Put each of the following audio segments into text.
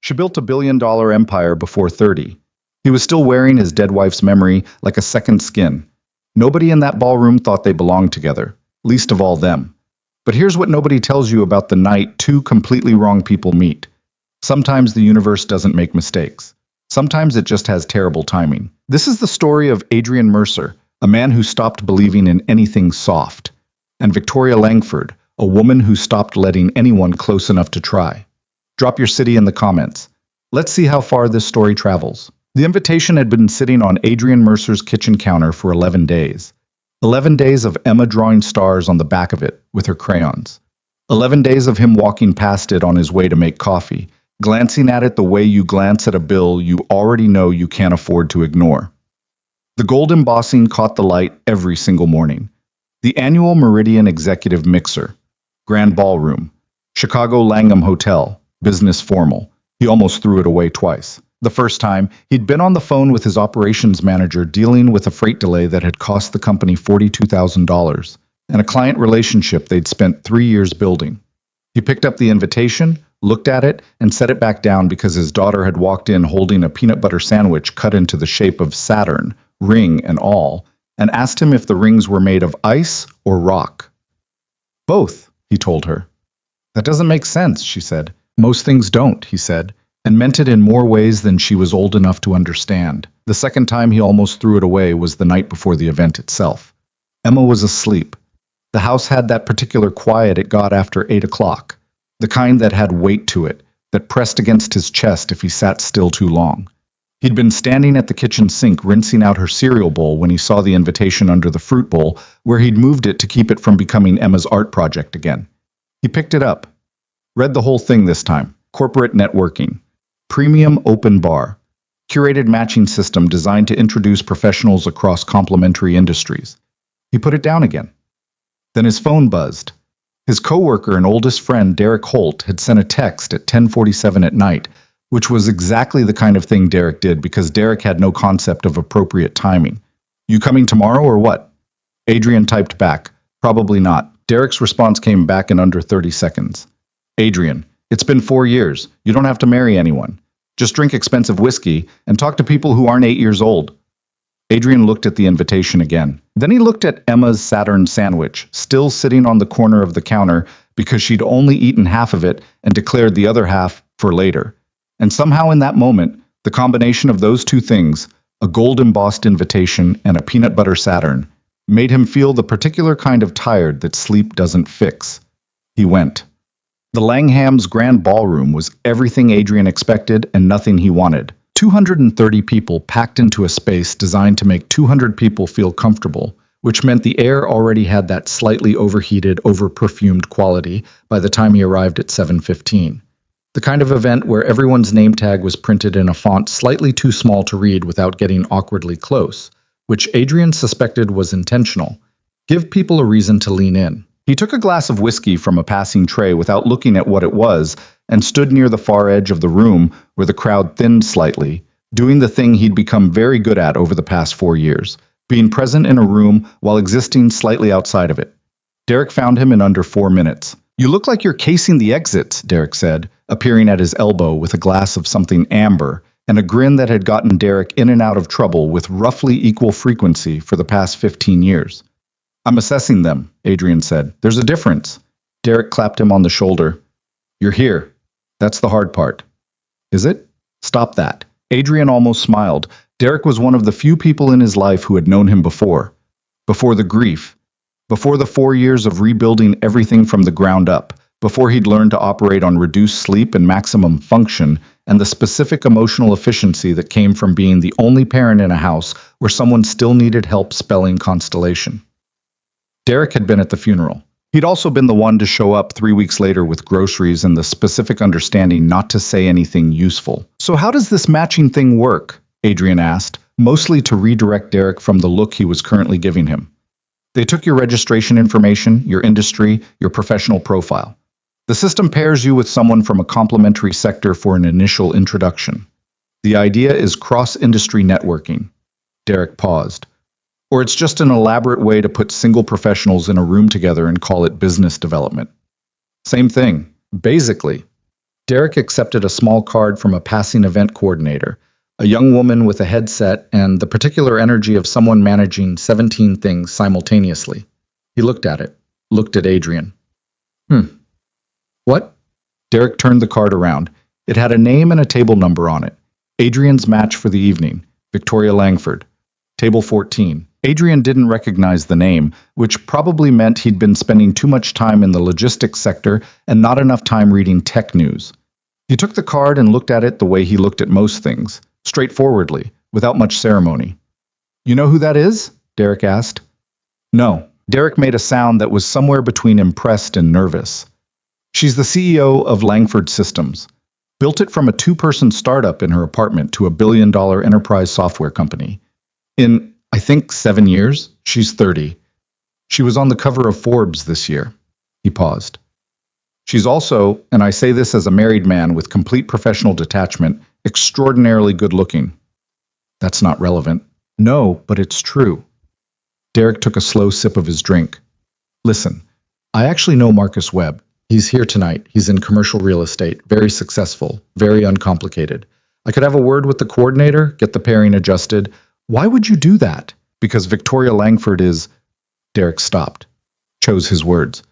She built a $1 billion empire before 30. He was still wearing his dead wife's memory like a second skin. Nobody in that ballroom thought they belonged together, least of all them. But here's what nobody tells you about the night two completely wrong people meet. Sometimes the universe doesn't make mistakes. Sometimes it just has terrible timing. This is the story of Adrian Mercer, a man who stopped believing in anything soft, and Victoria Langford, a woman who stopped letting anyone close enough to try. Drop your city in the comments. Let's see how far this story travels. The invitation had been sitting on Adrian Mercer's kitchen counter for 11 days. 11 days of Emma drawing stars on the back of it with her crayons. 11 days of him walking past it on his way to make coffee, glancing at it the way you glance at a bill you already know you can't afford to ignore. The gold embossing caught the light every single morning. The annual Meridian Executive Mixer, Grand Ballroom, Chicago Langham Hotel, business formal. He almost threw it away twice. The first time, he'd been on the phone with his operations manager dealing with a freight delay that had cost the company $42,000 and a client relationship they'd spent 3 years building. He picked up the invitation, looked at it, and set it back down because his daughter had walked in holding a peanut butter sandwich cut into the shape of Saturn, ring and all, and asked him if the rings were made of ice or rock. Both, he told her. That doesn't make sense, she said. Most things don't, he said, and meant it in more ways than she was old enough to understand. The second time he almost threw it away was the night before the event itself. Emma was asleep. The house had that particular quiet it got after 8 o'clock, the kind that had weight to it, that pressed against his chest if he sat still too long. He'd been standing at the kitchen sink rinsing out her cereal bowl when he saw the invitation under the fruit bowl, where he'd moved it to keep it from becoming Emma's art project again. He picked it up. Read the whole thing this time. Corporate networking. Premium open bar. Curated matching system designed to introduce professionals across complementary industries. He put it down again. Then his phone buzzed. His coworker and oldest friend, Derek Holt, had sent a text at 10:47 at night, which was exactly the kind of thing Derek did because Derek had no concept of appropriate timing. You coming tomorrow or what? Adrian typed back, probably not. Derek's response came back in under 30 seconds. Adrian, it's been 4 years. You don't have to marry anyone. Just drink expensive whiskey and talk to people who aren't 8 years old. Adrian looked at the invitation again. Then he looked at Emma's Saturn sandwich, still sitting on the corner of the counter because she'd only eaten half of it and declared the other half for later. And somehow in that moment, the combination of those two things, a gold-embossed invitation and a peanut butter Saturn, made him feel the particular kind of tired that sleep doesn't fix. He went. The Langhams' Grand Ballroom was everything Adrian expected and nothing he wanted. 230 people packed into a space designed to make 200 people feel comfortable, which meant the air already had that slightly overheated, over-perfumed quality by the time he arrived at 7:15. The kind of event where everyone's name tag was printed in a font slightly too small to read without getting awkwardly close, which Adrian suspected was intentional. Give people a reason to lean in. He took a glass of whiskey from a passing tray without looking at what it was and stood near the far edge of the room where the crowd thinned slightly, doing the thing he'd become very good at over the past 4 years, being present in a room while existing slightly outside of it. Derek found him in under 4 minutes. You look like you're casing the exits, Derek said, appearing at his elbow with a glass of something amber and a grin that had gotten Derek in and out of trouble with roughly equal frequency for the past 15 years. I'm assessing them, Adrian said. There's a difference. Derek clapped him on the shoulder. You're here. That's the hard part. Is it? Stop that. Adrian almost smiled. Derek was one of the few people in his life who had known him before. Before the grief. Before the 4 years of rebuilding everything from the ground up. Before he'd learned to operate on reduced sleep and maximum function, and the specific emotional efficiency that came from being the only parent in a house where someone still needed help spelling constellation. Derek had been at the funeral. He'd also been the one to show up 3 weeks later with groceries and the specific understanding not to say anything useful. So how does this matching thing work? Adrian asked, mostly to redirect Derek from the look he was currently giving him. They took your registration information, your industry, your professional profile. The system pairs you with someone from a complementary sector for an initial introduction. The idea is cross-industry networking. Derek paused. Or it's just an elaborate way to put single professionals in a room together and call it business development. Same thing, basically. Derek accepted a small card from a passing event coordinator, a young woman with a headset and the particular energy of someone managing 17 things simultaneously. He looked at it, looked at Adrian. What? Derek turned the card around. It had a name and a table number on it. Adrian's match for the evening, Victoria Langford. Table 14. Adrian didn't recognize the name, which probably meant he'd been spending too much time in the logistics sector and not enough time reading tech news. He took the card and looked at it the way he looked at most things, straightforwardly, without much ceremony. You know who that is? Derek asked. No. Derek made a sound that was somewhere between impressed and nervous. She's the CEO of Langford Systems. Built it from a two-person startup in her apartment to a billion-dollar enterprise software company. In, I think, 7 years, she's 30. She was on the cover of Forbes this year. He paused. She's also, and I say this as a married man with complete professional detachment, extraordinarily good-looking. That's not relevant. No, but it's true. Derek took a slow sip of his drink. Listen, I actually know Marcus Webb. He's here tonight. He's in commercial real estate, very successful, very uncomplicated. I could have a word with the coordinator, get the pairing adjusted. Why would you do that? Because Victoria Langford is... Derek stopped, chose his words.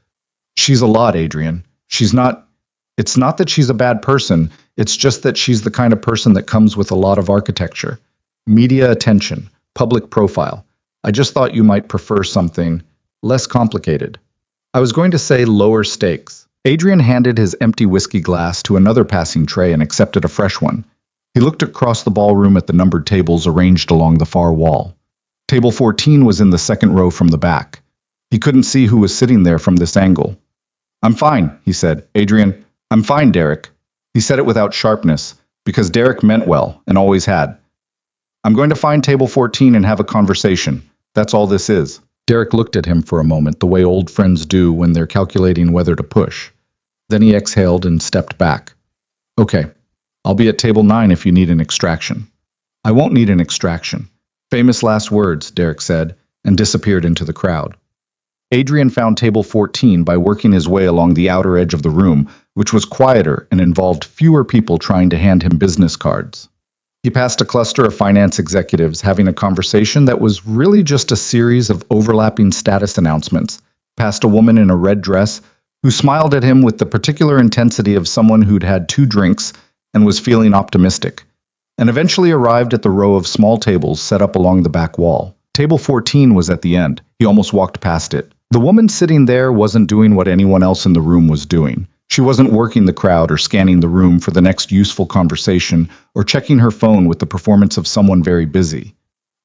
She's a lot, Adrian. She's not... It's not that she's a bad person. It's just that she's the kind of person that comes with a lot of architecture. Media attention, public profile. I just thought you might prefer something less complicated. I was going to say lower stakes. Adrian handed his empty whiskey glass to another passing tray and accepted a fresh one. He looked across the ballroom at the numbered tables arranged along the far wall. Table 14 was in the second row from the back. He couldn't see who was sitting there from this angle. I'm fine, he said. Adrian, I'm fine, Derek. He said it without sharpness, because Derek meant well, and always had. I'm going to find table 14 and have a conversation. That's all this is. Derek looked at him for a moment, the way old friends do when they're calculating whether to push. Then he exhaled and stepped back. Okay, I'll be at table 9 if you need an extraction. I won't need an extraction. Famous last words, Derek said, and disappeared into the crowd. Adrian found table 14 by working his way along the outer edge of the room, which was quieter and involved fewer people trying to hand him business cards. He passed a cluster of finance executives having a conversation that was really just a series of overlapping status announcements, past a woman in a red dress who smiled at him with the particular intensity of someone who'd had 2 drinks and was feeling optimistic, and eventually arrived at the row of small tables set up along the back wall. Table 14 was at the end. He almost walked past it. The woman sitting there wasn't doing what anyone else in the room was doing. She wasn't working the crowd or scanning the room for the next useful conversation or checking her phone with the performance of someone very busy.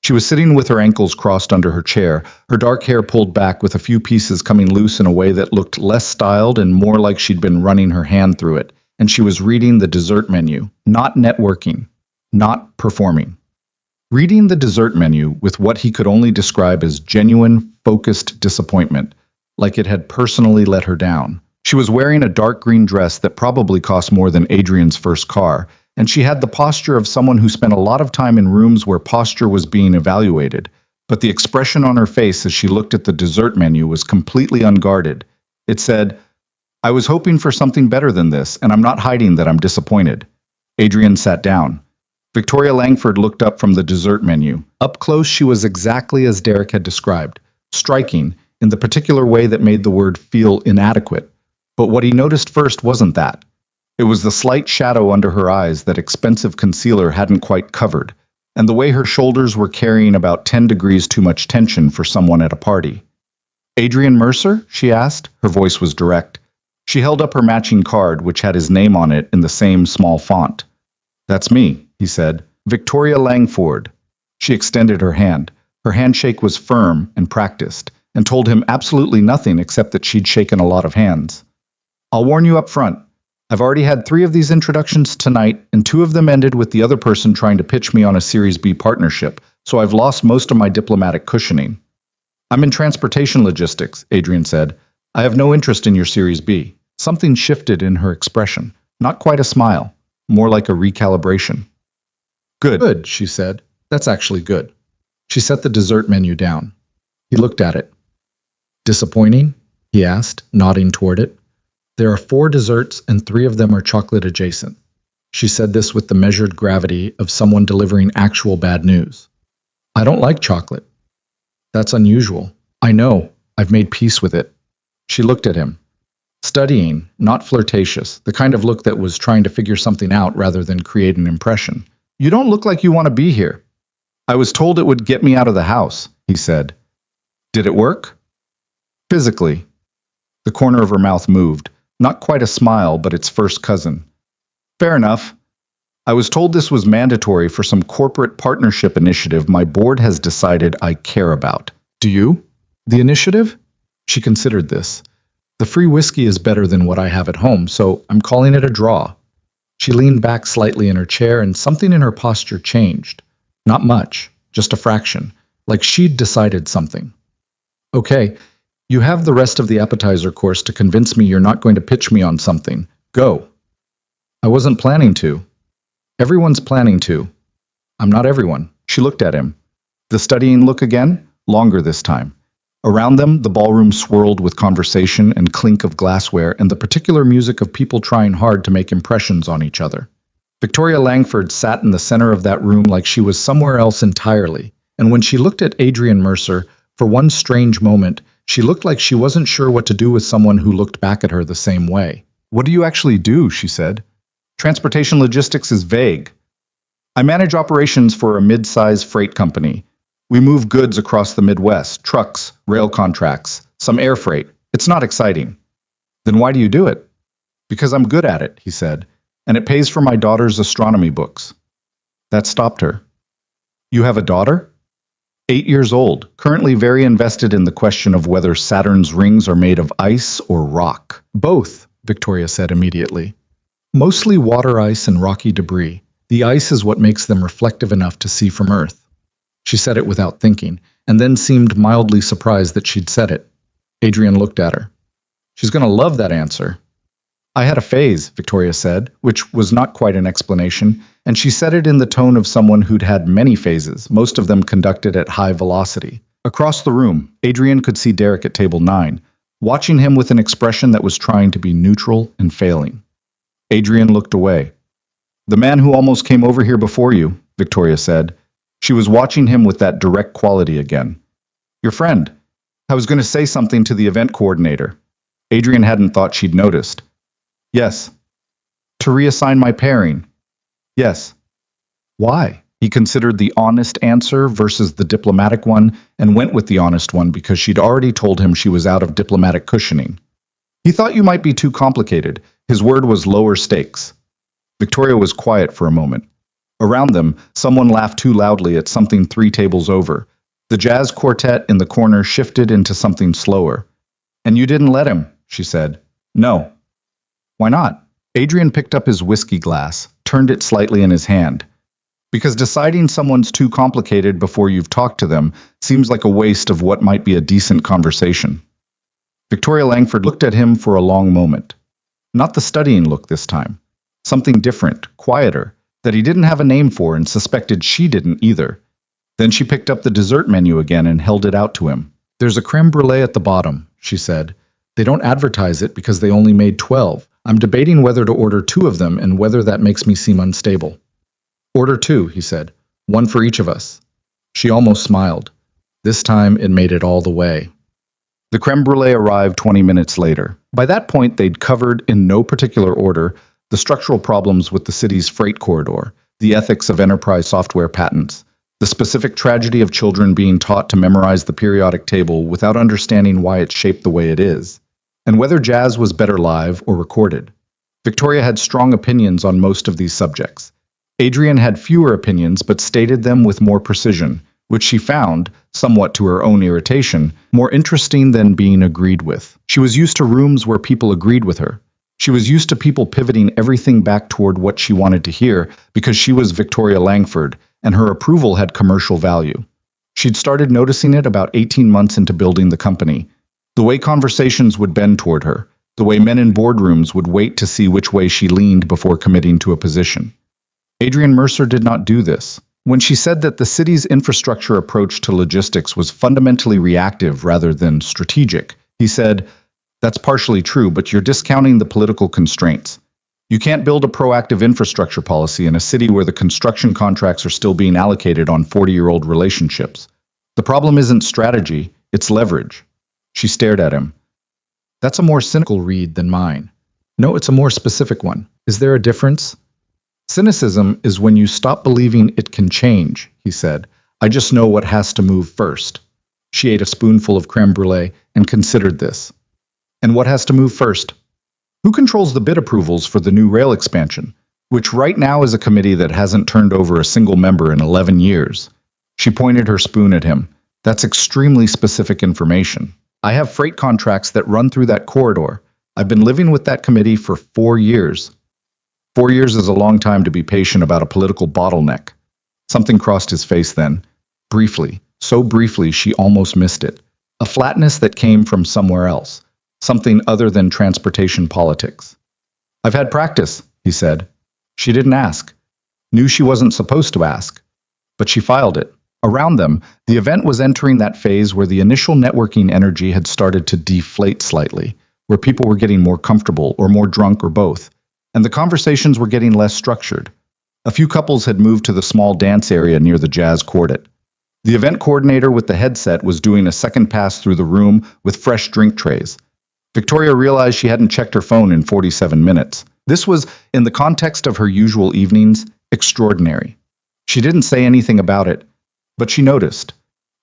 She was sitting with her ankles crossed under her chair, her dark hair pulled back with a few pieces coming loose in a way that looked less styled and more like she'd been running her hand through it, and she was reading the dessert menu, not networking, not performing. Reading the dessert menu with what he could only describe as genuine, focused disappointment, like it had personally let her down. She was wearing a dark green dress that probably cost more than Adrian's first car, and she had the posture of someone who spent a lot of time in rooms where posture was being evaluated, but the expression on her face as she looked at the dessert menu was completely unguarded. It said, I was hoping for something better than this, and I'm not hiding that I'm disappointed. Adrian sat down. Victoria Langford looked up from the dessert menu. Up close, she was exactly as Derek had described, striking, in the particular way that made the word feel inadequate. But what he noticed first wasn't that. It was the slight shadow under her eyes that expensive concealer hadn't quite covered, and the way her shoulders were carrying about 10 degrees too much tension for someone at a party. Adrian Mercer? She asked. Her voice was direct. She held up her matching card, which had his name on it in the same small font. That's me, he said. Victoria Langford. She extended her hand. Her handshake was firm and practiced, and told him absolutely nothing except that she'd shaken a lot of hands. I'll warn you up front. I've already had 3 of these introductions tonight, and 2 of them ended with the other person trying to pitch me on a Series B partnership, so I've lost most of my diplomatic cushioning. I'm in transportation logistics, Adrian said. I have no interest in your Series B. Something shifted in her expression. Not quite a smile. More like a recalibration. Good, she said. That's actually good. She set the dessert menu down. He looked at it. Disappointing? He asked, nodding toward it. There are 4 desserts and 3 of them are chocolate adjacent. She said this with the measured gravity of someone delivering actual bad news. I don't like chocolate. That's unusual. I know. I've made peace with it. She looked at him. Studying, not flirtatious, the kind of look that was trying to figure something out rather than create an impression. You don't look like you want to be here. I was told it would get me out of the house, he said. Did it work? Physically. The corner of her mouth moved. Not quite a smile, but its first cousin. Fair enough. I was told this was mandatory for some corporate partnership initiative my board has decided I care about. Do you? The initiative? She considered this. The free whiskey is better than what I have at home, so I'm calling it a draw. She leaned back slightly in her chair and something in her posture changed. Not much, just a fraction, like she'd decided something. Okay, you have the rest of the appetizer course to convince me you're not going to pitch me on something. Go. I wasn't planning to. Everyone's planning to. I'm not everyone. She looked at him. The studying look again? Longer this time. Around them, the ballroom swirled with conversation and clink of glassware and the particular music of people trying hard to make impressions on each other. Victoria Langford sat in the center of that room like she was somewhere else entirely, and when she looked at Adrian Mercer, for one strange moment, she looked like she wasn't sure what to do with someone who looked back at her the same way. What do you actually do? She said. Transportation logistics is vague. I manage operations for a mid-size freight company. We move goods across the Midwest, trucks, rail contracts, some air freight. It's not exciting. Then why do you do it? Because I'm good at it, he said, and it pays for my daughter's astronomy books. That stopped her. You have a daughter? 8 years old, currently very invested in the question of whether Saturn's rings are made of ice or rock. Both, Victoria said immediately. Mostly water ice and rocky debris. The ice is what makes them reflective enough to see from Earth. She said it without thinking, and then seemed mildly surprised that she'd said it. Adrian looked at her. She's going to love that answer. I had a phase, Victoria said, which was not quite an explanation, and she said it in the tone of someone who'd had many phases, most of them conducted at high velocity. Across the room, Adrian could see Derek at table 9, watching him with an expression that was trying to be neutral and failing. Adrian looked away. The man who almost came over here before you, Victoria said. She was watching him with that direct quality again. Your friend. I was going to say something to the event coordinator. Adrian hadn't thought she'd noticed. Yes. To reassign my pairing. Yes. Why? He considered the honest answer versus the diplomatic one and went with the honest one because she'd already told him she was out of diplomatic cushioning. He thought you might be too complicated. His word was lower stakes. Victoria was quiet for a moment. Around them, someone laughed too loudly at something 3 tables over. The jazz quartet in the corner shifted into something slower. And you didn't let him, she said. No. Why not? Adrian picked up his whiskey glass, turned it slightly in his hand. Because deciding someone's too complicated before you've talked to them seems like a waste of what might be a decent conversation. Victoria Langford looked at him for a long moment. Not the studying look this time. Something different, quieter, that he didn't have a name for and suspected she didn't either. Then she picked up the dessert menu again and held it out to him. There's a creme brulee at the bottom, she said. They don't advertise it because they only made 12. I'm debating whether to order 2 of them and whether that makes me seem unstable. Order 2, he said. 1 for each of us. She almost smiled. This time it made it all the way. The creme brulee arrived 20 minutes later. By that point, they'd covered, in no particular order, the structural problems with the city's freight corridor, the ethics of enterprise software patents, the specific tragedy of children being taught to memorize the periodic table without understanding why it's shaped the way it is, and whether jazz was better live or recorded. Victoria had strong opinions on most of these subjects. Adrian had fewer opinions but stated them with more precision, which she found, somewhat to her own irritation, more interesting than being agreed with. She was used to rooms where people agreed with her. She was used to people pivoting everything back toward what she wanted to hear because she was Victoria Langford, and her approval had commercial value. She'd started noticing it about 18 months into building the company. The way conversations would bend toward her, the way men in boardrooms would wait to see which way she leaned before committing to a position. Adrian Mercer did not do this. When she said that the city's infrastructure approach to logistics was fundamentally reactive rather than strategic, he said, That's partially true, but you're discounting the political constraints. You can't build a proactive infrastructure policy in a city where the construction contracts are still being allocated on 40-year-old relationships. The problem isn't strategy, it's leverage. She stared at him. That's a more cynical read than mine. No, it's a more specific one. Is there a difference? Cynicism is when you stop believing it can change, he said. I just know what has to move first. She ate a spoonful of creme brulee and considered this. And what has to move first? Who controls the bid approvals for the new rail expansion, which right now is a committee that hasn't turned over a single member in 11 years? She pointed her spoon at him. That's extremely specific information. I have freight contracts that run through that corridor. I've been living with that committee for 4 years. 4 years is a long time to be patient about a political bottleneck. Something crossed his face then, briefly, so briefly she almost missed it. A flatness that came from somewhere else, something other than transportation politics. I've had practice, he said. She didn't ask. Knew she wasn't supposed to ask. But she filed it. Around them, the event was entering that phase where the initial networking energy had started to deflate slightly, where people were getting more comfortable or more drunk or both, and the conversations were getting less structured. A few couples had moved to the small dance area near the jazz quartet. The event coordinator with the headset was doing a second pass through the room with fresh drink trays. Victoria realized she hadn't checked her phone in 47 minutes. This was, in the context of her usual evenings, extraordinary. She didn't say anything about it, but she noticed.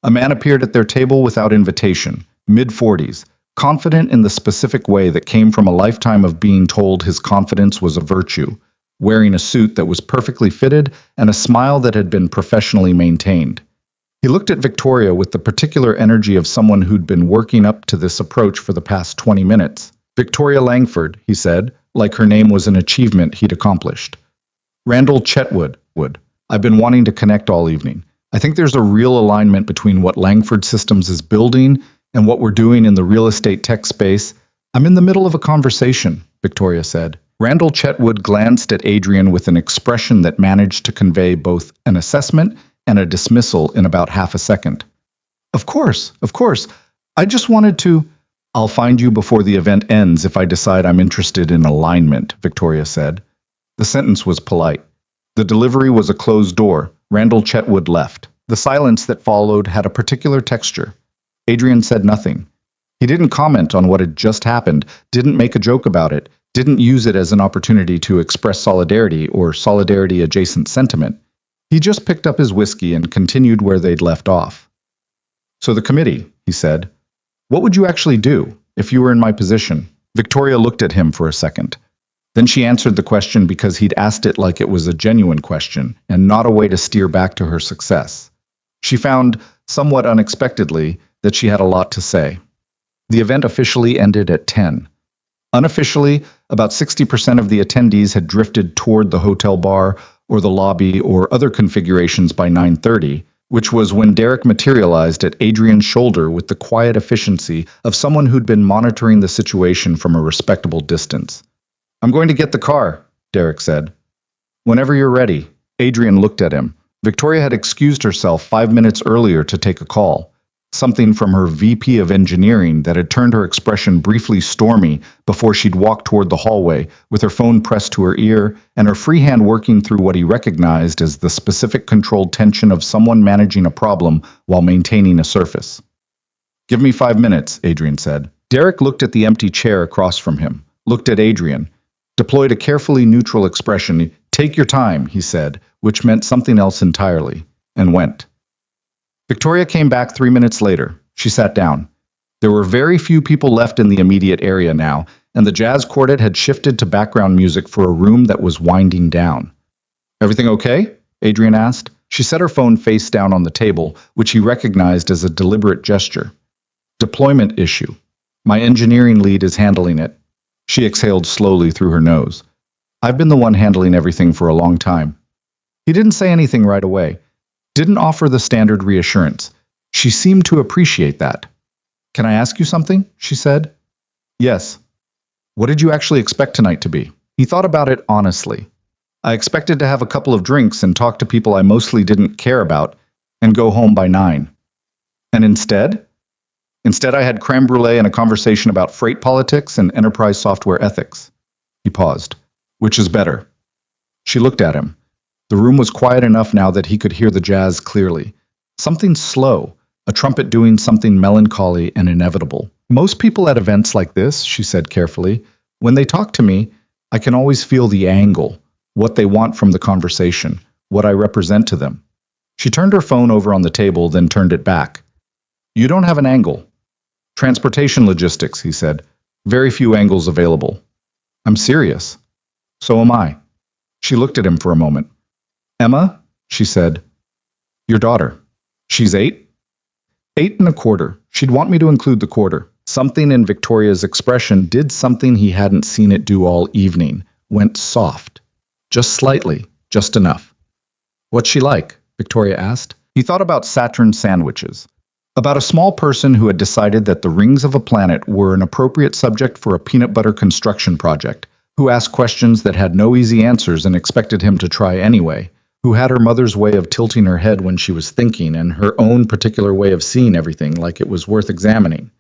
A man appeared at their table without invitation, mid-40s, confident in the specific way that came from a lifetime of being told his confidence was a virtue, wearing a suit that was perfectly fitted and a smile that had been professionally maintained. He looked at Victoria with the particular energy of someone who'd been working up to this approach for the past 20 minutes. Victoria Langford, he said, like her name was an achievement he'd accomplished. Randall Chetwood. I've been wanting to connect all evening. I think there's a real alignment between what Langford Systems is building and what we're doing in the real estate tech space. I'm in the middle of a conversation, Victoria said. Randall Chetwood glanced at Adrian with an expression that managed to convey both an assessment and a dismissal in about half a second. Of course. I just wanted to... I'll find you before the event ends if I decide I'm interested in alignment, Victoria said. The sentence was polite. The delivery was a closed door. Randall Chetwood left. The silence that followed had a particular texture. Adrian said nothing. He didn't comment on what had just happened, didn't make a joke about it, didn't use it as an opportunity to express solidarity or solidarity-adjacent sentiment. He just picked up his whiskey and continued where they'd left off. So the committee, he said. What would you actually do if you were in my position? Victoria looked at him for a second. Then she answered the question because he'd asked it like it was a genuine question and not a way to steer back to her success. She found, somewhat unexpectedly, that she had a lot to say. The event officially ended at 10. Unofficially, about 60% of the attendees had drifted toward the hotel bar or the lobby or other configurations by 9:30, which was when Derek materialized at Adrian's shoulder with the quiet efficiency of someone who'd been monitoring the situation from a respectable distance. I'm going to get the car, Derek said. Whenever you're ready. Adrian looked at him. Victoria had excused herself 5 minutes earlier to take a call. Something from her VP of engineering that had turned her expression briefly stormy before she'd walked toward the hallway with her phone pressed to her ear and her free hand working through what he recognized as the specific controlled tension of someone managing a problem while maintaining a surface. Give me 5 minutes, Adrian said. Derek looked at the empty chair across from him, looked at Adrian, deployed a carefully neutral expression. Take your time, he said, which meant something else entirely, and went. Victoria came back 3 minutes later. She sat down. There were very few people left in the immediate area now, and the jazz quartet had shifted to background music for a room that was winding down. Everything okay? Adrian asked. She set her phone face down on the table, which he recognized as a deliberate gesture. Deployment issue. My engineering lead is handling it. She exhaled slowly through her nose. I've been the one handling everything for a long time. He didn't say anything right away. Didn't offer the standard reassurance. She seemed to appreciate that. Can I ask you something? She said. Yes. What did you actually expect tonight to be? He thought about it honestly. I expected to have a couple of drinks and talk to people I mostly didn't care about and go home by 9. And instead? Instead, I had creme brulee and a conversation about freight politics and enterprise software ethics. He paused. Which is better? She looked at him. The room was quiet enough now that he could hear the jazz clearly. Something slow, a trumpet doing something melancholy and inevitable. Most people at events like this, she said carefully, when they talk to me, I can always feel the angle, what they want from the conversation, what I represent to them. She turned her phone over on the table, then turned it back. You don't have an angle. Transportation logistics, he said. Very few angles available. I'm serious. So am I. She looked at him for a moment. Emma, she said. Your daughter. She's 8? 8 and a quarter. She'd want me to include the quarter. Something in Victoria's expression did something he hadn't seen it do all evening. Went soft. Just slightly. Just enough. What's she like? Victoria asked. He thought about Saturn sandwiches. About a small person who had decided that the rings of a planet were an appropriate subject for a peanut butter construction project, who asked questions that had no easy answers and expected him to try anyway, who had her mother's way of tilting her head when she was thinking and her own particular way of seeing everything like it was worth examining.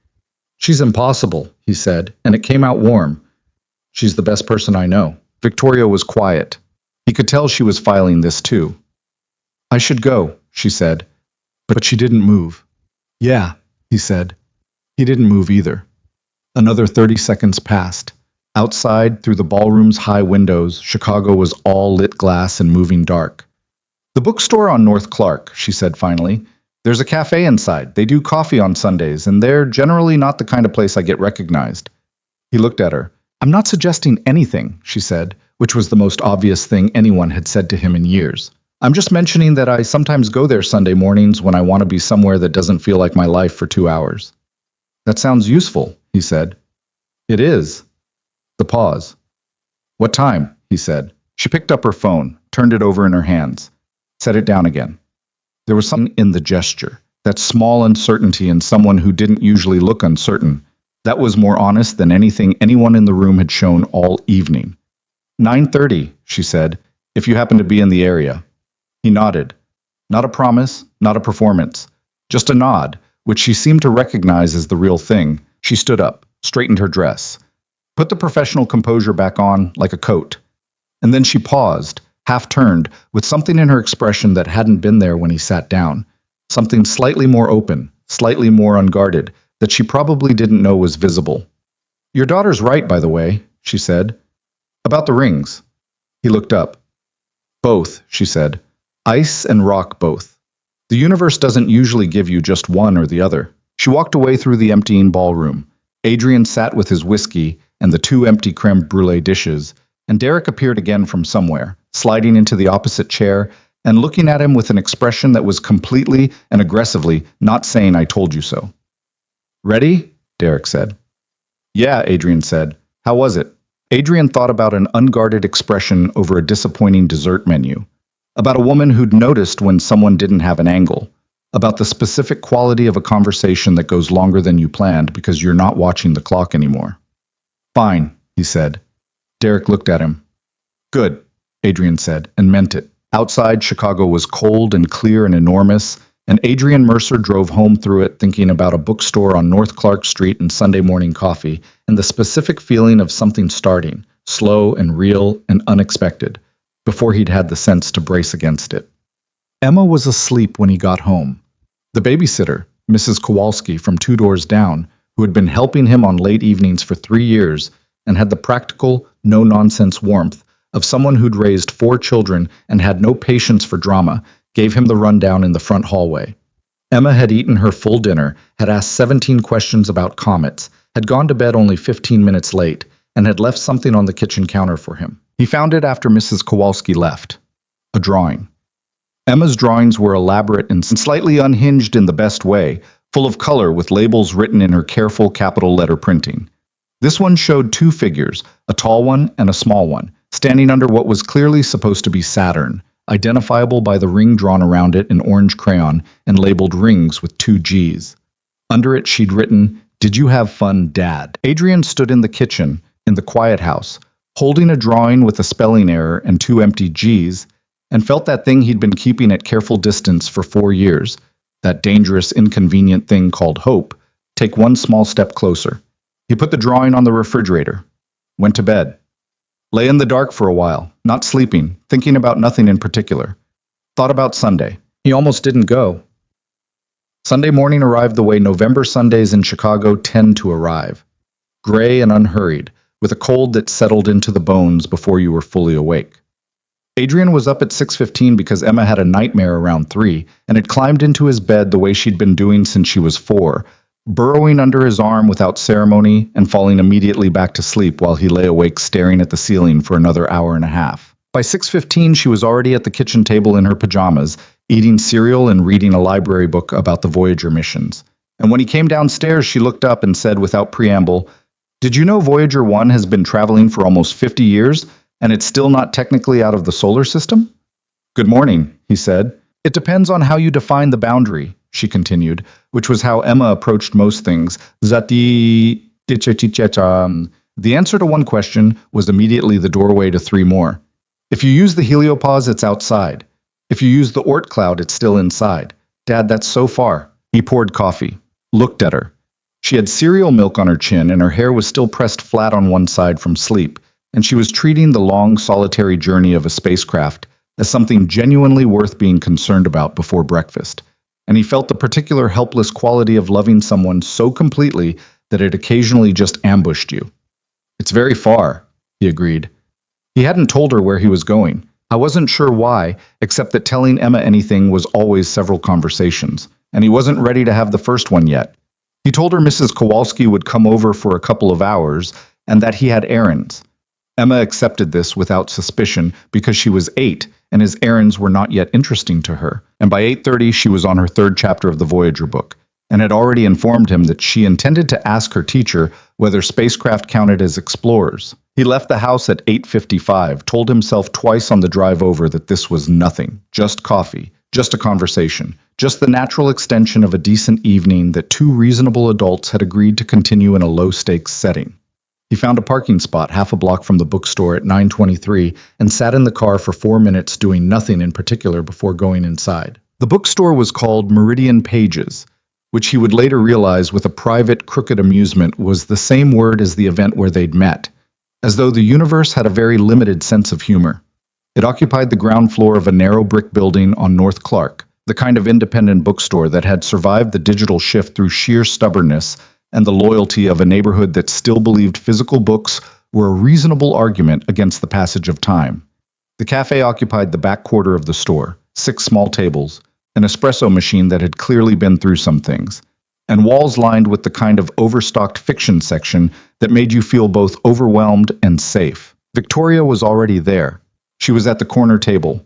She's impossible, he said, and it came out warm. She's the best person I know. Victoria was quiet. He could tell she was filing this too. I should go, she said, but she didn't move. Yeah, he said. He didn't move either. Another 30 seconds passed. Outside, through the ballroom's high windows, Chicago was all lit glass and moving dark. The bookstore on North Clark, she said finally. There's a cafe inside. They do coffee on Sundays, and they're generally not the kind of place I get recognized. He looked at her. I'm not suggesting anything, she said, which was the most obvious thing anyone had said to him in years. I'm just mentioning that I sometimes go there Sunday mornings when I want to be somewhere that doesn't feel like my life for 2 hours. That sounds useful, he said. It is. The pause. What time? He said. She picked up her phone, turned it over in her hands, set it down again. There was something in the gesture, that small uncertainty in someone who didn't usually look uncertain. That was more honest than anything anyone in the room had shown all evening. 9:30, she said, if you happen to be in the area. He nodded. Not a promise, not a performance. Just a nod, which she seemed to recognize as the real thing. She stood up, straightened her dress, put the professional composure back on like a coat. And then she paused, half-turned, with something in her expression that hadn't been there when he sat down. Something slightly more open, slightly more unguarded, that she probably didn't know was visible. Your daughter's right, by the way, she said. About the rings. He looked up. Both, she said. Ice and rock both. The universe doesn't usually give you just one or the other. She walked away through the emptying ballroom. Adrian sat with his whiskey and the 2 empty creme brulee dishes, and Derek appeared again from somewhere, sliding into the opposite chair and looking at him with an expression that was completely and aggressively not saying I told you so. Ready? Derek said. Yeah, Adrian said. How was it? Adrian thought about an unguarded expression over a disappointing dessert menu, about a woman who'd noticed when someone didn't have an angle, about the specific quality of a conversation that goes longer than you planned because you're not watching the clock anymore. Fine, he said. Derek looked at him. Good, Adrian said, and meant it. Outside, Chicago was cold and clear and enormous, and Adrian Mercer drove home through it thinking about a bookstore on North Clark Street and Sunday morning coffee, and the specific feeling of something starting, slow and real and unexpected, before he'd had the sense to brace against it. Emma was asleep when he got home. The babysitter, Mrs. Kowalski from 2 doors down, who had been helping him on late evenings for 3 years and had the practical, no-nonsense warmth of someone who'd raised 4 children and had no patience for drama, gave him the rundown in the front hallway. Emma had eaten her full dinner, had asked 17 questions about comets, had gone to bed only 15 minutes late, and had left something on the kitchen counter for him. He found it after Mrs. Kowalski left. A drawing. Emma's drawings were elaborate and slightly unhinged in the best way, full of color with labels written in her careful capital letter printing. This one showed 2 figures, a tall one and a small one, standing under what was clearly supposed to be Saturn, identifiable by the ring drawn around it in orange crayon and labeled rings with 2 G's. Under it she'd written, "Did you have fun, Dad?" Adrian stood in the kitchen, in the quiet house, holding a drawing with a spelling error and 2 empty G's, and felt that thing he'd been keeping at careful distance for 4 years, that dangerous, inconvenient thing called hope, Take one small step closer. He put the drawing on the refrigerator. Went to bed. Lay in the dark for a while, not sleeping, thinking about nothing in particular. Thought about Sunday. He almost didn't go. Sunday morning arrived the way November Sundays in Chicago tend to arrive. Gray and unhurried, with a cold that settled into the bones before you were fully awake. Adrian was up at 6:15 because Emma had a nightmare around 3 and had climbed into his bed the way she'd been doing since she was 4, burrowing under his arm without ceremony and falling immediately back to sleep while he lay awake staring at the ceiling for another hour and a half. By 6:15 she was already at the kitchen table in her pajamas, eating cereal and reading a library book about the Voyager missions. And when he came downstairs she looked up and said without preamble, "Did you know Voyager 1 has been traveling for almost 50 years and it's still not technically out of the solar system?" "Good morning," he said. "It depends on how you define the boundary," she continued, which was how Emma approached most things. The answer to one question was immediately the doorway to 3 more. If you use the heliopause, it's outside. If you use the Oort cloud, it's still inside. Dad, that's so far. He poured coffee, looked at her. She had cereal milk on her chin and her hair was still pressed flat on one side from sleep, and she was treating the long, solitary journey of a spacecraft as something genuinely worth being concerned about before breakfast. And he felt the particular helpless quality of loving someone so completely that it occasionally just ambushed you. "It's very far," he agreed. He hadn't told her where he was going. I wasn't sure why, except that telling Emma anything was always several conversations, and he wasn't ready to have the first one yet. He told her Mrs. Kowalski would come over for a couple of hours, and that he had errands. Emma accepted this without suspicion because she was 8, and his errands were not yet interesting to her, and by 8:30 she was on her 3rd chapter of the Voyager book, and had already informed him that she intended to ask her teacher whether spacecraft counted as explorers. He left the house at 8:55, told himself twice on the drive over that this was nothing, just coffee, just a conversation, just the natural extension of a decent evening that 2 reasonable adults had agreed to continue in a low-stakes setting. He found a parking spot half a block from the bookstore at 9:23 and sat in the car for 4 minutes doing nothing in particular before going inside. The bookstore was called Meridian Pages, which he would later realize with a private, crooked amusement was the same word as the event where they'd met, as though the universe had a very limited sense of humor. It occupied the ground floor of a narrow brick building on North Clark, the kind of independent bookstore that had survived the digital shift through sheer stubbornness and the loyalty of a neighborhood that still believed physical books were a reasonable argument against the passage of time. The cafe occupied the back quarter of the store, 6 small tables, an espresso machine that had clearly been through some things, and walls lined with the kind of overstocked fiction section that made you feel both overwhelmed and safe. Victoria was already there. She was at the corner table,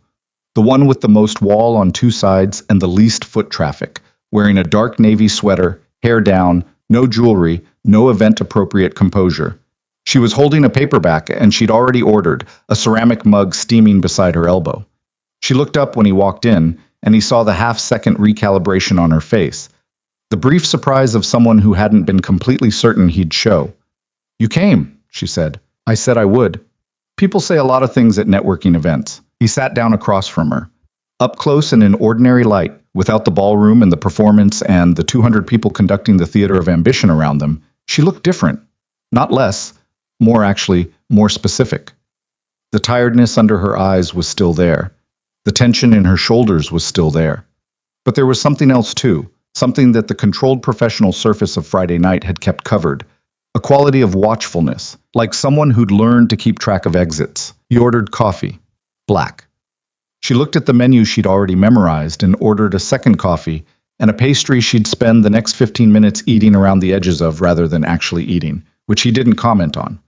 the one with the most wall on 2 sides and the least foot traffic, wearing a dark navy sweater, hair down, no jewelry, no event-appropriate composure. She was holding a paperback, and she'd already ordered, a ceramic mug steaming beside her elbow. She looked up when he walked in, and he saw the half-second recalibration on her face, the brief surprise of someone who hadn't been completely certain he'd show. "You came," she said. "I said I would." People say a lot of things at networking events. He sat down across from her. Up close and in ordinary light, without the ballroom and the performance and the 200 people conducting the theater of ambition around them, she looked different. Not less, more specific. The tiredness under her eyes was still there. The tension in her shoulders was still there. But there was something else too, something that the controlled professional surface of Friday night had kept covered. A quality of watchfulness, like someone who'd learned to keep track of exits. He ordered coffee. Black. She looked at the menu she'd already memorized and ordered a second coffee and a pastry she'd spend the next 15 minutes eating around the edges of rather than actually eating, which he didn't comment on.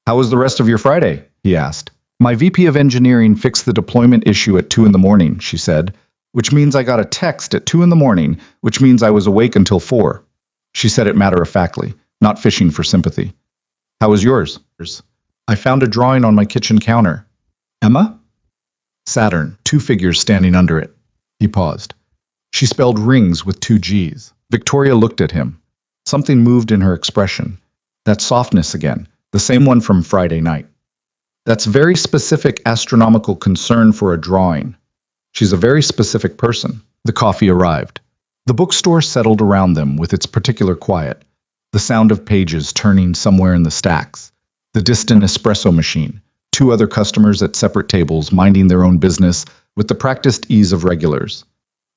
"How was the rest of your Friday?" he asked. "My VP of engineering fixed the deployment issue at 2 in the morning, she said, which means I got a text at 2 in the morning, which means I was awake until 4. She said it matter-of-factly, not fishing for sympathy. "How was yours?" "I found a drawing on my kitchen counter." "Emma?" "Saturn, 2 figures standing under it." He paused. She spelled rings with 2 G's. Victoria looked at him. Something moved in her expression. That softness again, the same one from Friday night. That's very specific astronomical concern for a drawing. She's a very specific person. The coffee arrived. The bookstore settled around them with its particular quiet, the sound of pages turning somewhere in the stacks, the distant espresso machine, two other customers at separate tables minding their own business with the practiced ease of regulars.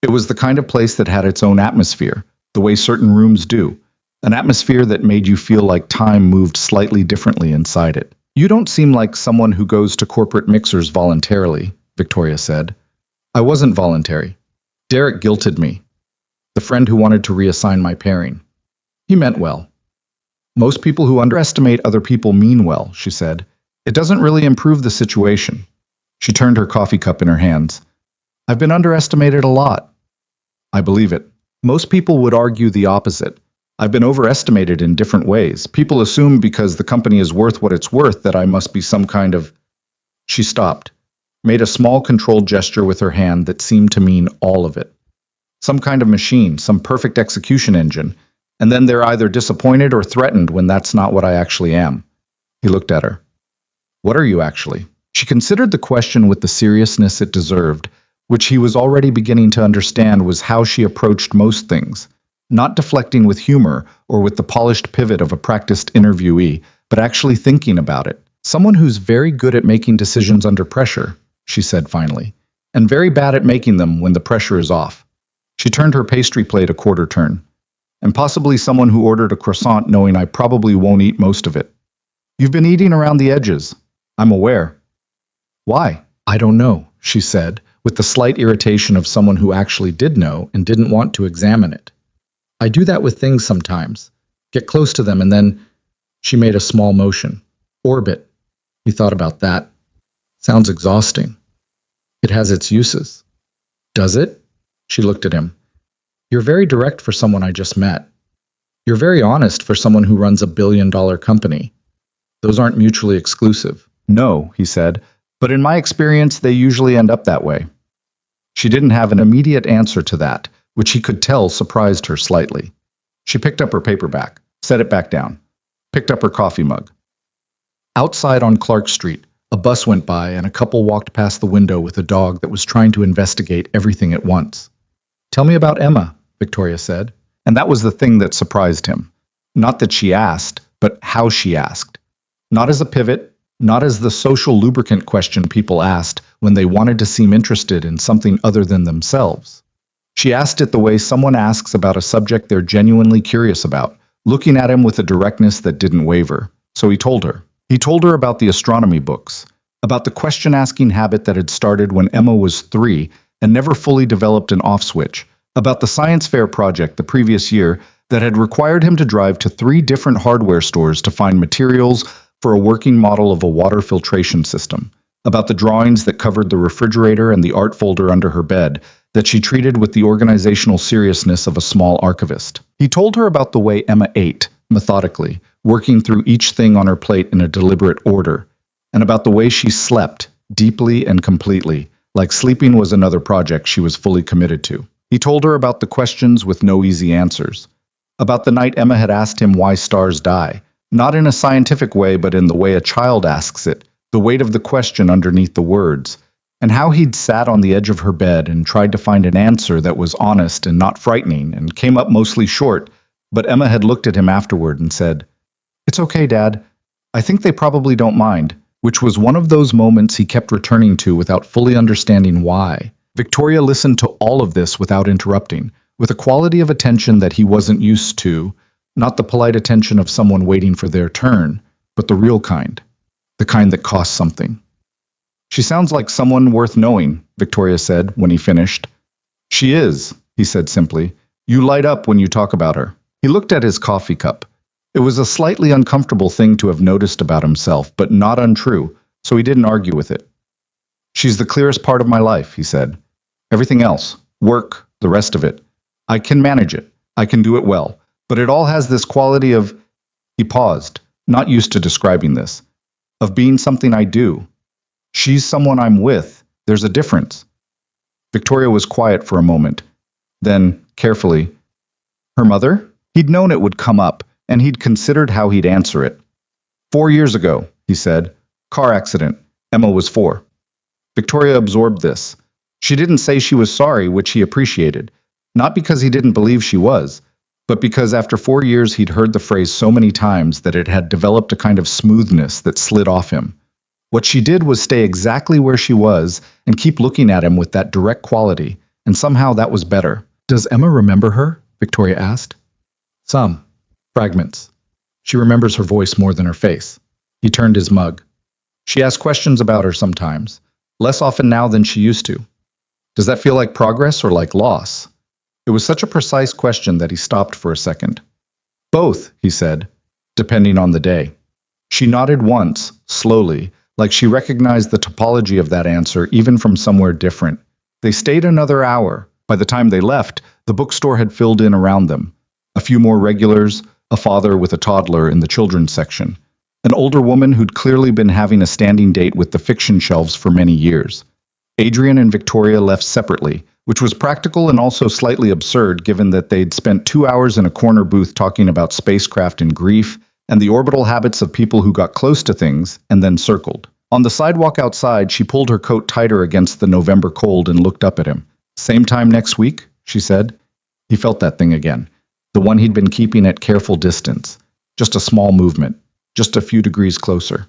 It was the kind of place that had its own atmosphere, the way certain rooms do, an atmosphere that made you feel like time moved slightly differently inside it. You don't seem like someone who goes to corporate mixers voluntarily, Victoria said. I wasn't voluntary. Derek guilted me, the friend who wanted to reassign my pairing. He meant well. Most people who underestimate other people mean well, she said. It doesn't really improve the situation. She turned her coffee cup in her hands. I've been underestimated a lot. I believe it. Most people would argue the opposite. I've been overestimated in different ways. People assume because the company is worth what it's worth that I must be some kind of... She stopped, made a small controlled gesture with her hand that seemed to mean all of it. Some kind of machine, some perfect execution engine, and then they're either disappointed or threatened when that's not what I actually am. He looked at her. What are you actually? She considered the question with the seriousness it deserved, which he was already beginning to understand was how she approached most things, not deflecting with humor or with the polished pivot of a practiced interviewee, but actually thinking about it. Someone who's very good at making decisions under pressure, she said finally, and very bad at making them when the pressure is off. She turned her pastry plate a quarter turn. And possibly someone who ordered a croissant knowing I probably won't eat most of it. You've been eating around the edges. I'm aware. Why? I don't know, she said, with the slight irritation of someone who actually did know and didn't want to examine it. I do that with things sometimes. Get close to them and then... She made a small motion. Orbit. He thought about that. Sounds exhausting. It has its uses. Does it? She looked at him. You're very direct for someone I just met. You're very honest for someone who runs a billion-dollar company. Those aren't mutually exclusive. No, he said, but in my experience, they usually end up that way. She didn't have an immediate answer to that, which he could tell surprised her slightly. She picked up her paperback, set it back down, picked up her coffee mug. Outside on Clark Street, a bus went by and a couple walked past the window with a dog that was trying to investigate everything at once. Tell me about Emma, Victoria said, and that was the thing that surprised him. Not that she asked, but how she asked. Not as a pivot, not as the social lubricant question people asked when they wanted to seem interested in something other than themselves. She asked it the way someone asks about a subject they're genuinely curious about, looking at him with a directness that didn't waver. So he told her. He told her about the astronomy books, about the question-asking habit that had started when Emma was 3 and never fully developed an off switch, about the science fair project the previous year that had required him to drive to 3 different hardware stores to find materials for a working model of a water filtration system, about the drawings that covered the refrigerator and the art folder under her bed that she treated with the organizational seriousness of a small archivist. He told her about the way Emma ate, methodically, working through each thing on her plate in a deliberate order, and about the way she slept, deeply and completely, like sleeping was another project she was fully committed to. He told her about the questions with no easy answers, about the night Emma had asked him why stars die, not in a scientific way but in the way a child asks it, the weight of the question underneath the words, and how he'd sat on the edge of her bed and tried to find an answer that was honest and not frightening and came up mostly short, but Emma had looked at him afterward and said, "It's okay, Dad. I think they probably don't mind," which was one of those moments he kept returning to without fully understanding why. Victoria listened to all of this without interrupting, with a quality of attention that he wasn't used to, not the polite attention of someone waiting for their turn, but the real kind, the kind that costs something. "She sounds like someone worth knowing," Victoria said when he finished. "She is," he said simply. "You light up when you talk about her." He looked at his coffee cup. It was a slightly uncomfortable thing to have noticed about himself, but not untrue, so he didn't argue with it. "She's the clearest part of my life," he said. "Everything else, work, the rest of it, I can manage it. I can do it well. But it all has this quality of..." He paused, not used to describing this. "Of being something I do. She's someone I'm with. There's a difference." Victoria was quiet for a moment. Then, carefully, "Her mother?" He'd known it would come up, and he'd considered how he'd answer it. 4 years ago, he said. Car accident. Emma was 4. Victoria absorbed this. She didn't say she was sorry, which he appreciated. Not because he didn't believe she was, but because after 4 years he'd heard the phrase so many times that it had developed a kind of smoothness that slid off him. What she did was stay exactly where she was and keep looking at him with that direct quality, and somehow that was better. "Does Emma remember her?" Victoria asked. "Some. Fragments. She remembers her voice more than her face." He turned his mug. "She asks questions about her sometimes, less often now than she used to. Does that feel like progress or like loss?" It was such a precise question that he stopped for a second. "Both," he said, "depending on the day." She nodded once, slowly, like she recognized the topology of that answer even from somewhere different. They stayed another hour. By the time they left, the bookstore had filled in around them. A few more regulars, a father with a toddler in the children's section, an older woman who'd clearly been having a standing date with the fiction shelves for many years. Adrian and Victoria left separately, which was practical and also slightly absurd given that they'd spent 2 hours in a corner booth talking about spacecraft and grief and the orbital habits of people who got close to things and then circled. On the sidewalk outside, she pulled her coat tighter against the November cold and looked up at him. "Same time next week?" she said. He felt that thing again, the one he'd been keeping at careful distance. Just a small movement, just a few degrees closer.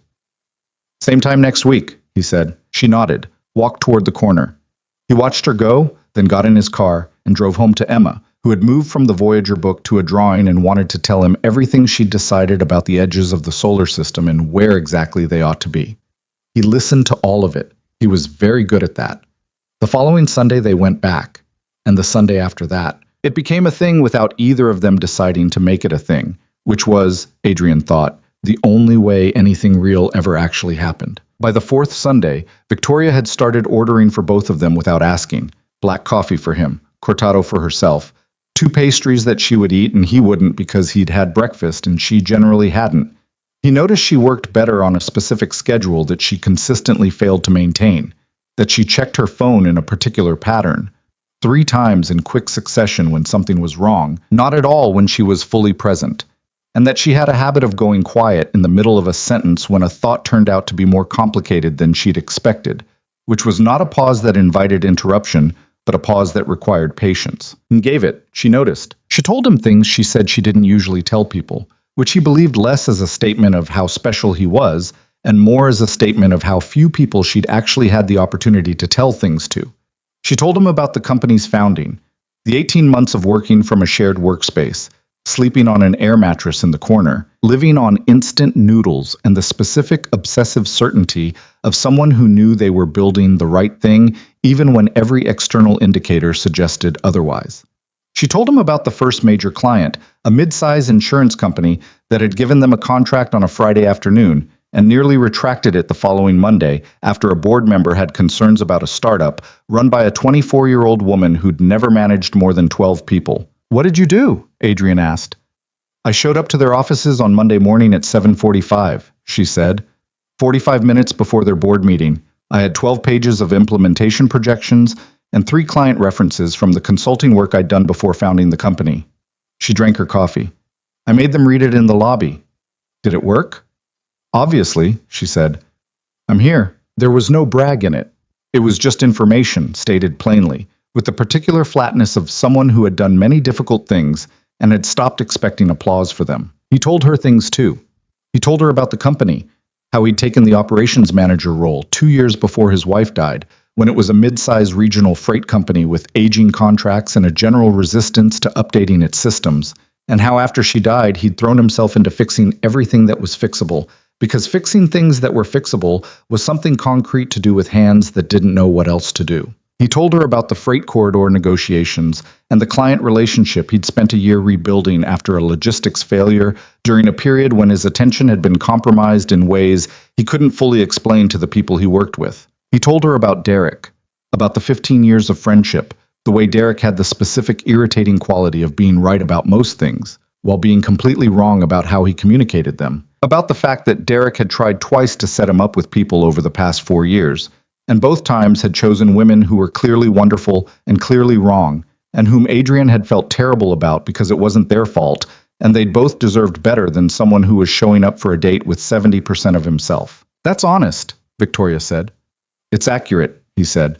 "Same time next week," he said. She nodded, walked toward the corner. He watched her go, then got in his car and drove home to Emma, who had moved from the Voyager book to a drawing and wanted to tell him everything she'd decided about the edges of the solar system and where exactly they ought to be. He listened to all of it. He was very good at that. The following Sunday they went back, and the Sunday after that. It became a thing without either of them deciding to make it a thing, which was, Adrian thought, the only way anything real ever actually happened. By the fourth Sunday, Victoria had started ordering for both of them without asking. Black coffee for him, cortado for herself, 2 pastries that she would eat and he wouldn't because he'd had breakfast and she generally hadn't. He noticed she worked better on a specific schedule that she consistently failed to maintain, that she checked her phone in a particular pattern, 3 times in quick succession when something was wrong, not at all when she was fully present, and that she had a habit of going quiet in the middle of a sentence when a thought turned out to be more complicated than she'd expected, which was not a pause that invited interruption, but a pause that required patience. And gave it, she noticed. She told him things she said she didn't usually tell people, which he believed less as a statement of how special he was, and more as a statement of how few people she'd actually had the opportunity to tell things to. She told him about the company's founding, the 18 months of working from a shared workspace, sleeping on an air mattress in the corner, living on instant noodles, and the specific obsessive certainty of someone who knew they were building the right thing even when every external indicator suggested otherwise. She told him about the first major client, a mid-size insurance company that had given them a contract on a Friday afternoon and nearly retracted it the following Monday after a board member had concerns about a startup run by a 24-year-old woman who'd never managed more than 12 people. "What did you do?" Adrian asked. "I showed up to their offices on Monday morning at 7:45, she said. 45 minutes before their board meeting. I had 12 pages of implementation projections and 3 client references from the consulting work I'd done before founding the company." She drank her coffee. "I made them read it in the lobby. Did it work?" "Obviously," she said. "I'm here." There was no brag in it. It was just information, stated plainly, with the particular flatness of someone who had done many difficult things and had stopped expecting applause for them. He told her things too. He told her about the company, how he'd taken the operations manager role 2 years before his wife died, when it was a mid-sized regional freight company with aging contracts and a general resistance to updating its systems, and how after she died he'd thrown himself into fixing everything that was fixable, because fixing things that were fixable was something concrete to do with hands that didn't know what else to do. He told her about the freight corridor negotiations and the client relationship he'd spent a year rebuilding after a logistics failure during a period when his attention had been compromised in ways he couldn't fully explain to the people he worked with. He told her about Derek, about the 15 years of friendship, the way Derek had the specific irritating quality of being right about most things, while being completely wrong about how he communicated them, about the fact that Derek had tried twice to set him up with people over the past 4 years, and both times had chosen women who were clearly wonderful and clearly wrong, and whom Adrian had felt terrible about because it wasn't their fault, and they'd both deserved better than someone who was showing up for a date with 70% of himself. "That's honest," Victoria said. "It's accurate," he said.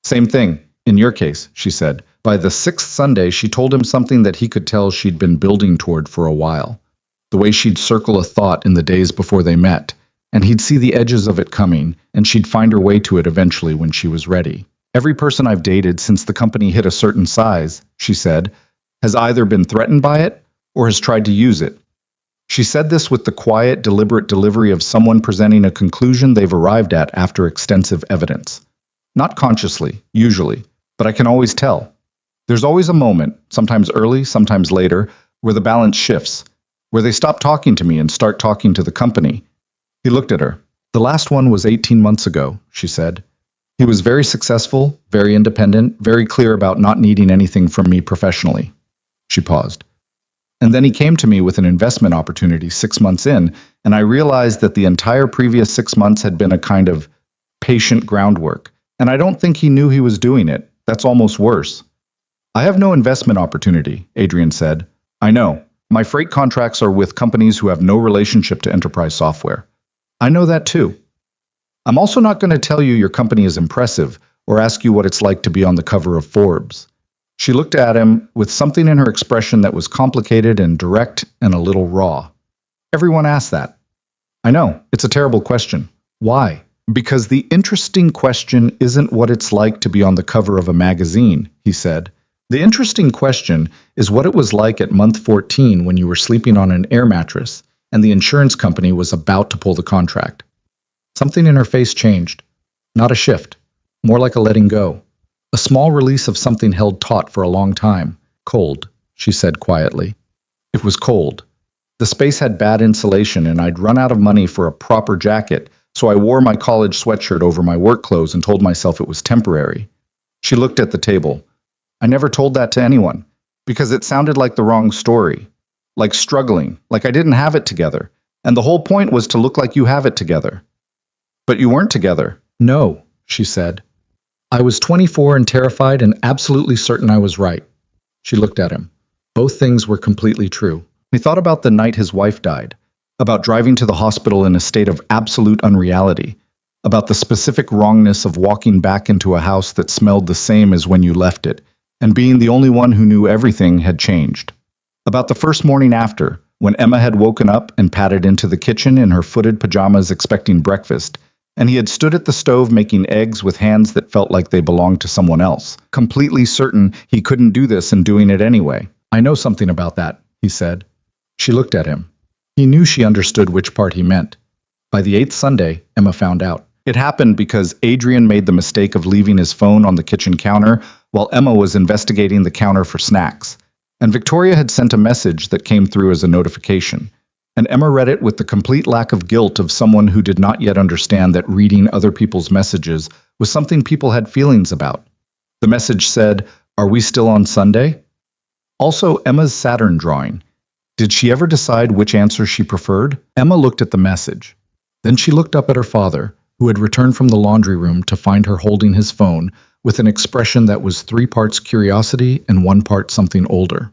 "Same thing, in your case," she said, By the sixth Sunday, she told him something that he could tell she'd been building toward for a while. The way she'd circle a thought in the days before they met, and he'd see the edges of it coming, and she'd find her way to it eventually when she was ready. Every person I've dated since the company hit a certain size, she said, has either been threatened by it or has tried to use it. She said this with the quiet, deliberate delivery of someone presenting a conclusion they've arrived at after extensive evidence. Not consciously, usually, but I can always tell. There's always a moment, sometimes early, sometimes later, where the balance shifts, where they stop talking to me and start talking to the company. He looked at her. The last one was 18 months ago, she said. He was very successful, very independent, very clear about not needing anything from me professionally. She paused. And then he came to me with an investment opportunity 6 months in, and I realized that the entire previous 6 months had been a kind of patient groundwork. And I don't think he knew he was doing it. That's almost worse. I have no investment opportunity, Adrian said. I know. My freight contracts are with companies who have no relationship to enterprise software. I know that too. I'm also not going to tell you your company is impressive or ask you what it's like to be on the cover of Forbes. She looked at him with something in her expression that was complicated and direct and a little raw. Everyone asks that. I know, it's a terrible question. Why? Because the interesting question isn't what it's like to be on the cover of a magazine, he said. The interesting question is what it was like at month 14 when you were sleeping on an air mattress and the insurance company was about to pull the contract. Something in her face changed. Not a shift. More like a letting go. A small release of something held taut for a long time. Cold, she said quietly. It was cold. The space had bad insulation and I'd run out of money for a proper jacket, so I wore my college sweatshirt over my work clothes and told myself it was temporary. She looked at the table. I never told that to anyone, because it sounded like the wrong story. Like struggling, like I didn't have it together. And the whole point was to look like you have it together. But you weren't together. No, she said. I was 24 and terrified and absolutely certain I was right. She looked at him. Both things were completely true. He thought about the night his wife died, about driving to the hospital in a state of absolute unreality, about the specific wrongness of walking back into a house that smelled the same as when you left it, and being the only one who knew everything had changed. About the first morning after, when Emma had woken up and padded into the kitchen in her footed pajamas expecting breakfast, and he had stood at the stove making eggs with hands that felt like they belonged to someone else, completely certain he couldn't do this and doing it anyway. I know something about that, he said. She looked at him. He knew she understood which part he meant. By the 8th Sunday, Emma found out. It happened because Adrian made the mistake of leaving his phone on the kitchen counter while Emma was investigating the counter for snacks. And Victoria had sent a message that came through as a notification. And Emma read it with the complete lack of guilt of someone who did not yet understand that reading other people's messages was something people had feelings about. The message said, "Are we still on Sunday?" Also, Emma's Saturn drawing. Did she ever decide which answer she preferred? Emma looked at the message. Then she looked up at her father, who had returned from the laundry room to find her holding his phone with an expression that was 3 parts curiosity and 1 part something older.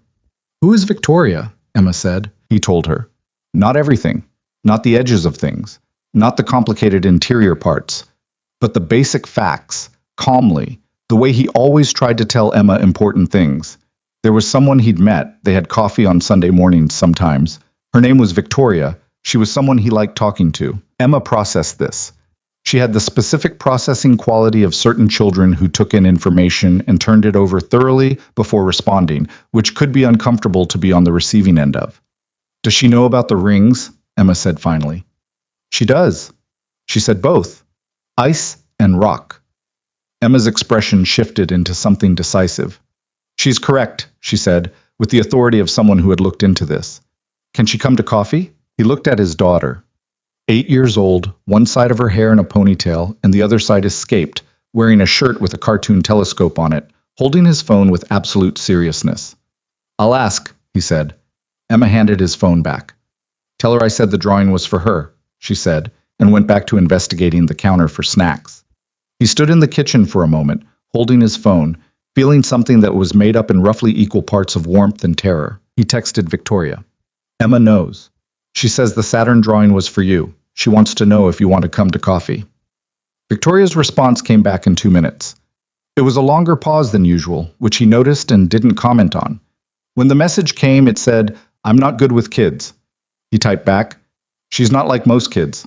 "Who is Victoria?" Emma said. He told her. Not everything, not the edges of things, not the complicated interior parts, but the basic facts, calmly, the way he always tried to tell Emma important things. There was someone he'd met, they had coffee on Sunday mornings sometimes. Her name was Victoria, she was someone he liked talking to. Emma processed this. She had the specific processing quality of certain children who took in information and turned it over thoroughly before responding, which could be uncomfortable to be on the receiving end of. "Does she know about the rings?" Emma said finally. "She does." She said both. Ice and rock. Emma's expression shifted into something decisive. "She's correct," she said, with the authority of someone who had looked into this. "Can she come to coffee?" He looked at his daughter. 8 years old, one side of her hair in a ponytail and the other side escaped, wearing a shirt with a cartoon telescope on it, holding his phone with absolute seriousness. "I'll ask," he said. Emma handed his phone back. "Tell her I said the drawing was for her," she said, and went back to investigating the counter for snacks. He stood in the kitchen for a moment, holding his phone, feeling something that was made up in roughly equal parts of warmth and terror. He texted Victoria. "Emma knows. She says the Saturn drawing was for you. She wants to know if you want to come to coffee." Victoria's response came back in 2 minutes. It was a longer pause than usual, which he noticed and didn't comment on. When the message came, it said, "I'm not good with kids." He typed back, "She's not like most kids."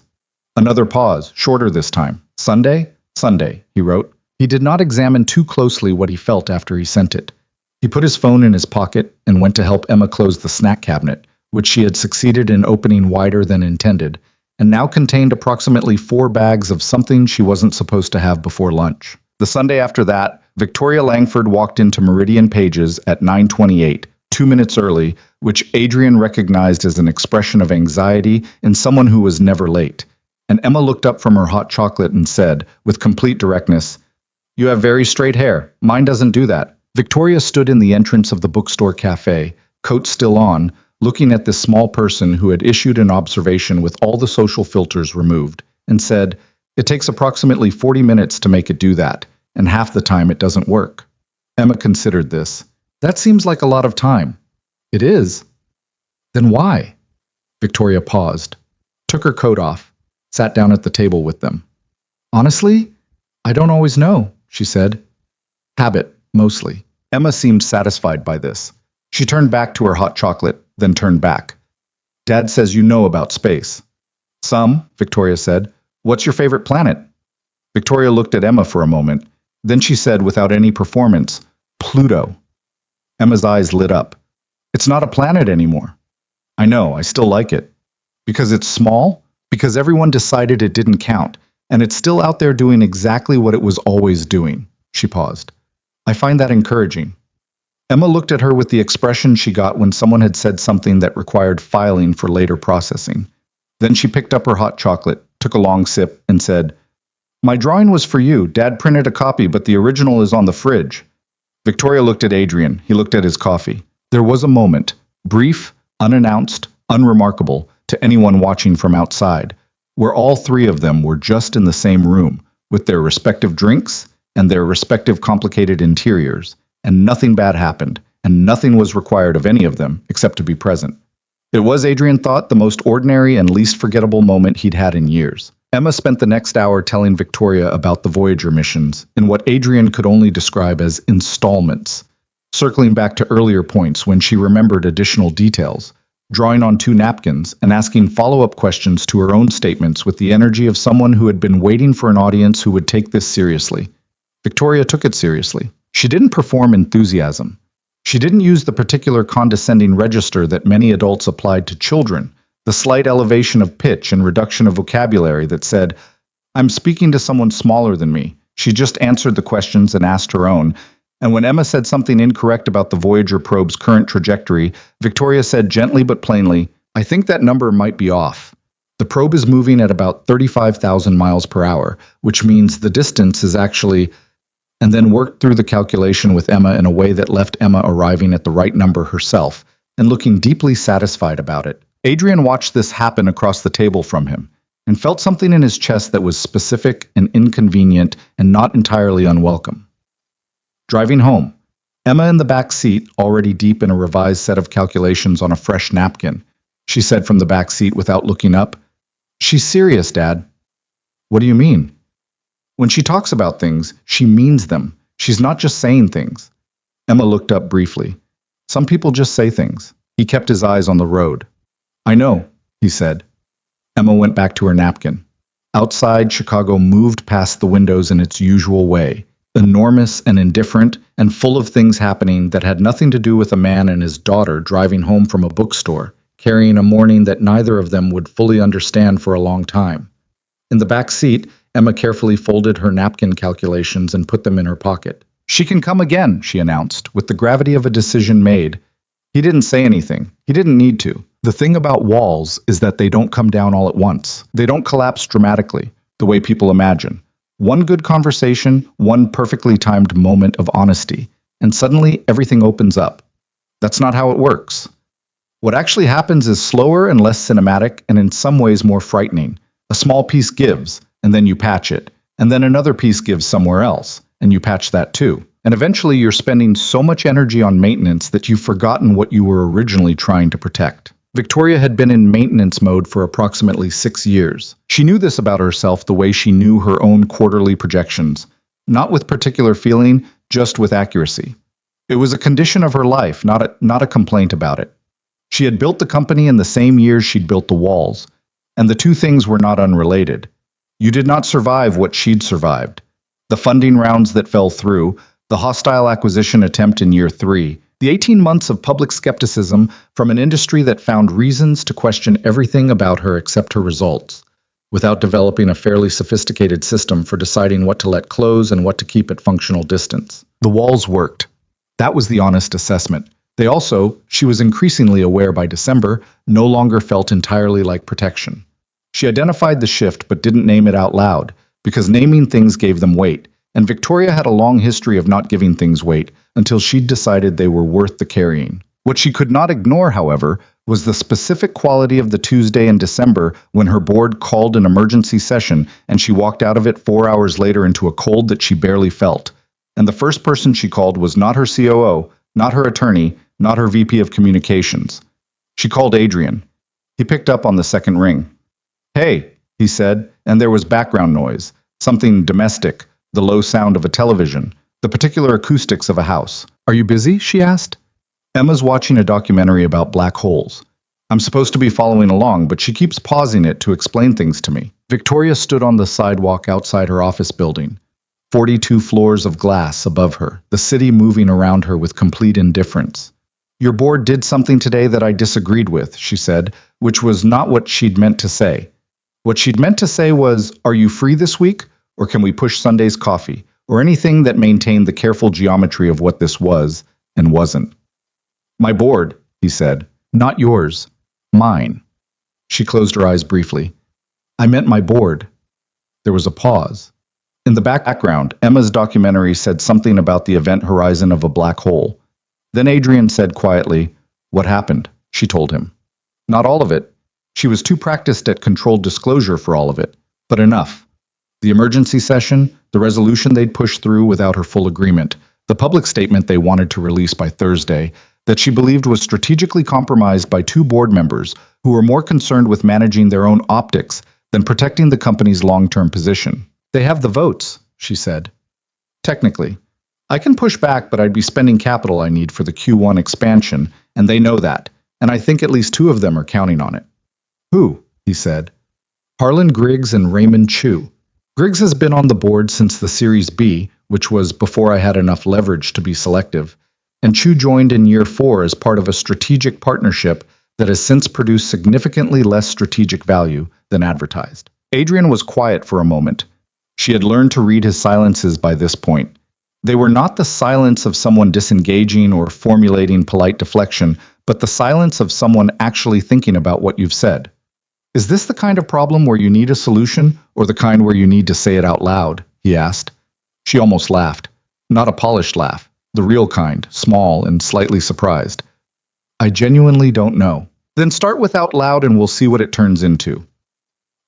Another pause, shorter this time. "Sunday? Sunday," he wrote. He did not examine too closely what he felt after he sent it. He put his phone in his pocket and went to help Emma close the snack cabinet, which she had succeeded in opening wider than intended, and now contained approximately 4 bags of something she wasn't supposed to have before lunch. The Sunday after that, Victoria Langford walked into Meridian Pages at 9:28, 2 minutes early, which Adrian recognized as an expression of anxiety in someone who was never late. And Emma looked up from her hot chocolate and said, with complete directness, "You have very straight hair. Mine doesn't do that." Victoria stood in the entrance of the bookstore cafe, coat still on, looking at this small person who had issued an observation with all the social filters removed, and said, "It takes approximately 40 minutes to make it do that, and half the time it doesn't work." Emma considered this. "That seems like a lot of time." "It is." "Then why?" Victoria paused, took her coat off, sat down at the table with them. "Honestly, I don't always know," she said. "Habit, mostly." Emma seemed satisfied by this. She turned back to her hot chocolate, then turned back. "Dad says you know about space." "Some," Victoria said. "What's your favorite planet?" Victoria looked at Emma for a moment. Then she said without any performance, "Pluto." Emma's eyes lit up. "It's not a planet anymore." "I know, I still like it." "Because it's small?" "Because everyone decided it didn't count, and it's still out there doing exactly what it was always doing." She paused. "I find that encouraging." Emma looked at her with the expression she got when someone had said something that required filing for later processing. Then she picked up her hot chocolate, took a long sip, and said, "My drawing was for you. Dad printed a copy, but the original is on the fridge." Victoria looked at Adrian. He looked at his coffee. There was a moment, brief, unannounced, unremarkable to anyone watching from outside, where all 3 of them were just in the same room, with their respective drinks and their respective complicated interiors, and nothing bad happened, and nothing was required of any of them except to be present. It was, Adrian thought, the most ordinary and least forgettable moment he'd had in years. Emma spent the next hour telling Victoria about the Voyager missions in what Adrian could only describe as installments, circling back to earlier points when she remembered additional details, drawing on 2 napkins and asking follow-up questions to her own statements with the energy of someone who had been waiting for an audience who would take this seriously. Victoria took it seriously. She didn't perform enthusiasm. She didn't use the particular condescending register that many adults applied to children, the slight elevation of pitch and reduction of vocabulary that said, "I'm speaking to someone smaller than me." She just answered the questions and asked her own, and when Emma said something incorrect about the Voyager probe's current trajectory, Victoria said gently but plainly, "I think that number might be off. The probe is moving at about 35,000 miles per hour, which means the distance is actually..." and then worked through the calculation with Emma in a way that left Emma arriving at the right number herself and looking deeply satisfied about it. Adrian watched this happen across the table from him and felt something in his chest that was specific and inconvenient and not entirely unwelcome. Driving home, Emma in the back seat, already deep in a revised set of calculations on a fresh napkin, she said from the back seat without looking up, "She's serious, Dad." "What do you mean?" "When she talks about things, she means them. She's not just saying things." Emma looked up briefly. "Some people just say things." He kept his eyes on the road. "I know," he said. Emma went back to her napkin. Outside, Chicago moved past the windows in its usual way, enormous and indifferent and full of things happening that had nothing to do with a man and his daughter driving home from a bookstore, carrying a morning that neither of them would fully understand for a long time. In the back seat, Emma carefully folded her napkin calculations and put them in her pocket. "She can come again," she announced, with the gravity of a decision made. He didn't say anything. He didn't need to. The thing about walls is that they don't come down all at once. They don't collapse dramatically, the way people imagine. One good conversation, one perfectly timed moment of honesty, and suddenly everything opens up. That's not how it works. What actually happens is slower and less cinematic, and in some ways more frightening. A small piece gives, and then you patch it, and then another piece gives somewhere else, and you patch that too. And eventually you're spending so much energy on maintenance that you've forgotten what you were originally trying to protect. Victoria had been in maintenance mode for approximately 6 years. She knew this about herself the way she knew her own quarterly projections. Not with particular feeling, just with accuracy. It was a condition of her life, not a complaint about it. She had built the company in the same year she'd built the walls, and the two things were not unrelated. You did not survive what she'd survived. The funding rounds that fell through, the hostile acquisition attempt in year 3, the 18 months of public skepticism from an industry that found reasons to question everything about her except her results, without developing a fairly sophisticated system for deciding what to let close and what to keep at functional distance. The walls worked. That was the honest assessment. They also, she was increasingly aware by December, no longer felt entirely like protection. She identified the shift but didn't name it out loud, because naming things gave them weight, and Victoria had a long history of not giving things weight until she'd decided they were worth the carrying. What she could not ignore, however, was the specific quality of the Tuesday in December when her board called an emergency session and she walked out of it 4 hours later into a cold that she barely felt. And the first person she called was not her COO, not her attorney, not her VP of communications. She called Adrian. He picked up on the second ring. "Hey," he said, and there was background noise, something domestic, the low sound of a television, the particular acoustics of a house. "Are you busy?" she asked. "Emma's watching a documentary about black holes. I'm supposed to be following along, but she keeps pausing it to explain things to me." Victoria stood on the sidewalk outside her office building. 42 floors of glass above her, the city moving around her with complete indifference. "Your board did something today that I disagreed with," she said, which was not what she'd meant to say. What she'd meant to say was, "Are you free this week, or can we push Sunday's coffee?" or anything that maintained the careful geometry of what this was and wasn't. "My board," he said. "Not yours. Mine." She closed her eyes briefly. "I meant my board." There was a pause. In the background, Emma's documentary said something about the event horizon of a black hole. Then Adrian said quietly, "What happened?" She told him. Not all of it. She was too practiced at controlled disclosure for all of it, but enough. The emergency session, the resolution they'd pushed through without her full agreement, the public statement they wanted to release by Thursday, that she believed was strategically compromised by two board members who were more concerned with managing their own optics than protecting the company's long-term position. "They have the votes," she said. "Technically. I can push back, but I'd be spending capital I need for the Q1 expansion, and they know that, and I think at least two of them are counting on it." "Who?" he said. "Harlan Griggs and Raymond Chu. Griggs has been on the board since the Series B, which was before I had enough leverage to be selective, and Chu joined in year 4 as part of a strategic partnership that has since produced significantly less strategic value than advertised." Adrian was quiet for a moment. She had learned to read his silences by this point. They were not the silence of someone disengaging or formulating polite deflection, but the silence of someone actually thinking about what you've said. "Is this the kind of problem where you need a solution, or the kind where you need to say it out loud?" he asked. She almost laughed. Not a polished laugh, the real kind, small and slightly surprised. "I genuinely don't know." "Then start with out loud and we'll see what it turns into."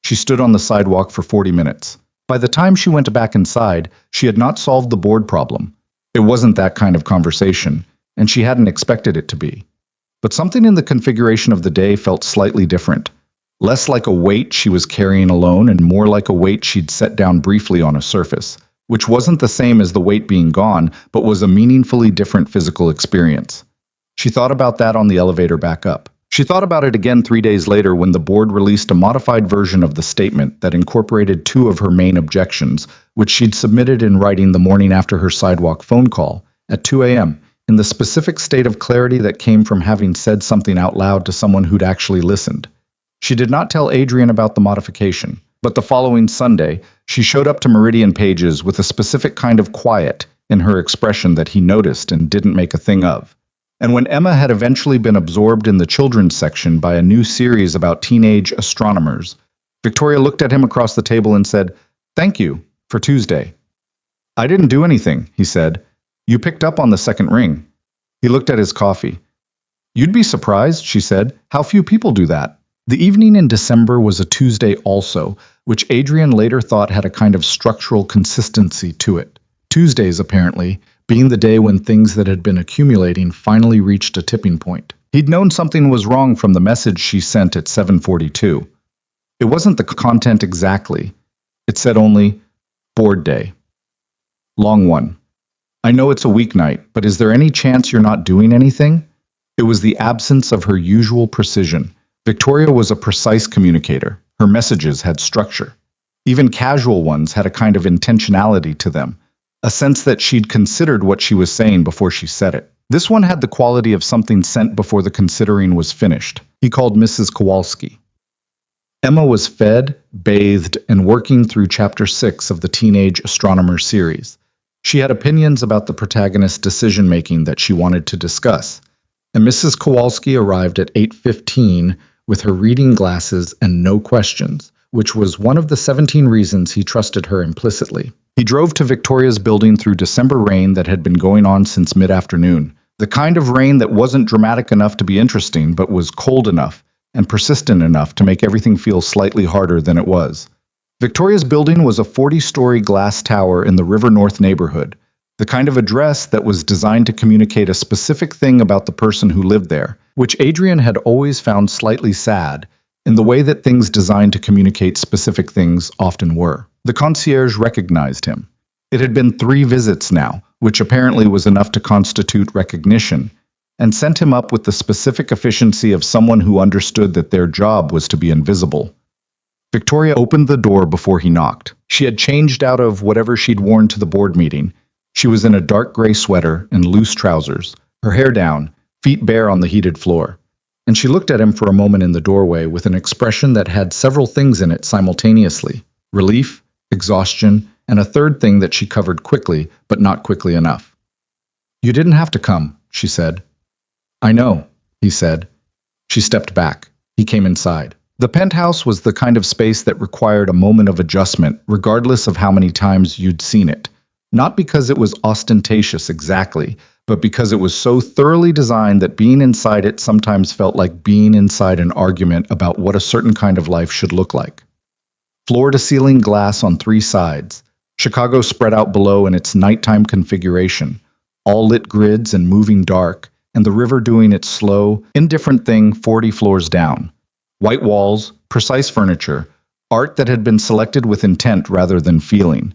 She stood on the sidewalk for 40 minutes. By the time she went back inside, she had not solved the board problem. It wasn't that kind of conversation, and she hadn't expected it to be. But something in the configuration of the day felt slightly different. Less like a weight she was carrying alone and more like a weight she'd set down briefly on a surface, which wasn't the same as the weight being gone, but was a meaningfully different physical experience. She thought about that on the elevator back up. She thought about it again 3 days later when the board released a modified version of the statement that incorporated 2 of her main objections, which she'd submitted in writing the morning after her sidewalk phone call, at 2 a.m., in the specific state of clarity that came from having said something out loud to someone who'd actually listened. She did not tell Adrian about the modification, but the following Sunday, she showed up to Meridian Pages with a specific kind of quiet in her expression that he noticed and didn't make a thing of. And when Emma had eventually been absorbed in the children's section by a new series about teenage astronomers, Victoria looked at him across the table and said, "Thank you, for Tuesday." "I didn't do anything," he said. "You picked up on the second ring." He looked at his coffee. "You'd be surprised," she said, "how few people do that." The evening in December was a Tuesday also, which Adrian later thought had a kind of structural consistency to it. Tuesdays, apparently, being the day when things that had been accumulating finally reached a tipping point. He'd known something was wrong from the message she sent at 7:42. It wasn't the content exactly. It said only, "Board Day." Long one. I know it's a weeknight, but is there any chance you're not doing anything? It was the absence of her usual precision. Victoria was a precise communicator. Her messages had structure. Even casual ones had a kind of intentionality to them, a sense that she'd considered what she was saying before she said it. This one had the quality of something sent before the considering was finished. He called Mrs. Kowalski. Emma was fed, bathed, and working through Chapter 6 of the Teenage Astronomer series. She had opinions about the protagonist's decision-making that she wanted to discuss, and Mrs. Kowalski arrived at 8:15 with her reading glasses and no questions, which was one of the 17 reasons he trusted her implicitly. He drove to Victoria's building through December rain that had been going on since mid-afternoon, the kind of rain that wasn't dramatic enough to be interesting but was cold enough and persistent enough to make everything feel slightly harder than it was. Victoria's building was a 40-story glass tower in the River North neighborhood, the kind of address that was designed to communicate a specific thing about the person who lived there, which Adrian had always found slightly sad, in the way that things designed to communicate specific things often were. The concierge recognized him. It had been 3 visits now, which apparently was enough to constitute recognition, and sent him up with the specific efficiency of someone who understood that their job was to be invisible. Victoria opened the door before he knocked. She had changed out of whatever she'd worn to the board meeting. She was in a dark gray sweater and loose trousers, her hair down, feet bare on the heated floor. And she looked at him for a moment in the doorway with an expression that had several things in it simultaneously: relief, exhaustion, and a third thing that she covered quickly, but not quickly enough. "You didn't have to come," she said. "I know," he said. She stepped back. He came inside. The penthouse was the kind of space that required a moment of adjustment, regardless of how many times you'd seen it. Not because it was ostentatious exactly, but because it was so thoroughly designed that being inside it sometimes felt like being inside an argument about what a certain kind of life should look like. Floor-to-ceiling glass on 3 sides, Chicago spread out below in its nighttime configuration, all lit grids and moving dark, and the river doing its slow, indifferent thing 40 floors down. White walls, precise furniture, art that had been selected with intent rather than feeling.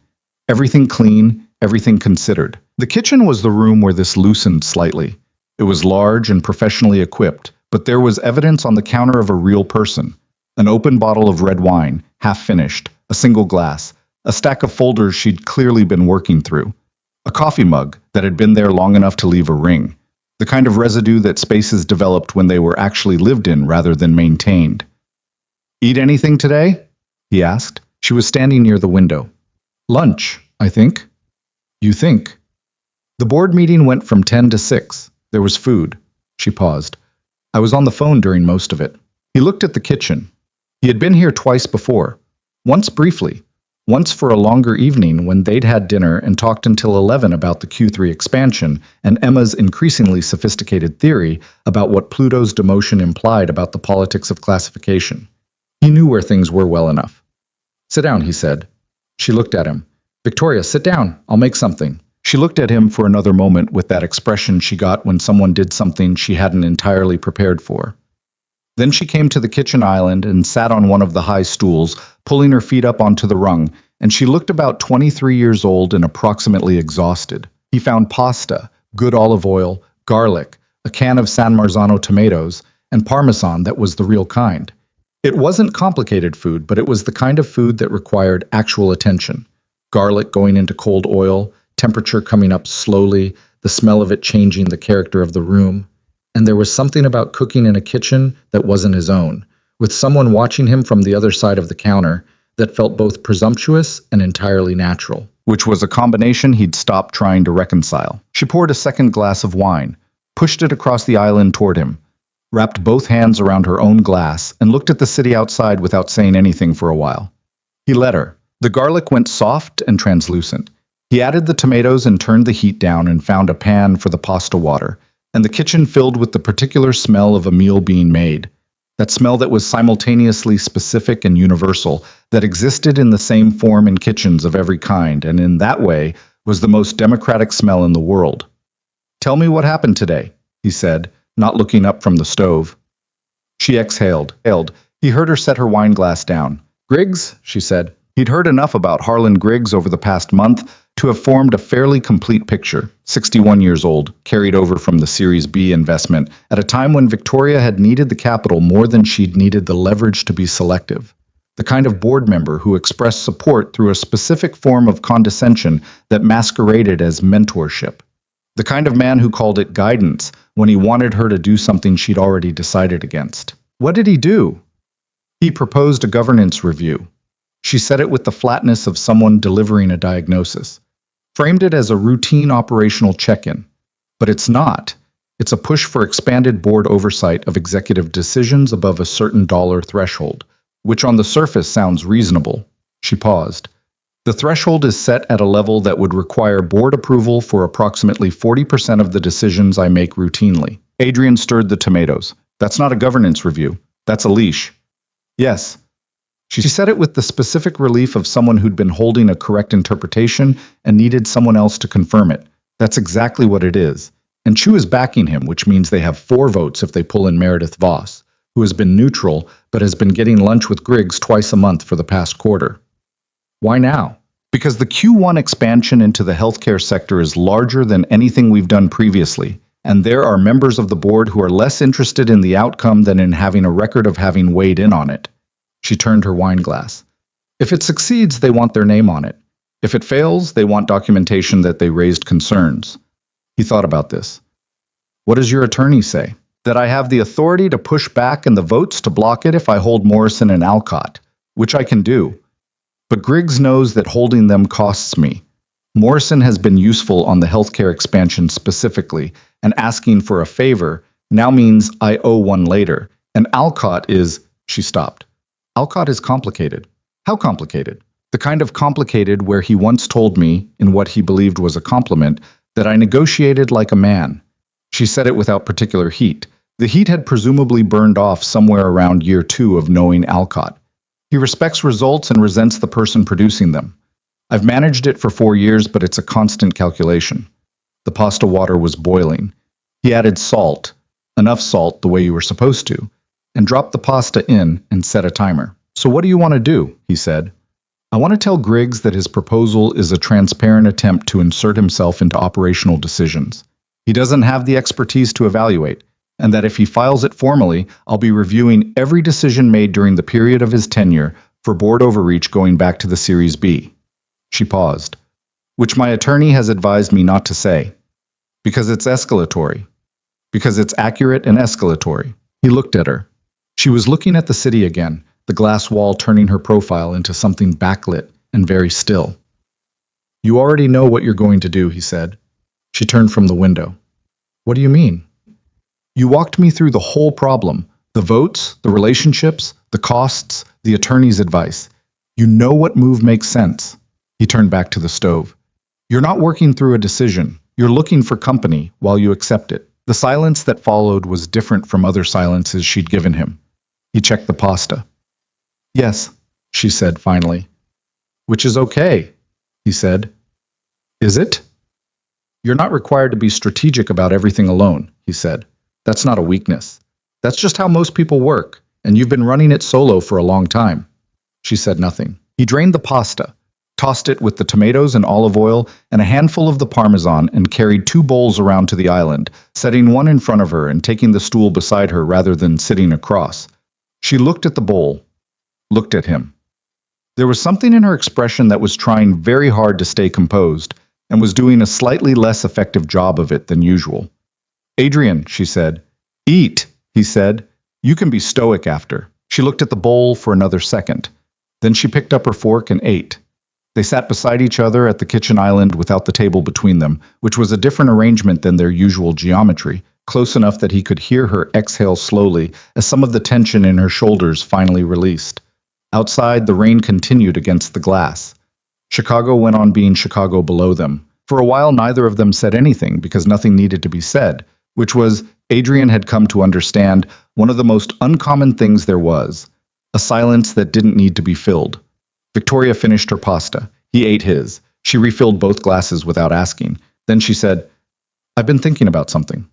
Everything clean, everything considered. The kitchen was the room where this loosened slightly. It was large and professionally equipped, but there was evidence on the counter of a real person. An open bottle of red wine, half finished, a single glass, a stack of folders she'd clearly been working through, a coffee mug that had been there long enough to leave a ring. The kind of residue that spaces developed when they were actually lived in rather than maintained. "Eat anything today?" he asked. She was standing near the window. "Lunch, I think." "You think?" The board meeting went from 10 to 6. There was food. She paused. "I was on the phone during most of it." He looked at the kitchen. He had been here twice before. Once briefly. Once for a longer evening when they'd had dinner and talked until 11 about the Q3 expansion and Emma's increasingly sophisticated theory about what Pluto's demotion implied about the politics of classification. He knew where things were well enough. "Sit down," he said. She looked at him. "Victoria, sit down. I'll make something." She looked at him for another moment with that expression she got when someone did something she hadn't entirely prepared for. Then she came to the kitchen island and sat on one of the high stools, pulling her feet up onto the rung, and she looked about 23 years old and approximately exhausted. He found pasta, good olive oil, garlic, a can of San Marzano tomatoes, and Parmesan that was the real kind. It wasn't complicated food, but it was the kind of food that required actual attention. Garlic going into cold oil, temperature coming up slowly, the smell of it changing the character of the room. And there was something about cooking in a kitchen that wasn't his own, with someone watching him from the other side of the counter, that felt both presumptuous and entirely natural. Which was a combination he'd stopped trying to reconcile. She poured a second glass of wine, pushed it across the island toward him, wrapped both hands around her own glass, and looked at the city outside without saying anything for a while. He let her. The garlic went soft and translucent. He added the tomatoes and turned the heat down and found a pan for the pasta water, and the kitchen filled with the particular smell of a meal being made. That smell that was simultaneously specific and universal, that existed in the same form in kitchens of every kind, and in that way was the most democratic smell in the world. "Tell me what happened today," he said, not looking up from the stove. She exhaled. He heard her set her wine glass down. "Griggs," she said. He'd heard enough about Harlan Griggs over the past month to have formed a fairly complete picture, 61 years old, carried over from the Series B investment, at a time when Victoria had needed the capital more than she'd needed the leverage to be selective. The kind of board member who expressed support through a specific form of condescension that masqueraded as mentorship. The kind of man who called it guidance when he wanted her to do something she'd already decided against. What did he do? He proposed a governance review. She said it with the flatness of someone delivering a diagnosis. Framed it as a routine operational check-in. But it's not. It's a push for expanded board oversight of executive decisions above a certain dollar threshold, which on the surface sounds reasonable. She paused. The threshold is set at a level that would require board approval for approximately 40% of the decisions I make routinely. Adrian stirred the tomatoes. That's not a governance review. That's a leash. Yes. She said it with the specific relief of someone who'd been holding a correct interpretation and needed someone else to confirm it. That's exactly what it is. And Chu is backing him, which means they have 4 votes if they pull in Meredith Voss, who has been neutral but has been getting lunch with Griggs twice a month for the past quarter. Why now? Because the Q1 expansion into the healthcare sector is larger than anything we've done previously, and there are members of the board who are less interested in the outcome than in having a record of having weighed in on it. She turned her wine glass. If it succeeds, they want their name on it. If it fails, they want documentation that they raised concerns. He thought about this. What does your attorney say? That I have the authority to push back and the votes to block it if I hold Morrison and Alcott, which I can do. But Griggs knows that holding them costs me. Morrison has been useful on the healthcare expansion specifically, and asking for a favor now means I owe one later. And Alcott is... She stopped. Alcott is complicated. How complicated? The kind of complicated where he once told me, in what he believed was a compliment, that I negotiated like a man. She said it without particular heat. The heat had presumably burned off somewhere around year 2 of knowing Alcott. He respects results and resents the person producing them. I've managed it for 4 years, but it's a constant calculation. The pasta water was boiling. He added salt, enough salt the way you were supposed to, and dropped the pasta in and set a timer. So what do you want to do? He said. I want to tell Griggs that his proposal is a transparent attempt to insert himself into operational decisions. He doesn't have the expertise to evaluate, and that if he files it formally, I'll be reviewing every decision made during the period of his tenure for board overreach going back to the Series B. She paused. Which my attorney has advised me not to say. Because it's escalatory. Because it's accurate and escalatory. He looked at her. She was looking at the city again, the glass wall turning her profile into something backlit and very still. You already know what you're going to do, he said. She turned from the window. What do you mean? You walked me through the whole problem, the votes, the relationships, the costs, the attorney's advice. You know what move makes sense. He turned back to the stove. You're not working through a decision. You're looking for company while you accept it. The silence that followed was different from other silences she'd given him. He checked the pasta. Yes, she said finally. Which is okay, he said. Is it? You're not required to be strategic about everything alone, he said. That's not a weakness. That's just how most people work, and you've been running it solo for a long time. She said nothing. He drained the pasta, tossed it with the tomatoes and olive oil and a handful of the parmesan, and carried 2 bowls around to the island, setting one in front of her and taking the stool beside her rather than sitting across. She looked at the bowl, looked at him. There was something in her expression that was trying very hard to stay composed, and was doing a slightly less effective job of it than usual. Adrian, she said. Eat, he said. You can be stoic after. She looked at the bowl for another second. Then she picked up her fork and ate. They sat beside each other at the kitchen island without the table between them, which was a different arrangement than their usual geometry, close enough that he could hear her exhale slowly as some of the tension in her shoulders finally released. Outside, the rain continued against the glass. Chicago went on being Chicago below them. For a while, neither of them said anything because nothing needed to be said, which was, Adrian had come to understand, one of the most uncommon things there was, a silence that didn't need to be filled. Victoria finished her pasta. He ate his. She refilled both glasses without asking. Then she said, I've been thinking about something.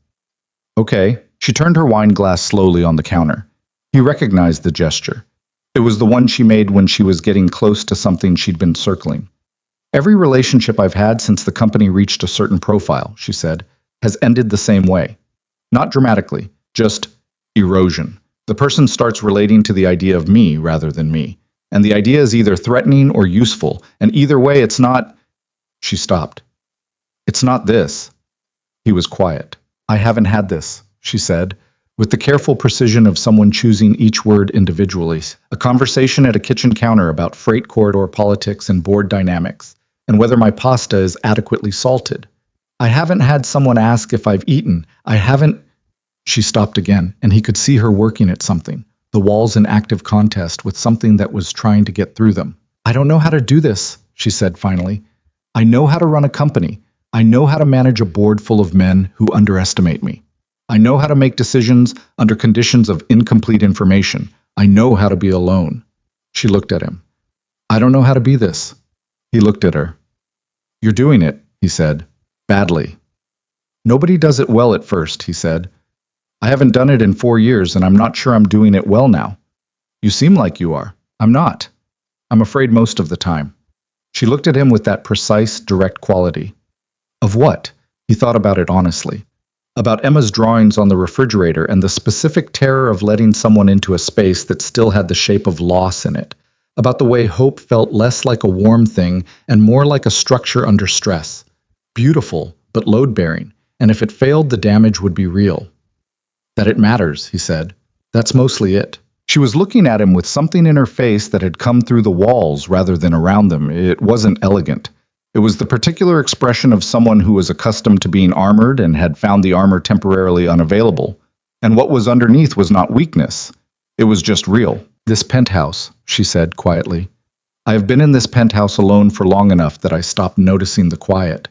Okay. She turned her wine glass slowly on the counter. He recognized the gesture. It was the one she made when she was getting close to something she'd been circling. Every relationship I've had since the company reached a certain profile, she said, has ended the same way. Not dramatically, just erosion. The person starts relating to the idea of me rather than me. And the idea is either threatening or useful, and either way it's not. She stopped. It's not this. He was quiet. I haven't had this, she said, with the careful precision of someone choosing each word individually. A conversation at a kitchen counter about freight corridor politics and board dynamics, and whether my pasta is adequately salted. I haven't had someone ask if I've eaten. I haven't. She stopped again, and he could see her working at something, the walls in active contest with something that was trying to get through them. I don't know how to do this, she said finally. I know how to run a company. I know how to manage a board full of men who underestimate me. I know how to make decisions under conditions of incomplete information. I know how to be alone. She looked at him. I don't know how to be this. He looked at her. You're doing it, he said. Badly. Nobody does it well at first, he said. I haven't done it in 4 years, and I'm not sure I'm doing it well now. You seem like you are. I'm not. I'm afraid most of the time. She looked at him with that precise, direct quality. Of what? He thought about it honestly. About Emma's drawings on the refrigerator and the specific terror of letting someone into a space that still had the shape of loss in it. About the way hope felt less like a warm thing and more like a structure under stress. Beautiful, but load-bearing, and if it failed, the damage would be real. That it matters, he said. That's mostly it. She was looking at him with something in her face that had come through the walls rather than around them. It wasn't elegant. It was the particular expression of someone who was accustomed to being armored and had found the armor temporarily unavailable. And what was underneath was not weakness. It was just real. This penthouse, she said quietly. I have been in this penthouse alone for long enough that I stopped noticing the quiet.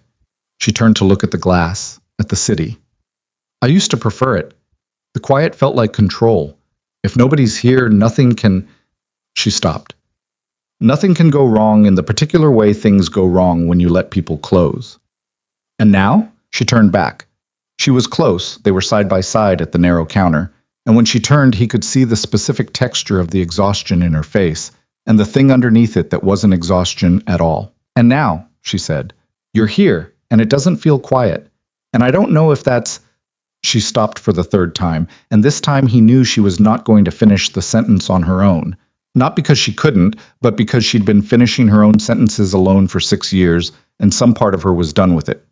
She turned to look at the glass, at the city. I used to prefer it. The quiet felt like control. If nobody's here, nothing can. She stopped. Nothing can go wrong in the particular way things go wrong when you let people close. And now? She turned back. She was close. They were side by side at the narrow counter, and when she turned, he could see the specific texture of the exhaustion in her face, and the thing underneath it that wasn't exhaustion at all. And now, she said, you're here, and it doesn't feel quiet. And I don't know if that's. She stopped for the third time, and this time he knew she was not going to finish the sentence on her own. Not because she couldn't, but because she'd been finishing her own sentences alone for 6 years, and some part of her was done with it.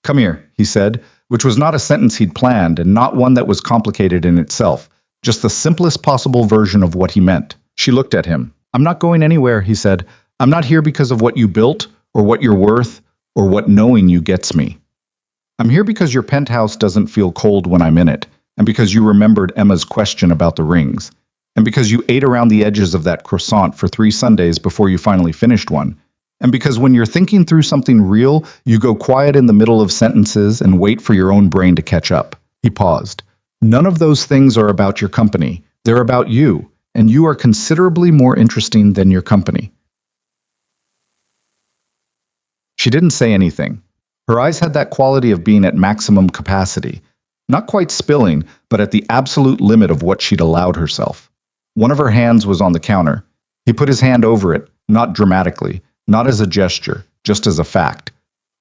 Come here, he said, which was not a sentence he'd planned, and not one that was complicated in itself, just the simplest possible version of what he meant. She looked at him. I'm not going anywhere, he said. I'm not here because of what you built, or what you're worth, or what knowing you gets me. I'm here because your penthouse doesn't feel cold when I'm in it, and because you remembered Emma's question about the rings, and because you ate around the edges of that croissant for 3 Sundays before you finally finished one, and because when you're thinking through something real, you go quiet in the middle of sentences and wait for your own brain to catch up. He paused. None of those things are about your company. They're about you, and you are considerably more interesting than your company. She didn't say anything. Her eyes had that quality of being at maximum capacity, not quite spilling, but at the absolute limit of what she'd allowed herself. One of her hands was on the counter. He put his hand over it, not dramatically, not as a gesture, just as a fact.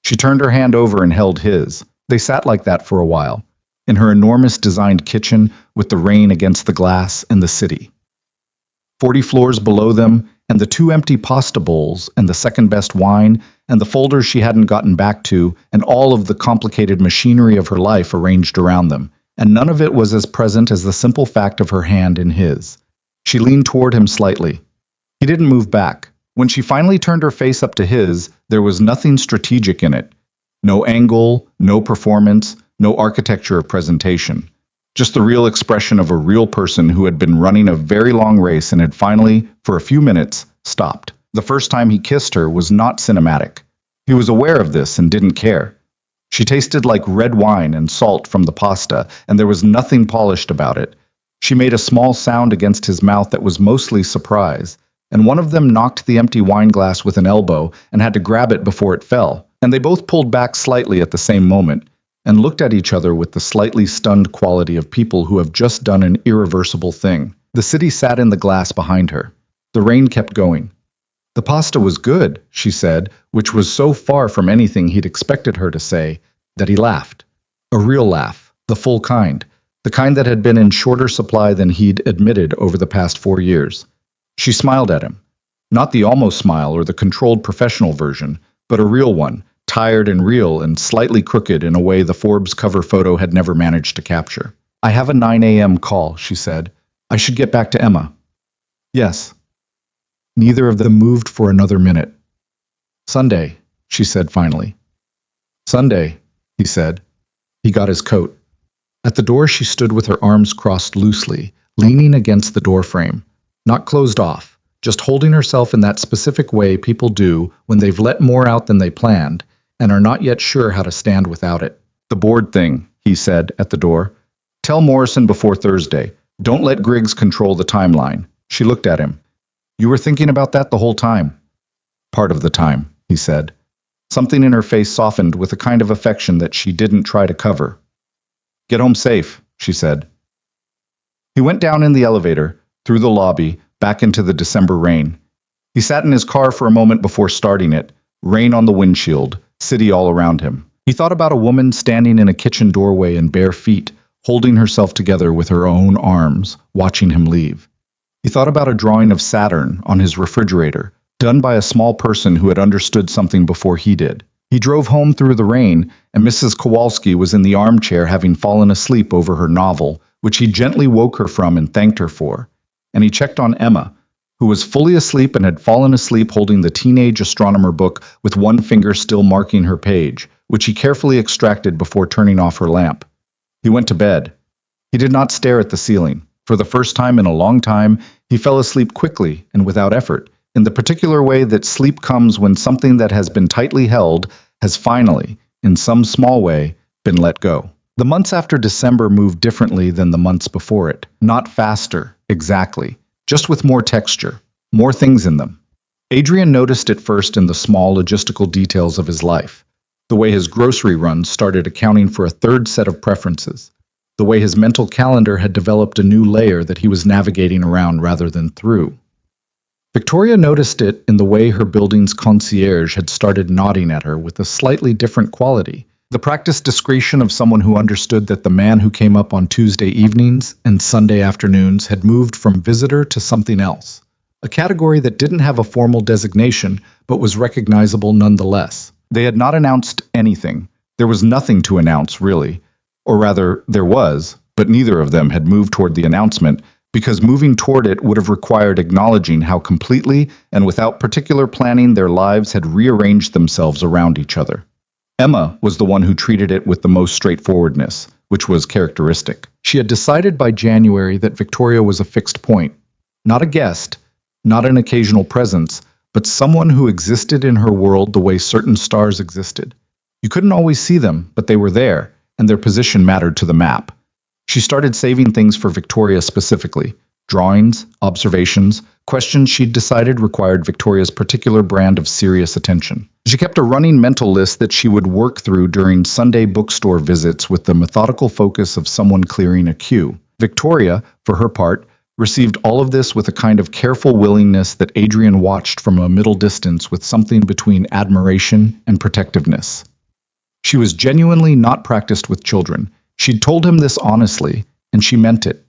She turned her hand over and held his. They sat like that for a while, in her enormous designed kitchen with the rain against the glass and the city. 40 floors below them, and the 2 empty pasta bowls, and the second-best wine, and the folders she hadn't gotten back to, and all of the complicated machinery of her life arranged around them, and none of it was as present as the simple fact of her hand in his. She leaned toward him slightly. He didn't move back. When she finally turned her face up to his, there was nothing strategic in it. No angle, no performance, no architecture of presentation. Just the real expression of a real person who had been running a very long race and had finally, for a few minutes, stopped. The first time he kissed her was not cinematic. He was aware of this and didn't care. She tasted like red wine and salt from the pasta, and there was nothing polished about it. She made a small sound against his mouth that was mostly surprise, and one of them knocked the empty wine glass with an elbow and had to grab it before it fell, and they both pulled back slightly at the same moment, and looked at each other with the slightly stunned quality of people who have just done an irreversible thing. The city sat in the glass behind her. The rain kept going. The pasta was good, she said, which was so far from anything he'd expected her to say, that he laughed. A real laugh, the full kind, the kind that had been in shorter supply than he'd admitted over the past 4 years. She smiled at him. Not the almost smile or the controlled professional version, but a real one, tired and real and slightly crooked in a way the Forbes cover photo had never managed to capture. I have a 9 a.m. call, she said. I should get back to Emma. Yes. Neither of them moved for another minute. Sunday, she said finally. Sunday, he said. He got his coat. At the door she stood with her arms crossed loosely, leaning against the door frame, not closed off, just holding herself in that specific way people do when they've let more out than they planned and are not yet sure how to stand without it. The board thing, he said at the door. Tell Morrison before Thursday. Don't let Griggs control the timeline. She looked at him. You were thinking about that the whole time. Part of the time, he said. Something in her face softened with a kind of affection that she didn't try to cover. Get home safe, she said. He went down in the elevator, through the lobby, back into the December rain. He sat in his car for a moment before starting it, rain on the windshield, city all around him. He thought about a woman standing in a kitchen doorway in bare feet, holding herself together with her own arms, watching him leave. He thought about a drawing of Saturn on his refrigerator, done by a small person who had understood something before he did. He drove home through the rain, and Mrs. Kowalski was in the armchair having fallen asleep over her novel, which he gently woke her from and thanked her for. And he checked on Emma, who was fully asleep and had fallen asleep holding the teenage astronomer book with one finger still marking her page, which he carefully extracted before turning off her lamp. He went to bed. He did not stare at the ceiling. For the first time in a long time, he fell asleep quickly and without effort, in the particular way that sleep comes when something that has been tightly held has finally, in some small way, been let go. The months after December moved differently than the months before it. Not faster, exactly, just with more texture, more things in them. Adrian noticed it first in the small logistical details of his life. The way his grocery runs started accounting for a third set of preferences. The way his mental calendar had developed a new layer that he was navigating around rather than through. Victoria noticed it in the way her building's concierge had started nodding at her with a slightly different quality. The practiced discretion of someone who understood that the man who came up on Tuesday evenings and Sunday afternoons had moved from visitor to something else. A category that didn't have a formal designation but was recognizable nonetheless. They had not announced anything. There was nothing to announce, really. Or rather, there was, but neither of them had moved toward the announcement, because moving toward it would have required acknowledging how completely and without particular planning their lives had rearranged themselves around each other. Emma was the one who treated it with the most straightforwardness, which was characteristic. She had decided by January that Victoria was a fixed point, not a guest, not an occasional presence, but someone who existed in her world the way certain stars existed. You couldn't always see them, but they were there, and their position mattered to the map. She started saving things for Victoria specifically. Drawings, observations, questions she'd decided required Victoria's particular brand of serious attention. She kept a running mental list that she would work through during Sunday bookstore visits with the methodical focus of someone clearing a queue. Victoria, for her part, received all of this with a kind of careful willingness that Adrian watched from a middle distance with something between admiration and protectiveness. She was genuinely not practiced with children. She'd told him this honestly, and she meant it.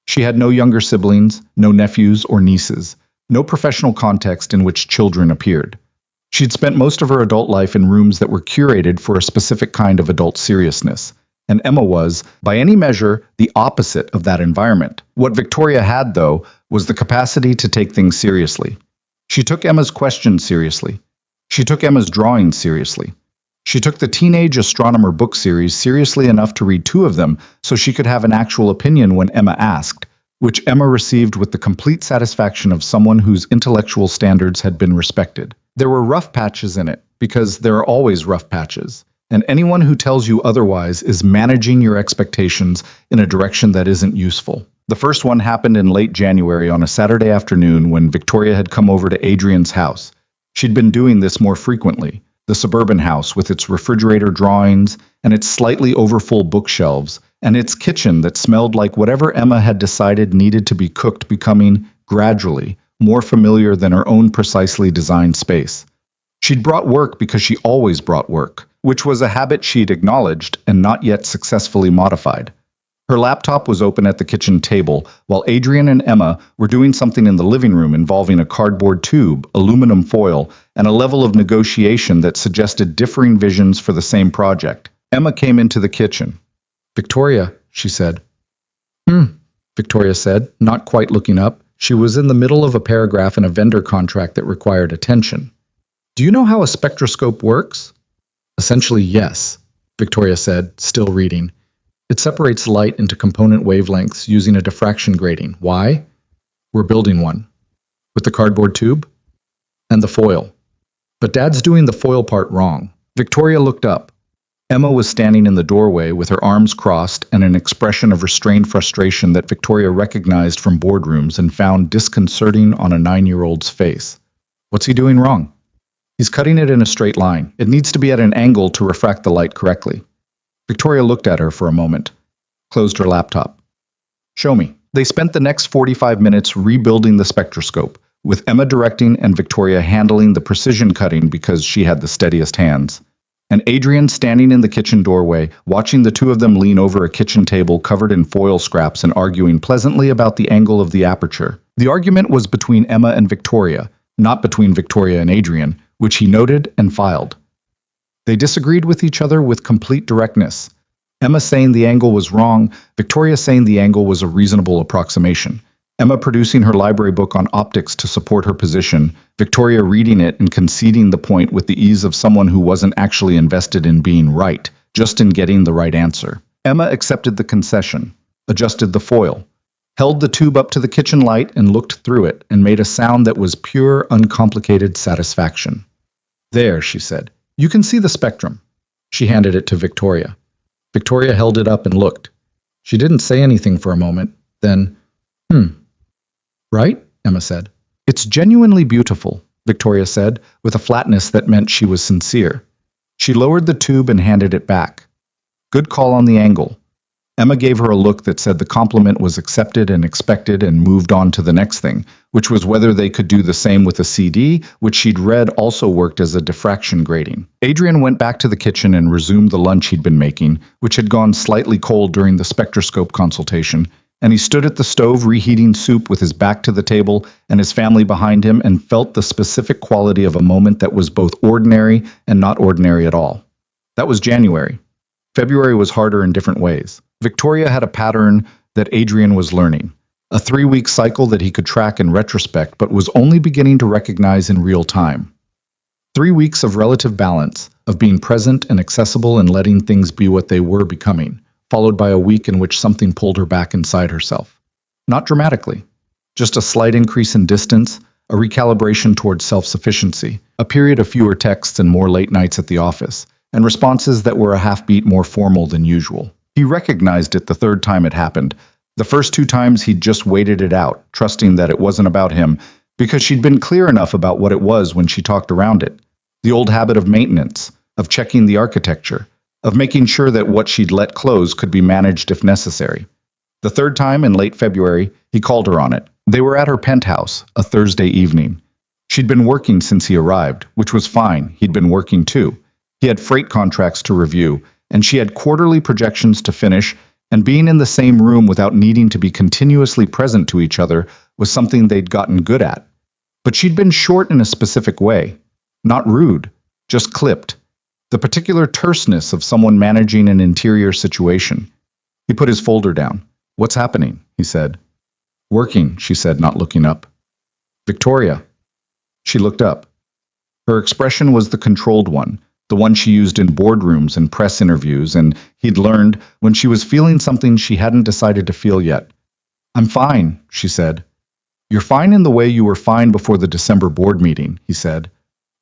She had no younger siblings, no nephews or nieces, no professional context in which children appeared. She'd spent most of her adult life in rooms that were curated for a specific kind of adult seriousness, and Emma was, by any measure, the opposite of that environment. What Victoria had, though, was the capacity to take things seriously. She took Emma's questions seriously. She took Emma's drawings seriously. She took the teenage astronomer book series seriously enough to read 2 of them so she could have an actual opinion when Emma asked, which Emma received with the complete satisfaction of someone whose intellectual standards had been respected. There were rough patches in it, because there are always rough patches, and anyone who tells you otherwise is managing your expectations in a direction that isn't useful. The first one happened in late January on a Saturday afternoon when Victoria had come over to Adrian's house. She'd been doing this more frequently. The suburban house with its refrigerator drawings and its slightly overfull bookshelves, and its kitchen that smelled like whatever Emma had decided needed to be cooked becoming, gradually, more familiar than her own precisely designed space. She'd brought work because she always brought work, which was a habit she'd acknowledged and not yet successfully modified. Her laptop was open at the kitchen table, while Adrian and Emma were doing something in the living room involving a cardboard tube, aluminum foil, and a level of negotiation that suggested differing visions for the same project. Emma came into the kitchen. "Victoria," she said. Victoria said, not quite looking up. She was in the middle of a paragraph in a vendor contract that required attention. "Do you know how a spectroscope works?" "Essentially, yes," Victoria said, still reading. "It separates light into component wavelengths using a diffraction grating. Why? We're building one." "With the cardboard tube?" "And the foil." "But Dad's doing the foil part wrong." Victoria looked up. Emma was standing in the doorway with her arms crossed and an expression of restrained frustration that Victoria recognized from boardrooms and found disconcerting on a 9-year-old's face. "What's he doing wrong?" "He's cutting it in a straight line. It needs to be at an angle to refract the light correctly." Victoria looked at her for a moment, closed her laptop. "Show me." They spent the next 45 minutes rebuilding the spectroscope, with Emma directing and Victoria handling the precision cutting because she had the steadiest hands. And Adrian standing in the kitchen doorway, watching the two of them lean over a kitchen table covered in foil scraps and arguing pleasantly about the angle of the aperture. The argument was between Emma and Victoria, not between Victoria and Adrian, which he noted and filed. They disagreed with each other with complete directness. Emma saying the angle was wrong, Victoria saying the angle was a reasonable approximation. Emma producing her library book on optics to support her position, Victoria reading it and conceding the point with the ease of someone who wasn't actually invested in being right, just in getting the right answer. Emma accepted the concession, adjusted the foil, held the tube up to the kitchen light and looked through it and made a sound that was pure, uncomplicated satisfaction. "There," she said. "You can see the spectrum." She handed it to Victoria. Victoria held it up and looked. She didn't say anything for a moment, then, "Right?" Emma said. "It's genuinely beautiful," Victoria said, with a flatness that meant she was sincere. She lowered the tube and handed it back. "Good call on the angle." Emma gave her a look that said the compliment was accepted and expected and moved on to the next thing, which was whether they could do the same with a CD, which she'd read also worked as a diffraction grating. Adrian went back to the kitchen and resumed the lunch he'd been making, which had gone slightly cold during the spectroscope consultation, and he stood at the stove reheating soup with his back to the table and his family behind him and felt the specific quality of a moment that was both ordinary and not ordinary at all. That was January. February was harder in different ways. Victoria had a pattern that Adrian was learning, a 3-week cycle that he could track in retrospect but was only beginning to recognize in real time. 3 weeks of relative balance, of being present and accessible and letting things be what they were becoming, followed by a week in which something pulled her back inside herself. Not dramatically, just a slight increase in distance, a recalibration towards self-sufficiency, a period of fewer texts and more late nights at the office, and responses that were a half-beat more formal than usual. He recognized it the third time it happened. The first 2 times he'd just waited it out, trusting that it wasn't about him, because she'd been clear enough about what it was when she talked around it. The old habit of maintenance, of checking the architecture, of making sure that what she'd let close could be managed if necessary. The third time, in late February, he called her on it. They were at her penthouse, a Thursday evening. She'd been working since he arrived, which was fine. He'd been working too. He had freight contracts to review, and she had quarterly projections to finish, and being in the same room without needing to be continuously present to each other was something they'd gotten good at. But she'd been short in a specific way. Not rude, just clipped. The particular terseness of someone managing an interior situation. He put his folder down. "What's happening?" he said. "Working," she said, not looking up. "Victoria." She looked up. Her expression was the controlled one, the one she used in boardrooms and press interviews, and he'd learned when she was feeling something she hadn't decided to feel yet. "I'm fine," she said. "You're fine in the way you were fine before the December board meeting," he said.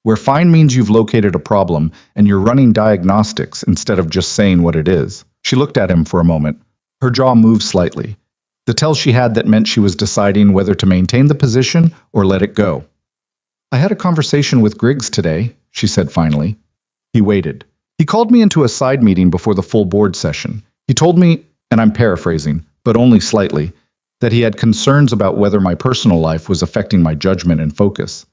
"Where fine means you've located a problem and you're running diagnostics instead of just saying what it is." She looked at him for a moment. Her jaw moved slightly. The tell she had that meant she was deciding whether to maintain the position or let it go. "I had a conversation with Griggs today," she said finally. He waited. "He called me into a side meeting before the full board session. He told me, and I'm paraphrasing, but only slightly, that he had concerns about whether my personal life was affecting my judgment and focus.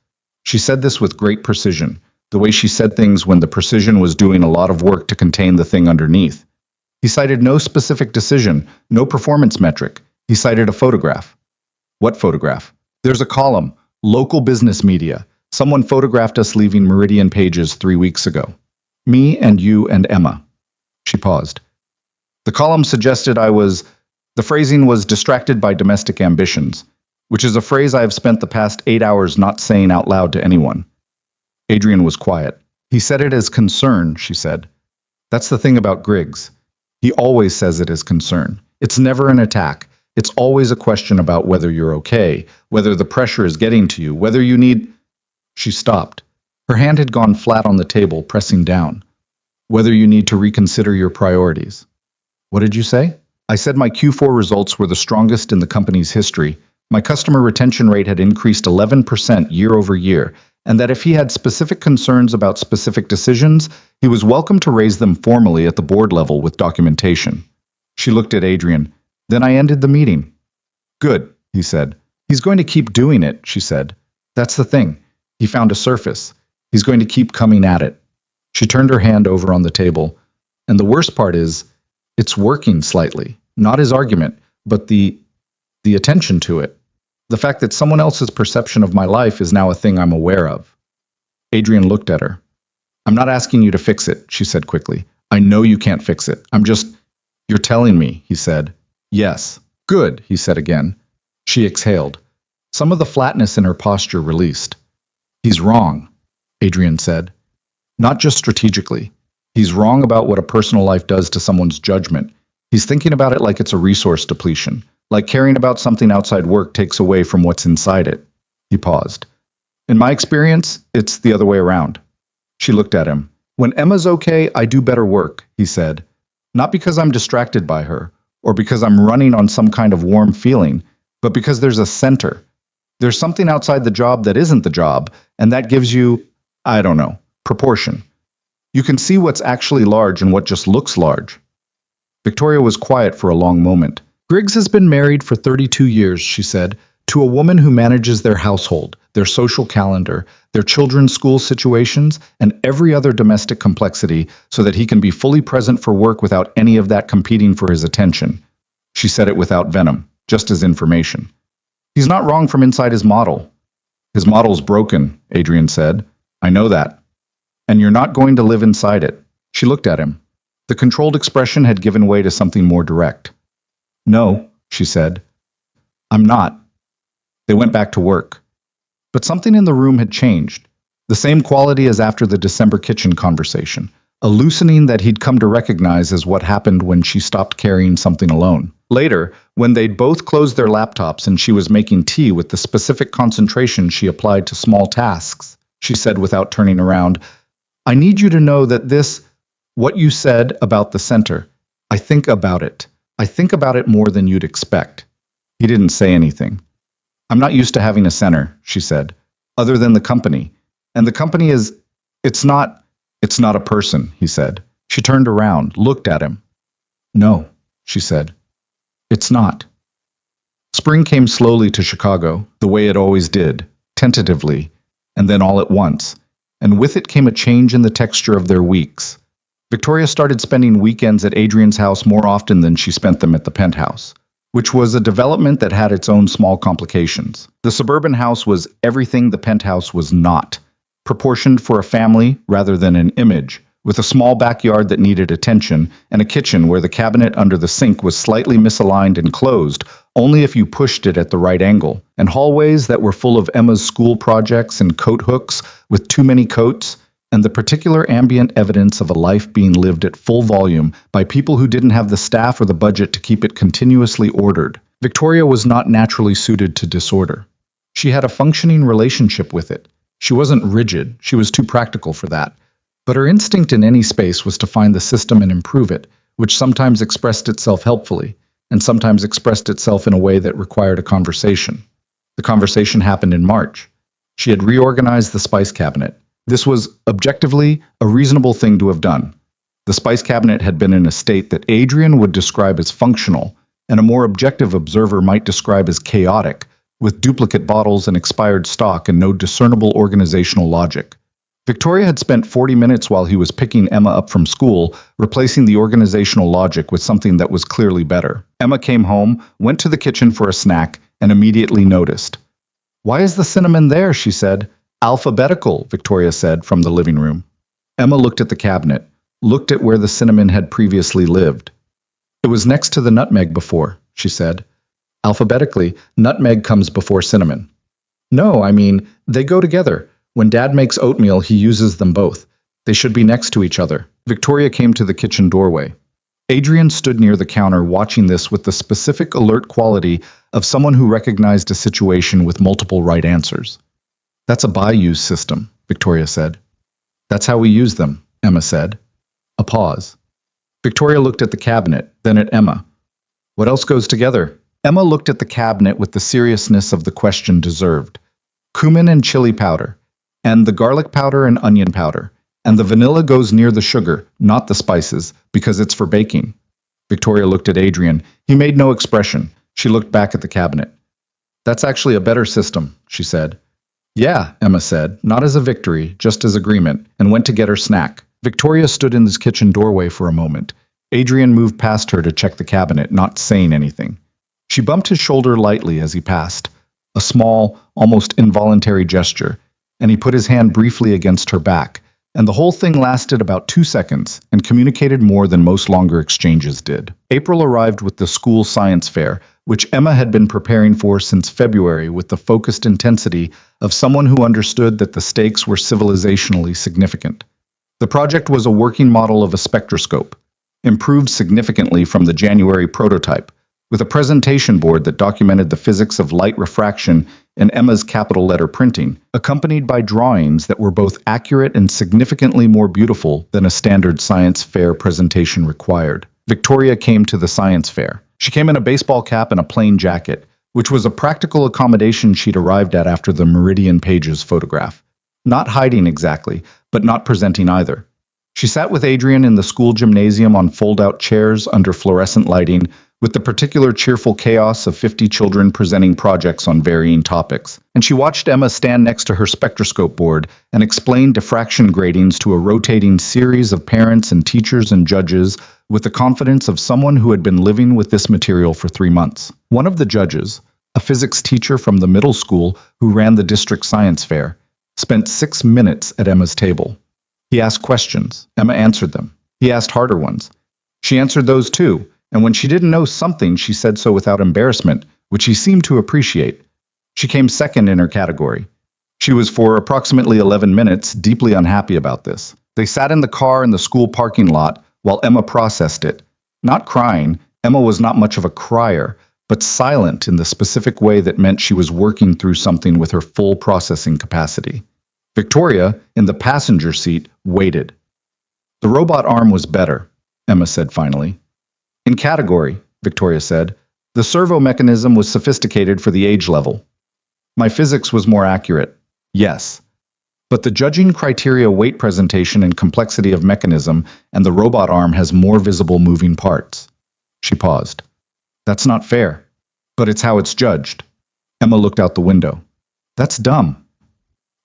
She said this with great precision, the way she said things when the precision was doing a lot of work to contain the thing underneath. He cited no specific decision, no performance metric. He cited a photograph. What photograph? There's a column, local business media. Someone photographed us leaving Meridian Pages 3 weeks ago. Me and you and Emma. She paused. The column suggested the phrasing was distracted by domestic ambitions, which is a phrase I have spent the past 8 hours not saying out loud to anyone. Adrian was quiet. He said it as concern, she said. That's the thing about Griggs. He always says it as concern. It's never an attack. It's always a question about whether you're okay, whether the pressure is getting to you, whether you need... She stopped. Her hand had gone flat on the table, pressing down. Whether you need to reconsider your priorities. What did you say? I said my Q4 results were the strongest in the company's history. My customer retention rate had increased 11% year over year, and that if he had specific concerns about specific decisions, he was welcome to raise them formally at the board level with documentation. She looked at Adrian. Then I ended the meeting. Good, he said. He's going to keep doing it, she said. That's the thing. He found a surface. He's going to keep coming at it. She turned her hand over on the table. And the worst part is, it's working slightly. Not his argument, but the attention to it. The fact that someone else's perception of my life is now a thing I'm aware of. Adrian looked at her. I'm not asking you to fix it, she said quickly. I know you can't fix it. You're telling me, he said. Yes. Good, he said again. She exhaled. Some of the flatness in her posture released. He's wrong, Adrian said. Not just strategically. He's wrong about what a personal life does to someone's judgment. He's thinking about it like it's a resource depletion, like caring about something outside work takes away from what's inside it. He paused. In my experience, it's the other way around. She looked at him. When Emma's okay, I do better work, he said. Not because I'm distracted by her, or because I'm running on some kind of warm feeling, but because there's a center. There's something outside the job that isn't the job, and that gives you, I don't know, proportion. You can see what's actually large and what just looks large. Victoria was quiet for a long moment. Griggs has been married for 32 years, she said, to a woman who manages their household, their social calendar, their children's school situations, and every other domestic complexity so that he can be fully present for work without any of that competing for his attention. She said it without venom, just as information. He's not wrong from inside his model. His model's broken, Adrian said. I know that. And you're not going to live inside it. She looked at him. The controlled expression had given way to something more direct. No, she said. I'm not. They went back to work. But something in the room had changed. The same quality as after the December kitchen conversation. A loosening that he'd come to recognize as what happened when she stopped carrying something alone. Later, when they'd both closed their laptops and she was making tea with the specific concentration she applied to small tasks, she said without turning around, I need you to know that what you said about the center, I think about it. I think about it more than you'd expect. He didn't say anything. I'm not used to having a center, she said, other than the company. And the company it's not a person, he said. She turned around, looked at him. No, she said. It's not. Spring came slowly to Chicago, the way it always did, tentatively, and then all at once. And with it came a change in the texture of their weeks. Victoria started spending weekends at Adrian's house more often than she spent them at the penthouse, which was a development that had its own small complications. The suburban house was everything the penthouse was not, proportioned for a family rather than an image, with a small backyard that needed attention and a kitchen where the cabinet under the sink was slightly misaligned and closed only if you pushed it at the right angle, and hallways that were full of Emma's school projects and coat hooks with too many coats, and the particular ambient evidence of a life being lived at full volume by people who didn't have the staff or the budget to keep it continuously ordered. Victoria was not naturally suited to disorder. She had a functioning relationship with it. She wasn't rigid, she was too practical for that. But her instinct in any space was to find the system and improve it, which sometimes expressed itself helpfully, and sometimes expressed itself in a way that required a conversation. The conversation happened in March. She had reorganized the spice cabinet. This was, objectively, a reasonable thing to have done. The spice cabinet had been in a state that Adrian would describe as functional, and a more objective observer might describe as chaotic, with duplicate bottles and expired stock and no discernible organizational logic. Victoria had spent 40 minutes while he was picking Emma up from school, replacing the organizational logic with something that was clearly better. Emma came home, went to the kitchen for a snack, and immediately noticed. "Why is the cinnamon there?" she said. "Alphabetical," Victoria said from the living room. Emma looked at the cabinet, looked at where the cinnamon had previously lived. "It was next to the nutmeg before," she said. "Alphabetically, nutmeg comes before cinnamon." "No, I mean, they go together. When Dad makes oatmeal, he uses them both. They should be next to each other." Victoria came to the kitchen doorway. Adrian stood near the counter watching this with the specific alert quality of someone who recognized a situation with multiple right answers. "That's a by-use system," Victoria said. "That's how we use them," Emma said. A pause. Victoria looked at the cabinet, then at Emma. "What else goes together?" Emma looked at the cabinet with the seriousness of the question deserved. "Cumin and chili powder, and the garlic powder and onion powder, and the vanilla goes near the sugar, not the spices, because it's for baking." Victoria looked at Adrian. He made no expression. She looked back at the cabinet. "That's actually a better system," she said. "Yeah," Emma said, not as a victory, just as agreement, and went to get her snack. Victoria stood in the kitchen doorway for a moment. Adrian moved past her to check the cabinet, not saying anything. She bumped his shoulder lightly as he passed, a small, almost involuntary gesture, and he put his hand briefly against her back, and the whole thing lasted about 2 seconds and communicated more than most longer exchanges did. April arrived with the school science fair, which Emma had been preparing for since February with the focused intensity of someone who understood that the stakes were civilizationally significant. The project was a working model of a spectroscope, improved significantly from the January prototype, with a presentation board that documented the physics of light refraction in Emma's capital letter printing, accompanied by drawings that were both accurate and significantly more beautiful than a standard science fair presentation required. Victoria came to the science fair. She came in a baseball cap and a plain jacket, which was a practical accommodation she'd arrived at after the Meridian Pages photograph. Not hiding exactly, but not presenting either. She sat with Adrian in the school gymnasium on fold-out chairs under fluorescent lighting, with the particular cheerful chaos of 50 children presenting projects on varying topics. And she watched Emma stand next to her spectroscope board and explain diffraction gratings to a rotating series of parents and teachers and judges with the confidence of someone who had been living with this material for 3 months. One of the judges, a physics teacher from the middle school who ran the district science fair, spent 6 minutes at Emma's table. He asked questions. Emma answered them. He asked harder ones. She answered those too, and when she didn't know something, she said so without embarrassment, which he seemed to appreciate. She came second in her category. She was, for approximately 11 minutes, deeply unhappy about this. They sat in the car in the school parking lot while Emma processed it. Not crying, Emma was not much of a crier, but silent in the specific way that meant she was working through something with her full processing capacity. Victoria, in the passenger seat, waited. "The robot arm was better," Emma said finally. "In category," Victoria said, "the servo mechanism was sophisticated for the age level. My physics was more accurate, yes. But the judging criteria weight presentation and complexity of mechanism and the robot arm has more visible moving parts." She paused. "That's not fair. But it's how it's judged." Emma looked out the window. "That's dumb."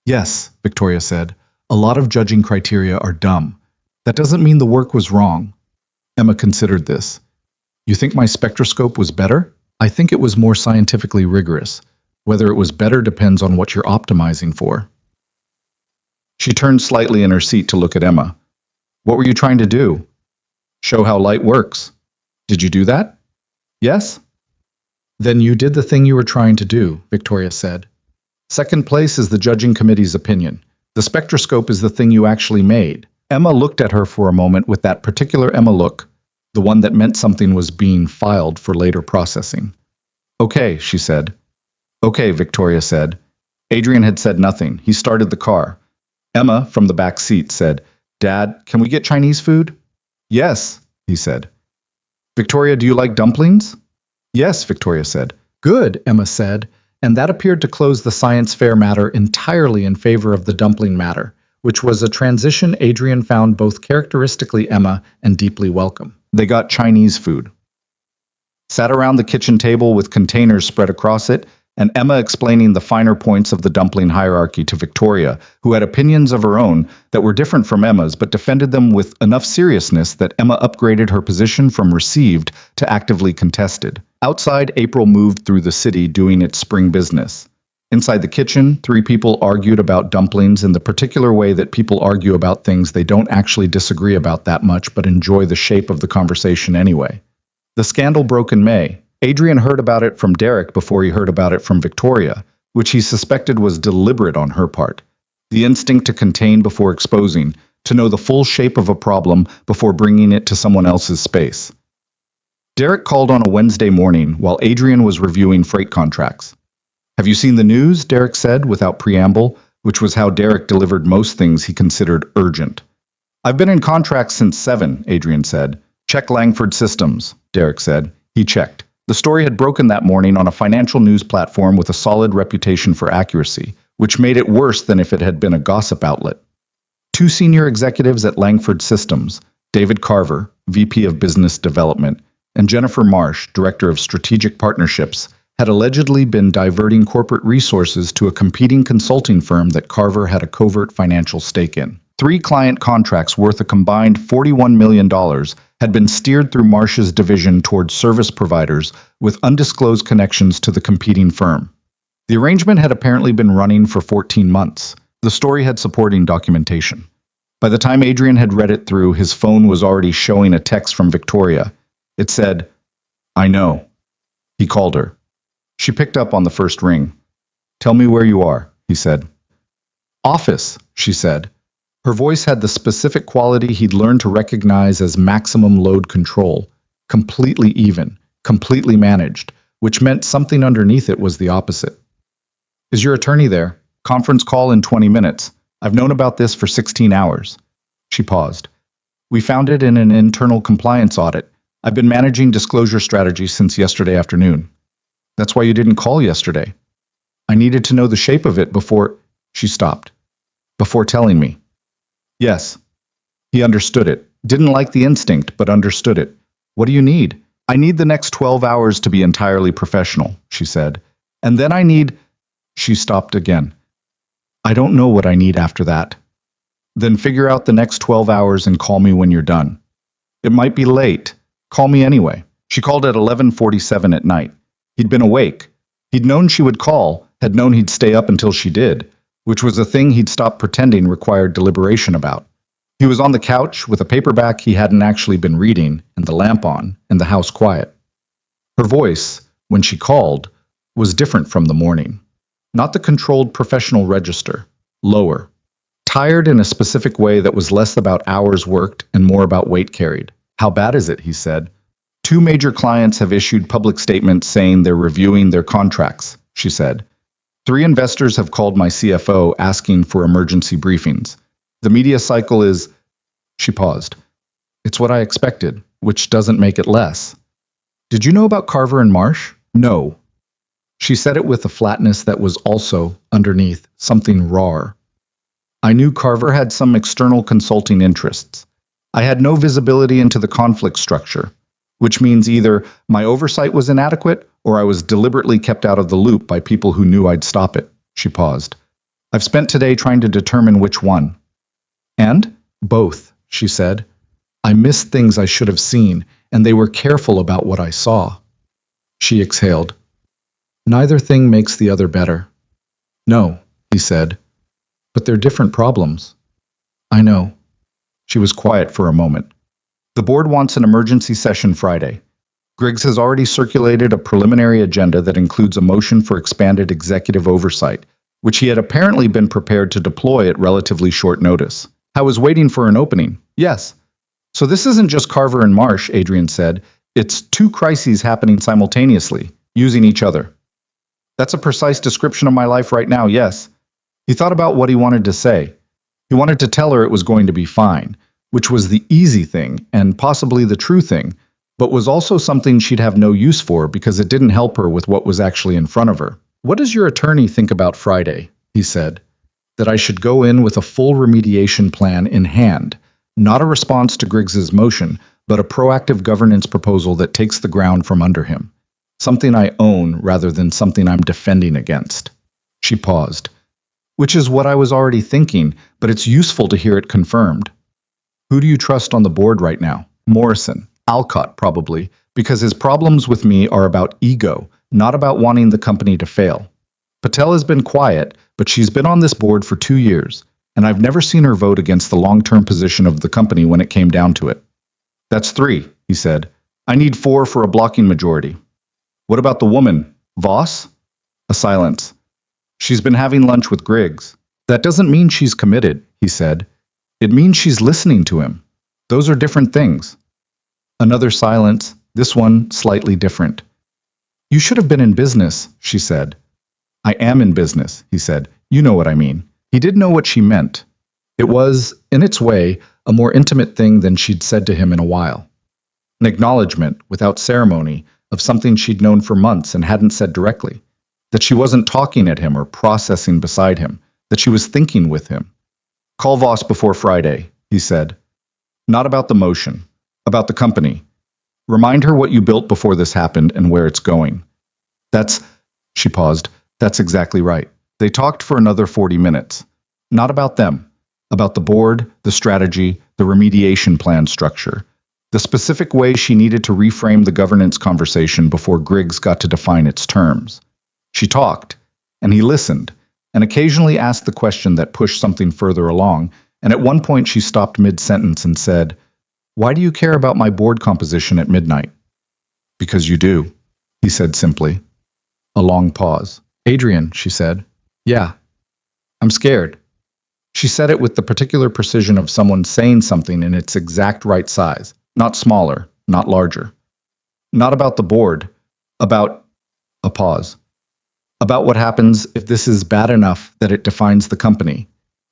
"Yes," Victoria said, "a lot of judging criteria are dumb. That doesn't mean the work was wrong." Emma considered this. "You think my spectroscope was better?" "I think it was more scientifically rigorous. Whether it was better depends on what you're optimizing for." She turned slightly in her seat to look at Emma. "What were you trying to do?" "Show how light works." "Did you do that?" "Yes." "Then you did the thing you were trying to do," Victoria said. "Second place is the judging committee's opinion. The spectroscope is the thing you actually made." Emma looked at her for a moment with that particular Emma look, the one that meant something was being filed for later processing. "Okay," she said. "Okay," Victoria said. Adrian had said nothing. He started the car. Emma, from the back seat, said, "Dad, can we get Chinese food?" "Yes," he said. "Victoria, do you like dumplings?" "Yes," Victoria said. "Good," Emma said, and that appeared to close the science fair matter entirely in favor of the dumpling matter, which was a transition Adrian found both characteristically Emma and deeply welcome. They got Chinese food. sat around the kitchen table with containers spread across it, and Emma explaining the finer points of the dumpling hierarchy to Victoria, who had opinions of her own that were different from Emma's but defended them with enough seriousness that Emma upgraded her position from received to actively contested. Outside, April moved through the city doing its spring business. Inside the kitchen, three people argued about dumplings in the particular way that people argue about things they don't actually disagree about that much but enjoy the shape of the conversation anyway. The scandal broke in May. Adrian heard about it from Derek before he heard about it from Victoria, which he suspected was deliberate on her part. The instinct to contain before exposing, to know the full shape of a problem before bringing it to someone else's space. Derek called on a Wednesday morning while Adrian was reviewing freight contracts. "Have you seen the news?" Derek said without preamble, which was how Derek delivered most things he considered urgent. "I've been in contracts since 7, Adrian said. "Check Langford Systems," Derek said. He checked. The story had broken that morning on a financial news platform with a solid reputation for accuracy, which made it worse than if it had been a gossip outlet. Two senior executives at Langford Systems, David Carver, VP of Business Development, and Jennifer Marsh, Director of Strategic Partnerships, had allegedly been diverting corporate resources to a competing consulting firm that Carver had a covert financial stake in. 3 client contracts worth a combined $41 million had been steered through Marsh's division towards service providers with undisclosed connections to the competing firm. The arrangement had apparently been running for 14 months. The story had supporting documentation. By the time Adrian had read it through, his phone was already showing a text from Victoria. It said, "I know." He called her. She picked up on the first ring. "Tell me where you are," he said. "Office," she said. Her voice had the specific quality he'd learned to recognize as maximum load control, completely even, completely managed, which meant something underneath it was the opposite. "Is your attorney there? Conference call in 20 minutes. I've known about this for 16 hours. She paused. "We found it in an internal compliance audit. I've been managing disclosure strategy since yesterday afternoon." "That's why you didn't call yesterday." "I needed to know the shape of it before—" She stopped. "Before telling me." "Yes." He understood it. Didn't like the instinct, but understood it. "What do you need?" "I need the next 12 hours to be entirely professional," she said. "And then I need—" She stopped again. "I don't know what I need after that." "Then figure out the next 12 hours and call me when you're done." "It might be late. Call me anyway." She called at 11:47 at night. He'd been awake. He'd known she would call, had known he'd stay up until she did, which was a thing he'd stopped pretending required deliberation about. He was on the couch with a paperback he hadn't actually been reading, and the lamp on, and the house quiet. Her voice, when she called, was different from the morning. Not the controlled professional register, lower. Tired in a specific way that was less about hours worked and more about weight carried. "How bad is it?" he said. "2 major clients have issued public statements saying they're reviewing their contracts," she said. 3 investors have called my CFO asking for emergency briefings. The media cycle is—" She paused. "It's what I expected, which doesn't make it less." "Did you know about Carver and Marsh?" "No." She said it with a flatness that was also, underneath, something raw. "I knew Carver had some external consulting interests. I had no visibility into the conflict structure, which means either my oversight was inadequate or I was deliberately kept out of the loop by people who knew I'd stop it." She paused. "I've spent today trying to determine which one." "And?" "Both," she said. "I missed things I should have seen, and they were careful about what I saw." She exhaled. "Neither thing makes the other better." "No," he said. "But they're different problems." "I know." She was quiet for a moment. "The board wants an emergency session Friday. Griggs has already circulated a preliminary agenda that includes a motion for expanded executive oversight, which he had apparently been prepared to deploy at relatively short notice. "I was waiting for an opening." "Yes." "So this isn't just Carver and Marsh," Adrian said. "It's 2 crises happening simultaneously, using each other." "That's a precise description of my life right now, yes." He thought about what he wanted to say. He wanted to tell her it was going to be fine, which was the easy thing and possibly the true thing, but was also something she'd have no use for because it didn't help her with what was actually in front of her. "What does your attorney think about Friday?" he said. "That I should go in with a full remediation plan in hand, not a response to Griggs's motion, but a proactive governance proposal that takes the ground from under him. Something I own rather than something I'm defending against. She paused. Which is what I was already thinking, but it's useful to hear it confirmed. Who do you trust on the board right now? Morrison. Alcott, probably, because his problems with me are about ego, not about wanting the company to fail. Patel has been quiet, but she's been on this board for 2 years, and I've never seen her vote against the long-term position of the company when it came down to it. That's 3, he said. I need 4 for a blocking majority. What about the woman? Voss? A silence. She's been having lunch with Griggs. That doesn't mean she's committed, he said. It means she's listening to him. Those are different things. Another silence, this one slightly different. You should have been in business, she said. I am in business, he said. You know what I mean. He did know what she meant. It was, in its way, a more intimate thing than she'd said to him in a while. An acknowledgement, without ceremony, of something she'd known for months and hadn't said directly. That she wasn't talking at him or processing beside him, that she was thinking with him. Call Voss before Friday, he said. Not about the motion, about the company. Remind her what you built before this happened and where it's going. She paused, that's exactly right. They talked for another 40 minutes. Not about them, about the board, the strategy, the remediation plan structure, the specific way she needed to reframe the governance conversation before Griggs got to define its terms. She talked, and he listened, and occasionally asked the question that pushed something further along, and at one point she stopped mid-sentence and said, Why do you care about my board composition at midnight? Because you do, he said simply. A long pause. Adrian, she said. Yeah. I'm scared. She said it with the particular precision of someone saying something in its exact right size, not smaller, not larger. Not about the board, about a pause. About what happens if this is bad enough that it defines the company,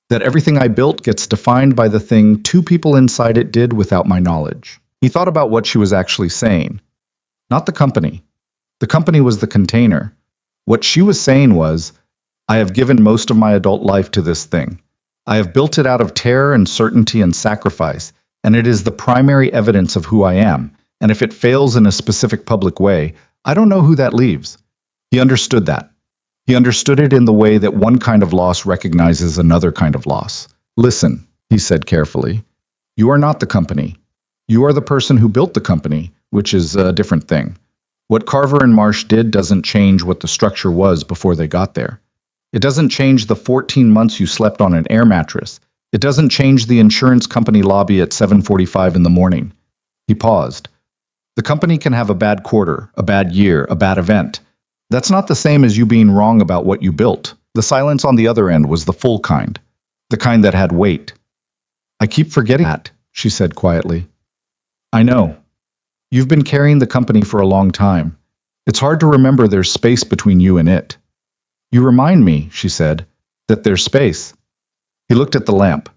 that everything I built gets defined by the thing 2 people inside it did without my knowledge. He thought about what she was actually saying. Not the company. The company was the container. What she was saying was, I have given most of my adult life to this thing. I have built it out of terror and certainty and sacrifice, and it is the primary evidence of who I am, and if it fails in a specific public way, I don't know who that leaves. He understood that. He understood it in the way that one kind of loss recognizes another kind of loss. Listen, he said carefully. You are not the company. You are the person who built the company, which is a different thing. What Carver and Marsh did doesn't change what the structure was before they got there. It doesn't change the 14 months you slept on an air mattress. It doesn't change the insurance company lobby at 7:45 in the morning. He paused. The company can have a bad quarter, a bad year, a bad event. That's not the same as you being wrong about what you built. The silence on the other end was the full kind, the kind that had weight. I keep forgetting that, she said quietly. I know. You've been carrying the company for a long time. It's hard to remember there's space between you and it. You remind me, she said, that there's space. He looked at the lamp.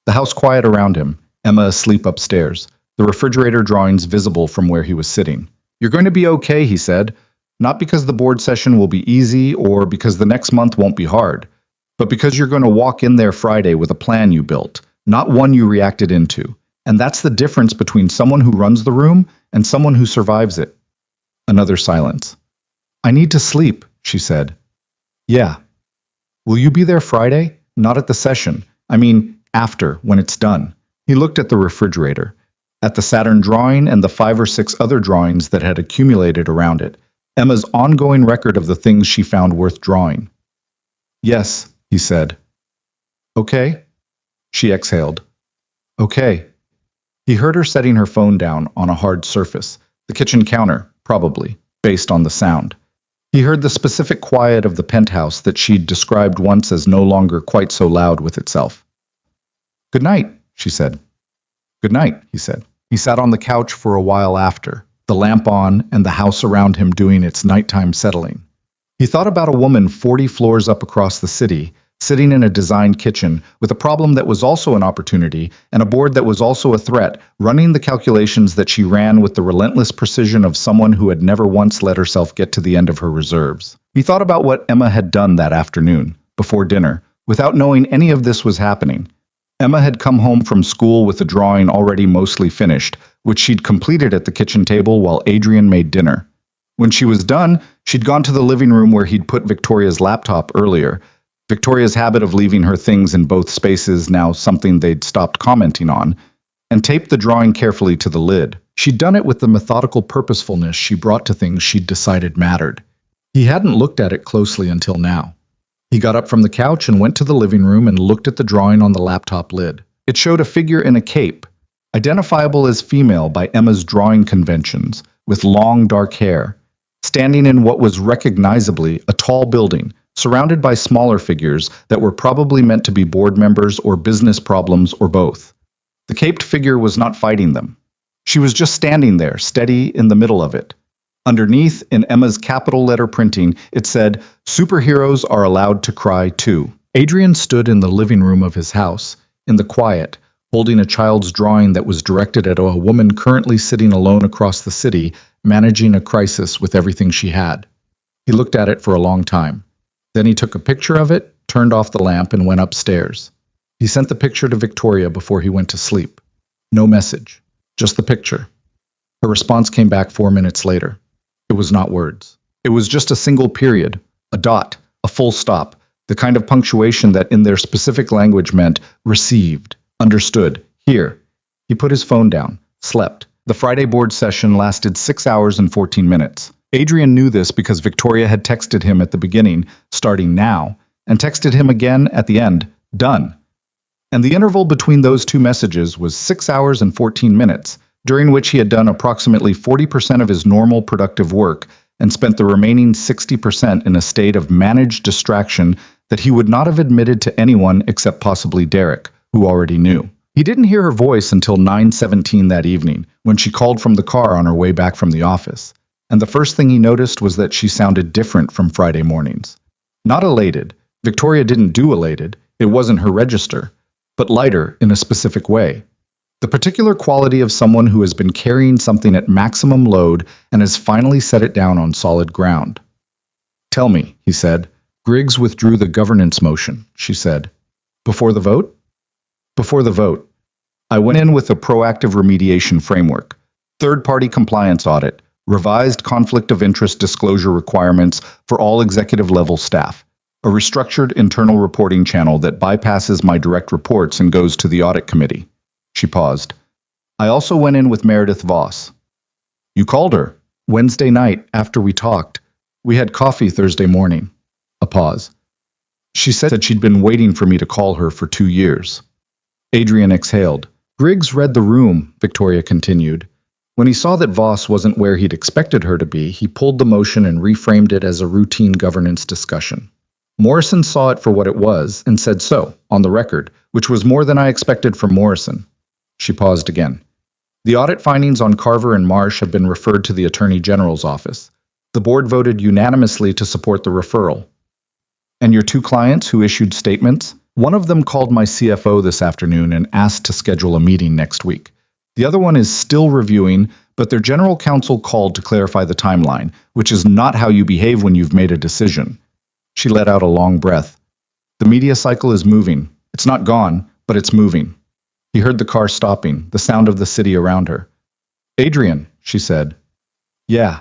The house quiet around him, Emma asleep upstairs, the refrigerator drawings visible from where he was sitting. You're going to be okay, he said. Not because the board session will be easy or because the next month won't be hard, but because you're going to walk in there Friday with a plan you built, not one you reacted into. And that's the difference between someone who runs the room and someone who survives it. Another silence. I need to sleep, she said. Yeah. Will you be there Friday? Not at the session. I mean, after, when it's done. He looked at the refrigerator, at the Saturn drawing and the 5 or 6 other drawings that had accumulated around it. Emma's ongoing record of the things she found worth drawing. Yes, he said. Okay? She exhaled. Okay. He heard her setting her phone down on a hard surface, the kitchen counter, probably, based on the sound. He heard the specific quiet of the penthouse that she'd described once as no longer quite so loud with itself. Good night, she said. Good night, he said. He sat on the couch for a while after, the lamp on and the house around him doing its nighttime settling. He thought about a woman 40 floors up across the city, sitting in a designed kitchen with a problem that was also an opportunity and a board that was also a threat, running the calculations that she ran with the relentless precision of someone who had never once let herself get to the end of her reserves. He thought about what Emma had done that afternoon, before dinner, without knowing any of this was happening. Emma had come home from school with the drawing already mostly finished, which she'd completed at the kitchen table while Adrian made dinner. When she was done, she'd gone to the living room where he'd put Victoria's laptop earlier. Victoria's habit of leaving her things in both spaces, now something they'd stopped commenting on, and taped the drawing carefully to the lid. She'd done it with the methodical purposefulness she brought to things she'd decided mattered. He hadn't looked at it closely until now. He got up from the couch and went to the living room and looked at the drawing on the laptop lid. It showed a figure in a cape, identifiable as female by Emma's drawing conventions, with long dark hair, standing in what was recognizably a tall building, surrounded by smaller figures that were probably meant to be board members or business problems or both. The caped figure was not fighting them. She was just standing there, steady in the middle of it. Underneath, in Emma's capital letter printing, it said, "Superheroes are allowed to cry too." Adrian stood in the living room of his house, in the quiet, holding a child's drawing that was directed at a woman currently sitting alone across the city, managing a crisis with everything she had. He looked at it for a long time. Then he took a picture of it, turned off the lamp, and went upstairs. He sent the picture to Victoria before he went to sleep. No message, just the picture. Her response came back 4 minutes later. It was not words. It was just a single period, a dot, a full stop, the kind of punctuation that in their specific language meant received, understood, here. He put his phone down, slept. The Friday board session lasted 6 hours and 14 minutes. Adrian knew this because Victoria had texted him at the beginning, starting now, and texted him again at the end, done. And the interval between those two messages was 6 hours and 14 minutes, during which he had done approximately 40% of his normal productive work and spent the remaining 60% in a state of managed distraction that he would not have admitted to anyone except possibly Derek, who already knew. He didn't hear her voice until 9:17 that evening, when she called from the car on her way back from the office, and the first thing he noticed was that she sounded different from Friday mornings. Not elated. Victoria didn't do elated. It wasn't her register, but lighter in a specific way. The particular quality of someone who has been carrying something at maximum load and has finally set it down on solid ground. "Tell me," he said. "Griggs withdrew the governance motion," she said. "Before the vote?" "Before the vote. I went in with a proactive remediation framework, third-party compliance audit, revised conflict of interest disclosure requirements for all executive-level staff, a restructured internal reporting channel that bypasses my direct reports and goes to the audit committee." She paused. "I also went in with Meredith Voss." "You called her?" "Wednesday night, after we talked. We had coffee Thursday morning." A pause. "She said she'd been waiting for me to call her for 2 years." Adrian exhaled. "Griggs read the room," Victoria continued. "When he saw that Voss wasn't where he'd expected her to be, he pulled the motion and reframed it as a routine governance discussion. Morrison saw it for what it was and said so, on the record, which was more than I expected from Morrison." She paused again. "The audit findings on Carver and Marsh have been referred to the Attorney General's office. The board voted unanimously to support the referral." "And your 2 clients who issued statements?" "One of them called my CFO this afternoon and asked to schedule a meeting next week. The other one is still reviewing, but their general counsel called to clarify the timeline, which is not how you behave when you've made a decision." She let out a long breath. "The media cycle is moving. It's not gone, but it's moving." He heard the car stopping, the sound of the city around her. "Adrian," she said. "Yeah."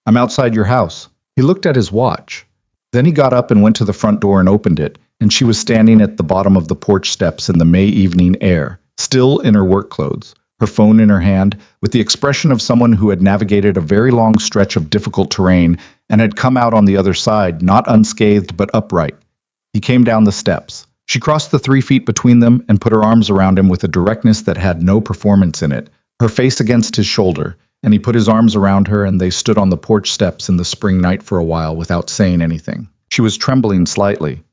"I'm outside your house." He looked at his watch. Then he got up and went to the front door and opened it, and she was standing at the bottom of the porch steps in the May evening air, still in her work clothes, her phone in her hand, with the expression of someone who had navigated a very long stretch of difficult terrain and had come out on the other side, not unscathed but upright. He came down the steps. She crossed the 3 feet between them and put her arms around him with a directness that had no performance in it, her face against his shoulder, and he put his arms around her and they stood on the porch steps in the spring night for a while without saying anything. She was trembling slightly.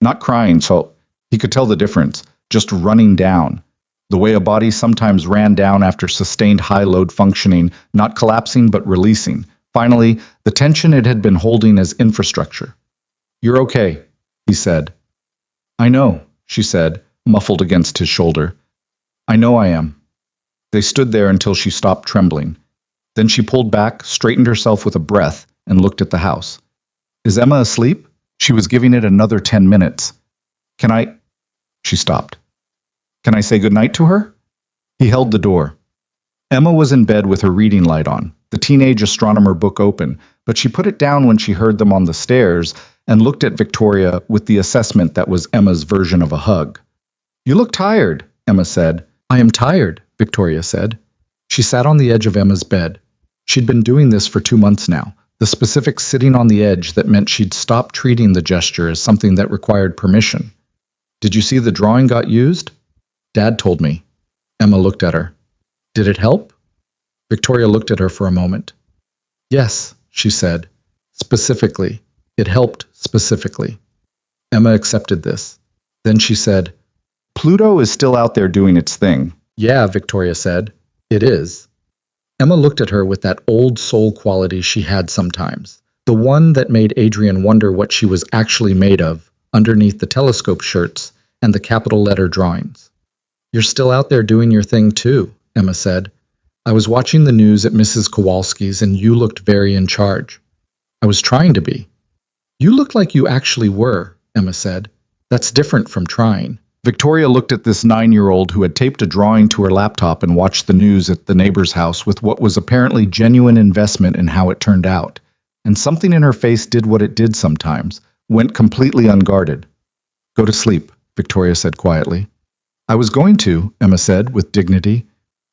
Not crying, so he could tell the difference, just running down. The way a body sometimes ran down after sustained high-load functioning, not collapsing but releasing. Finally, the tension it had been holding as infrastructure. "You're okay," he said. "I know," she said, muffled against his shoulder. "I know I am." They stood there until she stopped trembling. Then she pulled back, straightened herself with a breath, and looked at the house. "Is Emma asleep?" She was giving it another 10 minutes. "Can I—" She stopped. Can I say goodnight to her? He held the door. Emma was in bed with her reading light on, the teenage astronomer book open, but she put it down when she heard them on the stairs and looked at Victoria with the assessment that was Emma's version of a hug. You look tired, Emma said. I am tired, Victoria said. She sat on the edge of Emma's bed. She'd been doing this for 2 months now, the specific sitting on the edge that meant she'd stopped treating the gesture as something that required permission. Did you see the drawing got used? Dad told me. Emma looked at her. Did it help? Victoria looked at her for a moment. Yes, she said. Specifically. It helped specifically. Emma accepted this. Then she said, Pluto is still out there doing its thing. Yeah, Victoria said. It is. Emma looked at her with that old soul quality she had sometimes, the one that made Adrian wonder what she was actually made of underneath the telescope shirts and the capital letter drawings. You're still out there doing your thing too, Emma said. I was watching the news at Mrs. Kowalski's and you looked very in charge. I was trying to be. You looked like you actually were, Emma said. That's different from trying. Victoria looked at this 9-year-old who had taped a drawing to her laptop and watched the news at the neighbor's house with what was apparently genuine investment in how it turned out. And something in her face did what it did sometimes, went completely unguarded. Go to sleep, Victoria said quietly. I was going to, Emma said with dignity.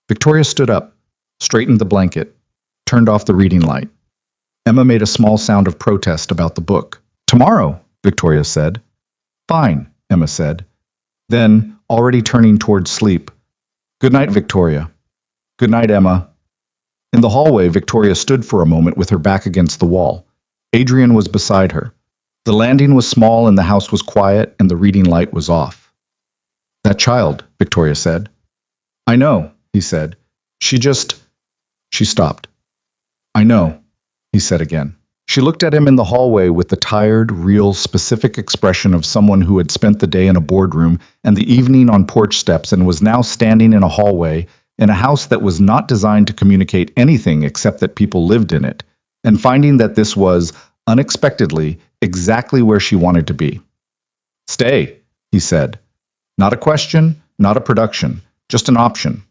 Victoria stood up, straightened the blanket, turned off the reading light. Emma made a small sound of protest about the book. Tomorrow, Victoria said. Fine, Emma said. Then, already turning towards sleep, Good night, Victoria. Good night, Emma. In the hallway, Victoria stood for a moment with her back against the wall. Adrian was beside her. The landing was small and the house was quiet and the reading light was off. That child, Victoria said. I know, he said. She stopped. I know, he said again. She looked at him in the hallway with the tired, real, specific expression of someone who had spent the day in a boardroom and the evening on porch steps and was now standing in a hallway in a house that was not designed to communicate anything except that people lived in it, and finding that this was, unexpectedly, exactly where she wanted to be. Stay, he said. Not a question, not a production, just an option.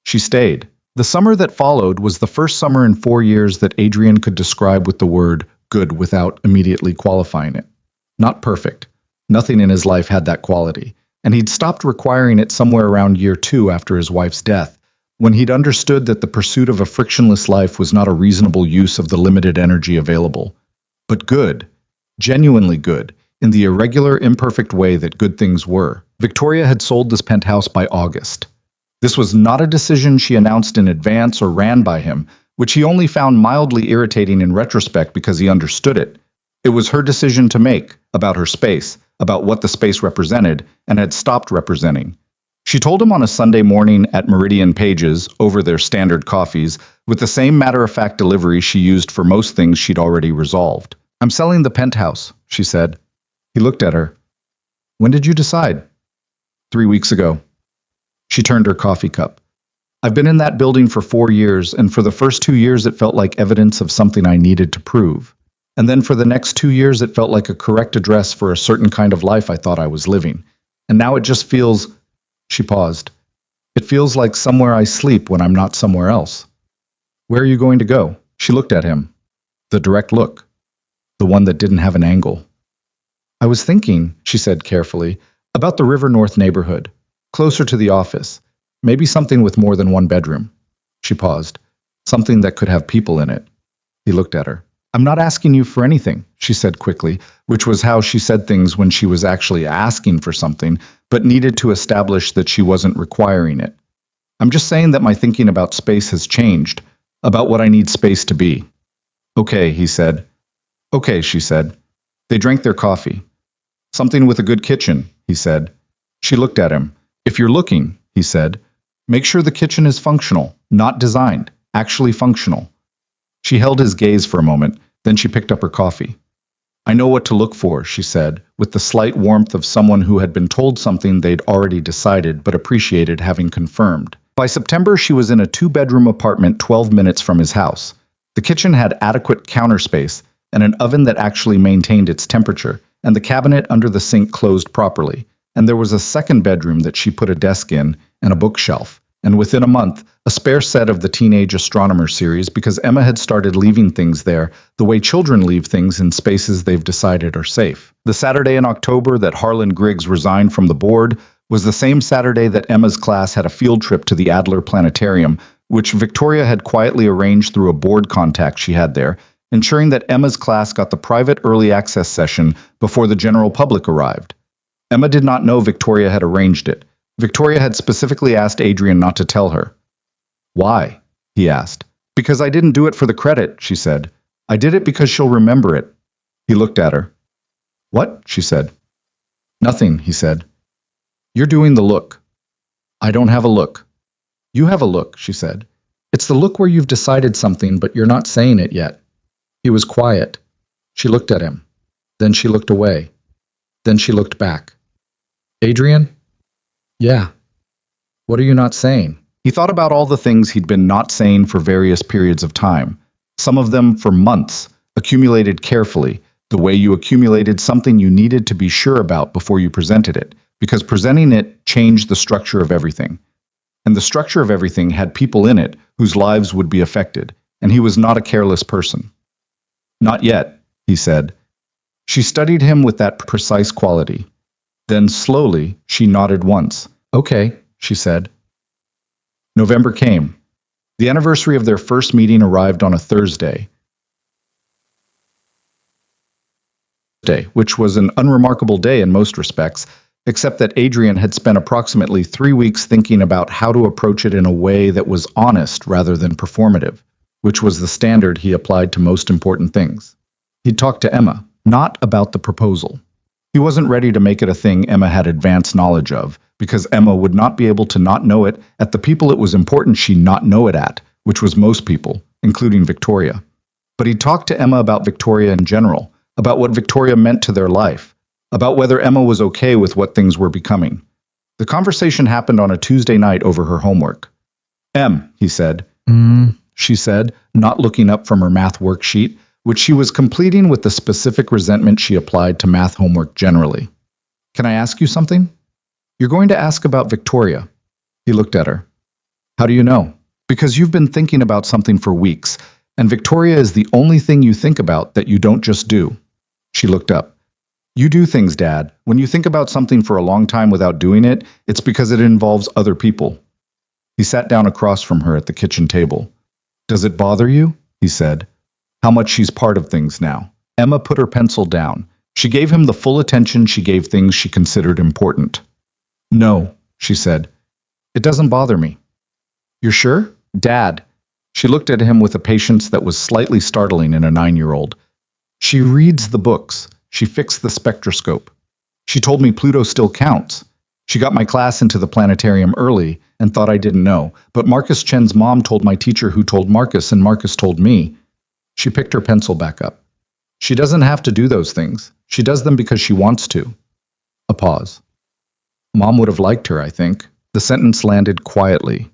She stayed. The summer that followed was the first summer in 4 years that Adrian could describe with the word good without immediately qualifying it. Not perfect. Nothing in his life had that quality, and he'd stopped requiring it somewhere around year 2 after his wife's death, when he'd understood that the pursuit of a frictionless life was not a reasonable use of the limited energy available. But good, genuinely good, in the irregular, imperfect way that good things were. Victoria had sold this penthouse by August. This was not a decision she announced in advance or ran by him, which he only found mildly irritating in retrospect because he understood it. It was her decision to make, about her space, about what the space represented, and had stopped representing. She told him on a Sunday morning at Meridian Pages, over their standard coffees, with the same matter-of-fact delivery she used for most things she'd already resolved. I'm selling the penthouse, she said. He looked at her. When did you decide? 3 weeks ago. She turned her coffee cup. I've been in that building for 4 years, and for the first 2 years it felt like evidence of something I needed to prove. And then for the next 2 years it felt like a correct address for a certain kind of life I thought I was living. And now it just feels... She paused. It feels like somewhere I sleep when I'm not somewhere else. Where are you going to go? She looked at him. The direct look. The one that didn't have an angle. I was thinking, she said carefully, about the River North neighborhood. Closer to the office. Maybe something with more than one bedroom. She paused. Something that could have people in it. He looked at her. I'm not asking you for anything, she said quickly, which was how she said things when she was actually asking for something, but needed to establish that she wasn't requiring it. I'm just saying that my thinking about space has changed, about what I need space to be. Okay, he said. Okay, she said. They drank their coffee. Something with a good kitchen, he said. She looked at him. If you're looking, he said, make sure the kitchen is functional, not designed, actually functional. She held his gaze for a moment, then she picked up her coffee. I know what to look for, she said, with the slight warmth of someone who had been told something they'd already decided but appreciated having confirmed. By September, she was in a 2-bedroom apartment 12 minutes from his house. The kitchen had adequate counter space and an oven that actually maintained its temperature, and the cabinet under the sink closed properly. and there was a second bedroom that she put a desk in and a bookshelf, and within a month, a spare set of the Teenage Astronomer series because Emma had started leaving things there the way children leave things in spaces they've decided are safe. The Saturday in October that Harlan Griggs resigned from the board was the same Saturday that Emma's class had a field trip to the Adler Planetarium, which Victoria had quietly arranged through a board contact she had there, ensuring that Emma's class got the private early access session before the general public arrived. Emma did not know Victoria had arranged it. Victoria had specifically asked Adrian not to tell her. Why? He asked. Because I didn't do it for the credit, she said. I did it because she'll remember it. He looked at her. What? She said. Nothing, he said. You're doing the look. I don't have a look. You have a look, she said. It's the look where you've decided something, but you're not saying it yet. He was quiet. She looked at him. Then she looked away. Then she looked back. Adrian? Yeah. What are you not saying? He thought about all the things he'd been not saying for various periods of time, some of them for months, accumulated carefully, the way you accumulated something you needed to be sure about before you presented it, because presenting it changed the structure of everything. And the structure of everything had people in it whose lives would be affected, and he was not a careless person. Not yet, he said. She studied him with that precise quality. Then slowly, she nodded once. Okay, she said. November came. The anniversary of their first meeting arrived on a Thursday, which was an unremarkable day in most respects, except that Adrian had spent approximately 3 weeks thinking about how to approach it in a way that was honest rather than performative, which was the standard he applied to most important things. He'd talked to Emma, not about the proposal. He wasn't ready to make it a thing Emma had advanced knowledge of, because Emma would not be able to not know it at the people it was important she not know it at, which was most people, including Victoria. But he talked to Emma about Victoria in general, about what Victoria meant to their life, about whether Emma was okay with what things were becoming. The conversation happened on a Tuesday night over her homework. He said. She said, not looking up from her math worksheet, which she was completing with the specific resentment she applied to math homework generally. Can I ask you something? You're going to ask about Victoria. He looked at her. How do you know? Because you've been thinking about something for weeks, and Victoria is the only thing you think about that you don't just do. She looked up. You do things, Dad. When you think about something for a long time without doing it, it's because it involves other people. He sat down across from her at the kitchen table. Does it bother you? He said. How much she's part of things now. Emma put her pencil down. She gave him the full attention she gave things she considered important. No, she said. It doesn't bother me. You're sure? Dad. She looked at him with a patience that was slightly startling in a 9-year-old. She reads the books. She fixed the spectroscope. She told me Pluto still counts. She got my class into the planetarium early and thought I didn't know, but Marcus Chen's mom told my teacher who told Marcus, and Marcus told me. She picked her pencil back up. She doesn't have to do those things. She does them because she wants to. A pause. Mom would have liked her, I think. The sentence landed quietly,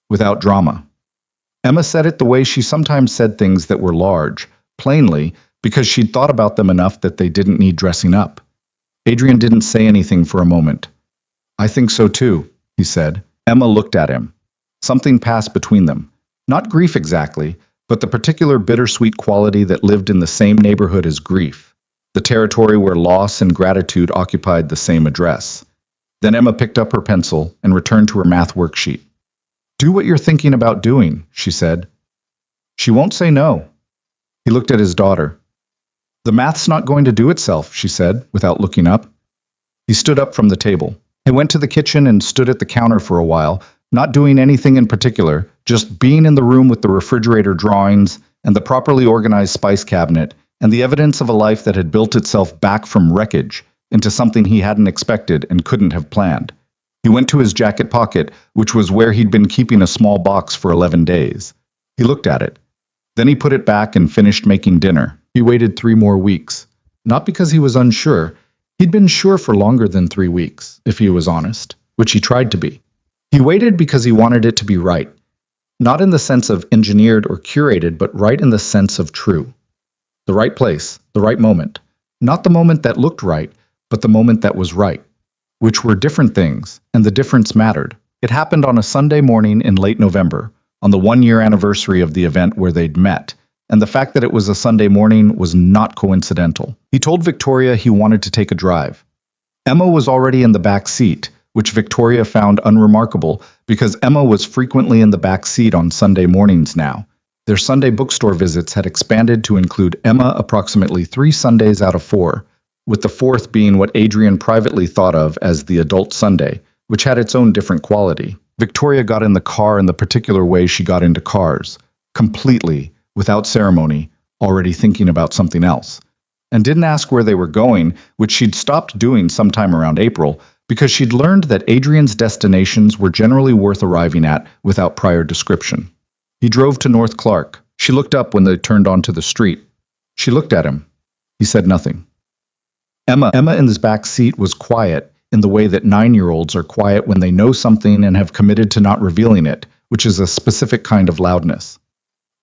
without drama. Emma said it the way she sometimes said things that were large, plainly, because she'd thought about them enough that they didn't need dressing up. Adrian didn't say anything for a moment. I think so too, he said. Emma looked at him. Something passed between them. Not grief exactly, but the particular bittersweet quality that lived in the same neighborhood as grief, the territory where loss and gratitude occupied the same address. Then Emma picked up her pencil and returned to her math worksheet. Do what you're thinking about doing, she said. She won't say no. He looked at his daughter. The math's not going to do itself, she said, without looking up. He stood up from the table. He went to the kitchen and stood at the counter for a while, not doing anything in particular, just being in the room with the refrigerator drawings and the properly organized spice cabinet and the evidence of a life that had built itself back from wreckage into something he hadn't expected and couldn't have planned. He went to his jacket pocket, which was where he'd been keeping a small box for 11 days. He looked at it. Then he put it back and finished making dinner. He waited 3 more weeks. Not because he was unsure. He'd been sure for longer than 3 weeks, if he was honest, which he tried to be. He waited because he wanted it to be right. Not in the sense of engineered or curated, but right in the sense of true. The right place, the right moment. Not the moment that looked right, but the moment that was right. which were different things, and the difference mattered. It happened on a Sunday morning in late November, on the one-year anniversary of the event where they'd met, and the fact that it was a Sunday morning was not coincidental. He told Victoria he wanted to take a drive. Emma was already in the back seat, which Victoria found unremarkable because Emma was frequently in the back seat on Sunday mornings now. Their Sunday bookstore visits had expanded to include Emma approximately 3 Sundays out of 4, with the fourth being what Adrian privately thought of as the adult Sunday, which had its own different quality. Victoria got in the car in the particular way she got into cars, completely, without ceremony, already thinking about something else, and didn't ask where they were going, which she'd stopped doing sometime around April, because she'd learned that Adrian's destinations were generally worth arriving at without prior description. He drove to North Clark. She looked up when they turned onto the street. She looked at him. He said nothing. Emma in his back seat was quiet in the way that 9-year-olds are quiet when they know something and have committed to not revealing it, which is a specific kind of loudness.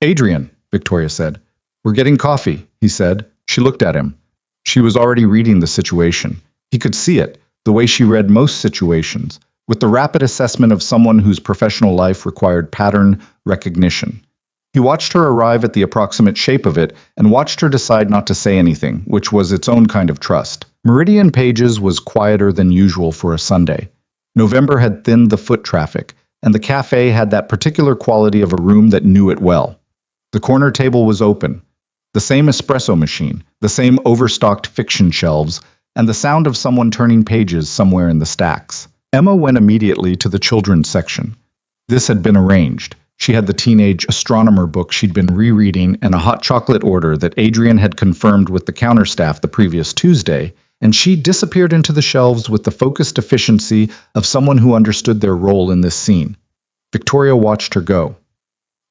Adrian, Victoria said. We're getting coffee, he said. She looked at him. She was already reading the situation. He could see it, the way she read most situations, with the rapid assessment of someone whose professional life required pattern recognition. He watched her arrive at the approximate shape of it and watched her decide not to say anything, which was its own kind of trust. Meridian Pages was quieter than usual for a Sunday. November had thinned the foot traffic, and the cafe had that particular quality of a room that knew it well. The corner table was open, the same espresso machine, the same overstocked fiction shelves, and the sound of someone turning pages somewhere in the stacks. Emma went immediately to the children's section. This had been arranged. She had the teenage astronomer book she'd been rereading and a hot chocolate order that Adrian had confirmed with the counter staff the previous Tuesday, and she disappeared into the shelves with the focused efficiency of someone who understood their role in this scene. Victoria watched her go.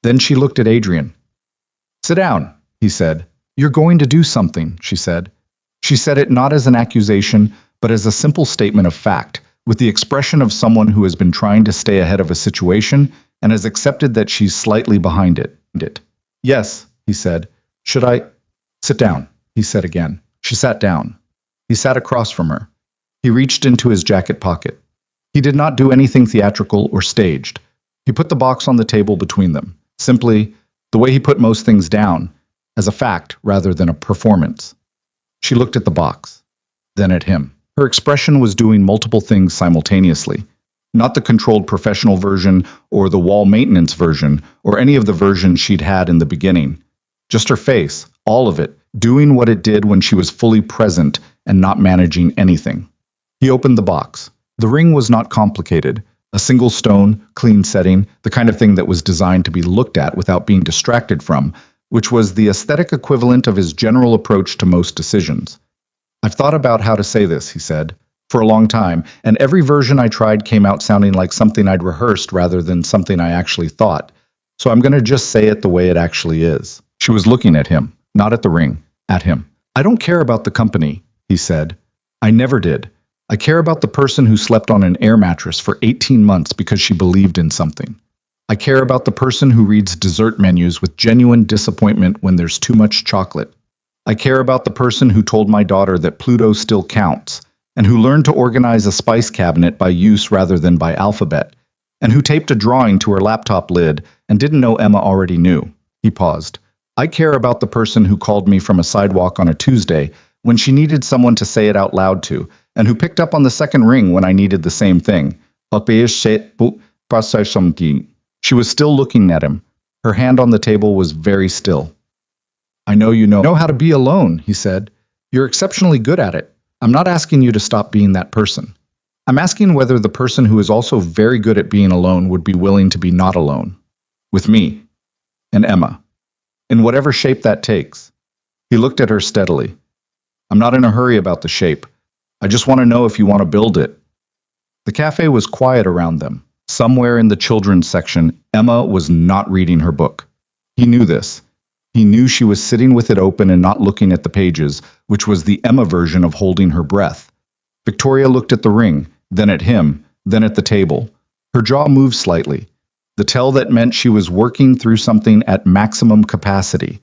Then she looked at Adrian. Sit down, he said. You're going to do something, she said. She said it not as an accusation, but as a simple statement of fact, with the expression of someone who has been trying to stay ahead of a situation and has accepted that she's slightly behind it. Yes, he said. Should I? Sit down, he said again. She sat down. He sat across from her. He reached into his jacket pocket. He did not do anything theatrical or staged. He put the box on the table between them, simply, the way he put most things down, as a fact rather than a performance. She looked at the box, then at him. Her expression was doing multiple things simultaneously. Not the controlled professional version or the wall maintenance version or any of the versions she'd had in the beginning. Just her face, all of it, doing what it did when she was fully present and not managing anything. He opened the box. The ring was not complicated. A single stone, clean setting, the kind of thing that was designed to be looked at without being distracted from, which was the aesthetic equivalent of his general approach to most decisions. I've thought about how to say this, he said, for a long time, and every version I tried came out sounding like something I'd rehearsed rather than something I actually thought. So I'm going to just say it the way it actually is. She was looking at him, not at the ring, at him. I don't care about the company, he said. I never did. I care about the person who slept on an air mattress for 18 months because she believed in something. I care about the person who reads dessert menus with genuine disappointment when there's too much chocolate. I care about the person who told my daughter that Pluto still counts, and who learned to organize a spice cabinet by use rather than by alphabet, and who taped a drawing to her laptop lid and didn't know Emma already knew. He paused. I care about the person who called me from a sidewalk on a Tuesday when she needed someone to say it out loud to, and who picked up on the second ring when I needed the same thing. She was still looking at him. Her hand on the table was very still. I know you know how to be alone, he said. You're exceptionally good at it. I'm not asking you to stop being that person. I'm asking whether the person who is also very good at being alone would be willing to be not alone. With me. And Emma. In whatever shape that takes. He looked at her steadily. I'm not in a hurry about the shape. I just want to know if you want to build it. The cafe was quiet around them. Somewhere in the children's section, Emma was not reading her book. He knew this. He knew she was sitting with it open and not looking at the pages, which was the Emma version of holding her breath. Victoria looked at the ring, then at him, then at the table. Her jaw moved slightly. The tell that meant she was working through something at maximum capacity.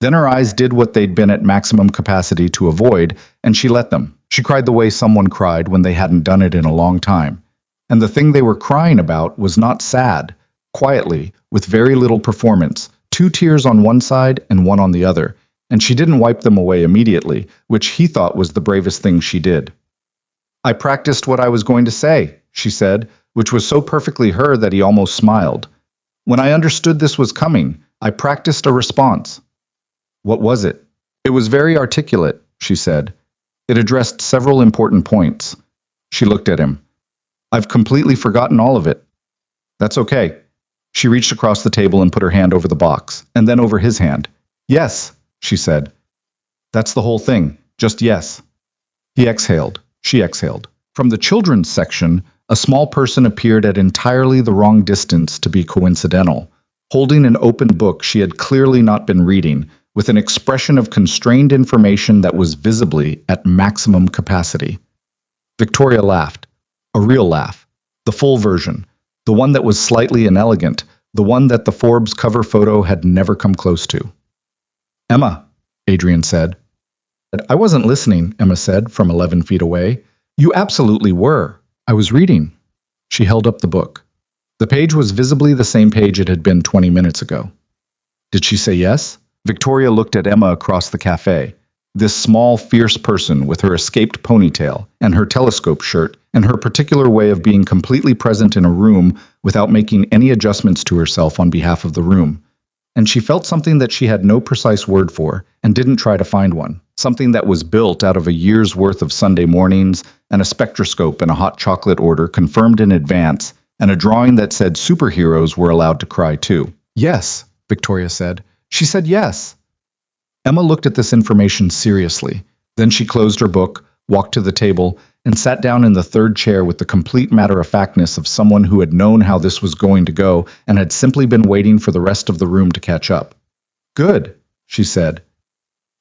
Then her eyes did what they'd been at maximum capacity to avoid, and she let them. She cried the way someone cried when they hadn't done it in a long time. And the thing they were crying about was not sad. Quietly, with very little performance, 2 tears on one side and one on the other, and she didn't wipe them away immediately, which he thought was the bravest thing she did. I practiced what I was going to say, she said, which was so perfectly her that he almost smiled. When I understood this was coming, I practiced a response. What was it? It was very articulate, she said. It addressed several important points. She looked at him. I've completely forgotten all of it. That's okay. She reached across the table and put her hand over the box, and then over his hand. Yes, she said. That's the whole thing. Just yes. He exhaled. She exhaled. From the children's section, a small person appeared at entirely the wrong distance to be coincidental, holding an open book she had clearly not been reading, with an expression of constrained information that was visibly at maximum capacity. Victoria laughed. A real laugh. The full version. The one that was slightly inelegant. The one that the Forbes cover photo had never come close to. Emma, Adrian said. I wasn't listening, Emma said from 11 feet away. You absolutely were. I was reading. She held up the book. The page was visibly the same page it had been 20 minutes ago. Did she say yes? Victoria looked at Emma across the cafe. This small, fierce person with her escaped ponytail and her telescope shirt and her particular way of being completely present in a room without making any adjustments to herself on behalf of the room. And she felt something that she had no precise word for and didn't try to find one. Something that was built out of a year's worth of Sunday mornings and a spectroscope and a hot chocolate order confirmed in advance and a drawing that said superheroes were allowed to cry too. Yes, Victoria said. She said yes. Emma looked at this information seriously. Then she closed her book, walked to the table, and sat down in the third chair with the complete matter-of-factness of someone who had known how this was going to go and had simply been waiting for the rest of the room to catch up. Good, she said.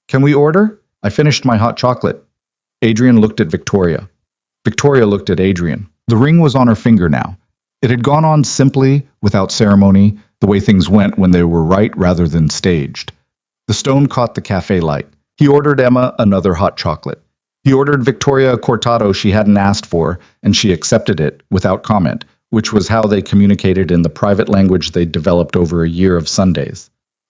Can we order? I finished my hot chocolate. Adrian looked at Victoria. Victoria looked at Adrian. The ring was on her finger now. It had gone on simply, without ceremony, the way things went when they were right rather than staged. The stone caught the cafe light. He ordered Emma another hot chocolate. He ordered Victoria a cortado she hadn't asked for, and she accepted it without comment, which was how they communicated in the private language they'd developed over a year of Sundays.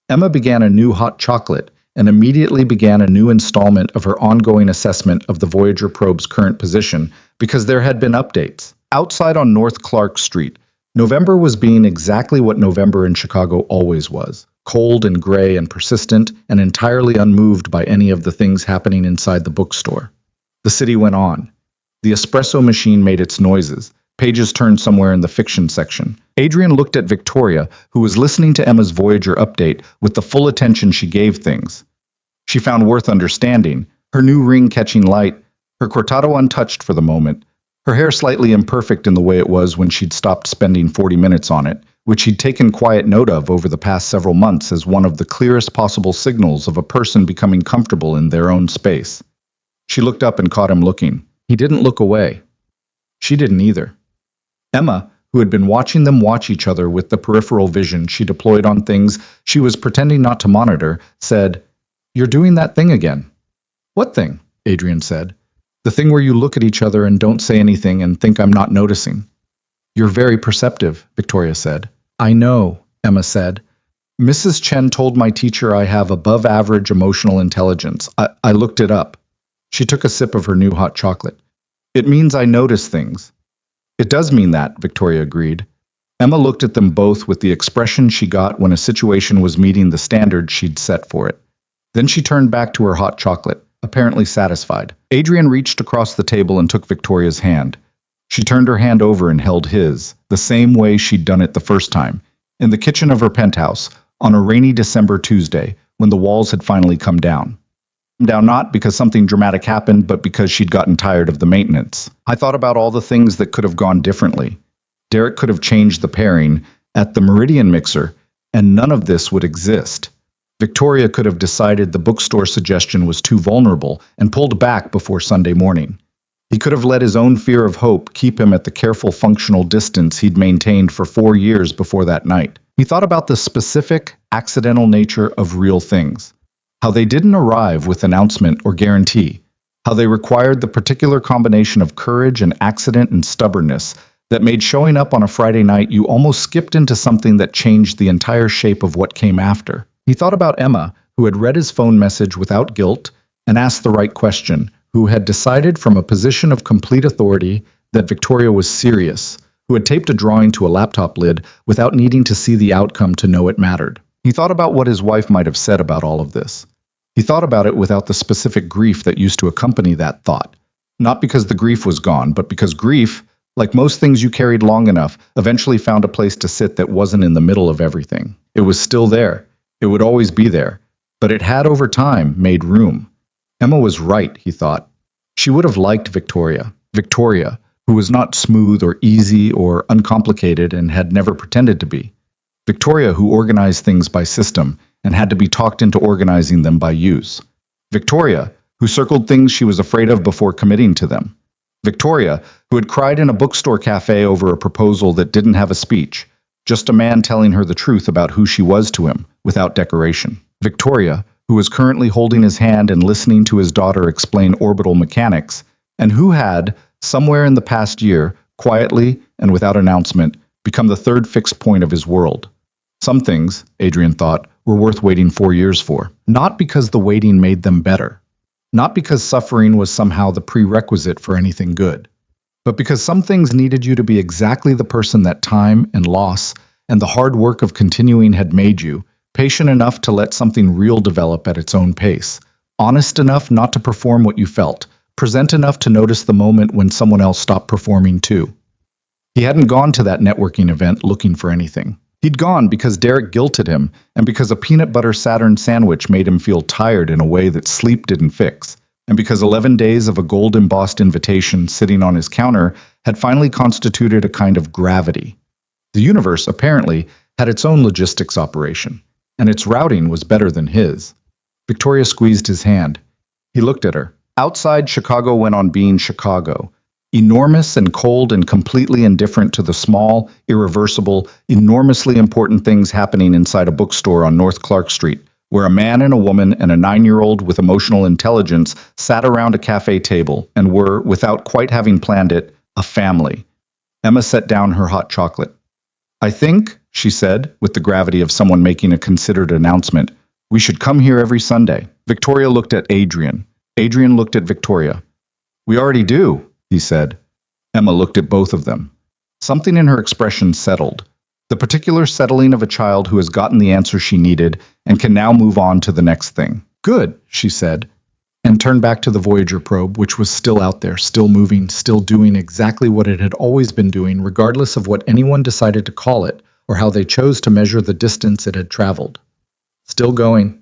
Emma began a new hot chocolate and immediately began a new installment of her ongoing assessment of the Voyager probe's current position because there had been updates. Outside on North Clark Street, November was being exactly what November in Chicago always was. Cold and gray and persistent and entirely unmoved by any of the things happening inside the bookstore. The city went on. The espresso machine made its noises. Pages turned somewhere in the fiction section. Adrian looked at Victoria, who was listening to Emma's Voyager update with the full attention she gave things. She found worth understanding, her new ring catching light, her cortado untouched for the moment, her hair slightly imperfect in the way it was when she'd stopped spending 40 minutes on it, which he'd taken quiet note of over the past several months as one of the clearest possible signals of a person becoming comfortable in their own space. She looked up and caught him looking. He didn't look away. She didn't either. Emma, who had been watching them watch each other with the peripheral vision she deployed on things she was pretending not to monitor, said, "You're doing that thing again." "What thing?" Adrian said. "The thing where you look at each other and don't say anything and think I'm not noticing." "You're very perceptive," Victoria said. "I know," Emma said. "Mrs. Chen told my teacher I have above-average emotional intelligence. I looked it up." She took a sip of her new hot chocolate. "It means I notice things." "It does mean that," Victoria agreed. Emma looked at them both with the expression she got when a situation was meeting the standards she'd set for it. Then she turned back to her hot chocolate, apparently satisfied. Adrian reached across the table and took Victoria's hand. She turned her hand over and held his, the same way she'd done it the first time, in the kitchen of her penthouse, on a rainy December Tuesday, when the walls had finally come down. Down not because something dramatic happened, but because she'd gotten tired of the maintenance. I thought about all the things that could have gone differently. Derek could have changed the pairing at the Meridian mixer, and none of this would exist. Victoria could have decided the bookstore suggestion was too vulnerable and pulled back before Sunday morning. He could have let his own fear of hope keep him at the careful functional distance he'd maintained for 4 years before that night. He thought about the specific, accidental nature of real things. How they didn't arrive with announcement or guarantee. how they required the particular combination of courage and accident and stubbornness that made showing up on a Friday night you almost skipped into something that changed the entire shape of what came after. He thought about Emma, who had read his phone message without guilt and asked the right question, who had decided from a position of complete authority that Victoria was serious, who had taped a drawing to a laptop lid without needing to see the outcome to know it mattered. He thought about what his wife might have said about all of this. He thought about it without the specific grief that used to accompany that thought. Not because the grief was gone, but because grief, like most things you carried long enough, eventually found a place to sit that wasn't in the middle of everything. It was still there. It would always be there. But it had, over time, made room. Emma was right, he thought. She would have liked Victoria. Victoria, who was not smooth or easy or uncomplicated and had never pretended to be. Victoria, who organized things by system and had to be talked into organizing them by use. Victoria, who circled things she was afraid of before committing to them. Victoria, who had cried in a bookstore cafe over a proposal that didn't have a speech, just a man telling her the truth about who she was to him, without decoration. Victoria, who was currently holding his hand and listening to his daughter explain orbital mechanics, and who had, somewhere in the past year, quietly and without announcement, become the third fixed point of his world. Some things, Adrian thought, were worth waiting 4 years for. Not because the waiting made them better. Not because suffering was somehow the prerequisite for anything good. But because some things needed you to be exactly the person that time and loss and the hard work of continuing had made you, patient enough to let something real develop at its own pace, honest enough not to perform what you felt, present enough to notice the moment when someone else stopped performing too. He hadn't gone to that networking event looking for anything. He'd gone because Derek guilted him, and because a peanut butter Saturn sandwich made him feel tired in a way that sleep didn't fix, and because 11 days of a gold-embossed invitation sitting on his counter had finally constituted a kind of gravity. The universe, apparently, had its own logistics operation, and its routing was better than his. Victoria squeezed his hand. He looked at her. Outside, Chicago went on being Chicago. Enormous and cold and completely indifferent to the small, irreversible, enormously important things happening inside a bookstore on North Clark Street, where a man and a woman and a 9-year-old with emotional intelligence sat around a cafe table and were, without quite having planned it, a family. Emma set down her hot chocolate. "I think," she said, with the gravity of someone making a considered announcement, "we should come here every Sunday." Victoria looked at Adrian. Adrian looked at Victoria. "We already do," he said. Emma looked at both of them. Something in her expression settled. The particular settling of a child who has gotten the answer she needed and can now move on to the next thing. "Good," she said, and turned back to the Voyager probe, which was still out there, still moving, still doing exactly what it had always been doing, regardless of what anyone decided to call it or how they chose to measure the distance it had traveled. Still going,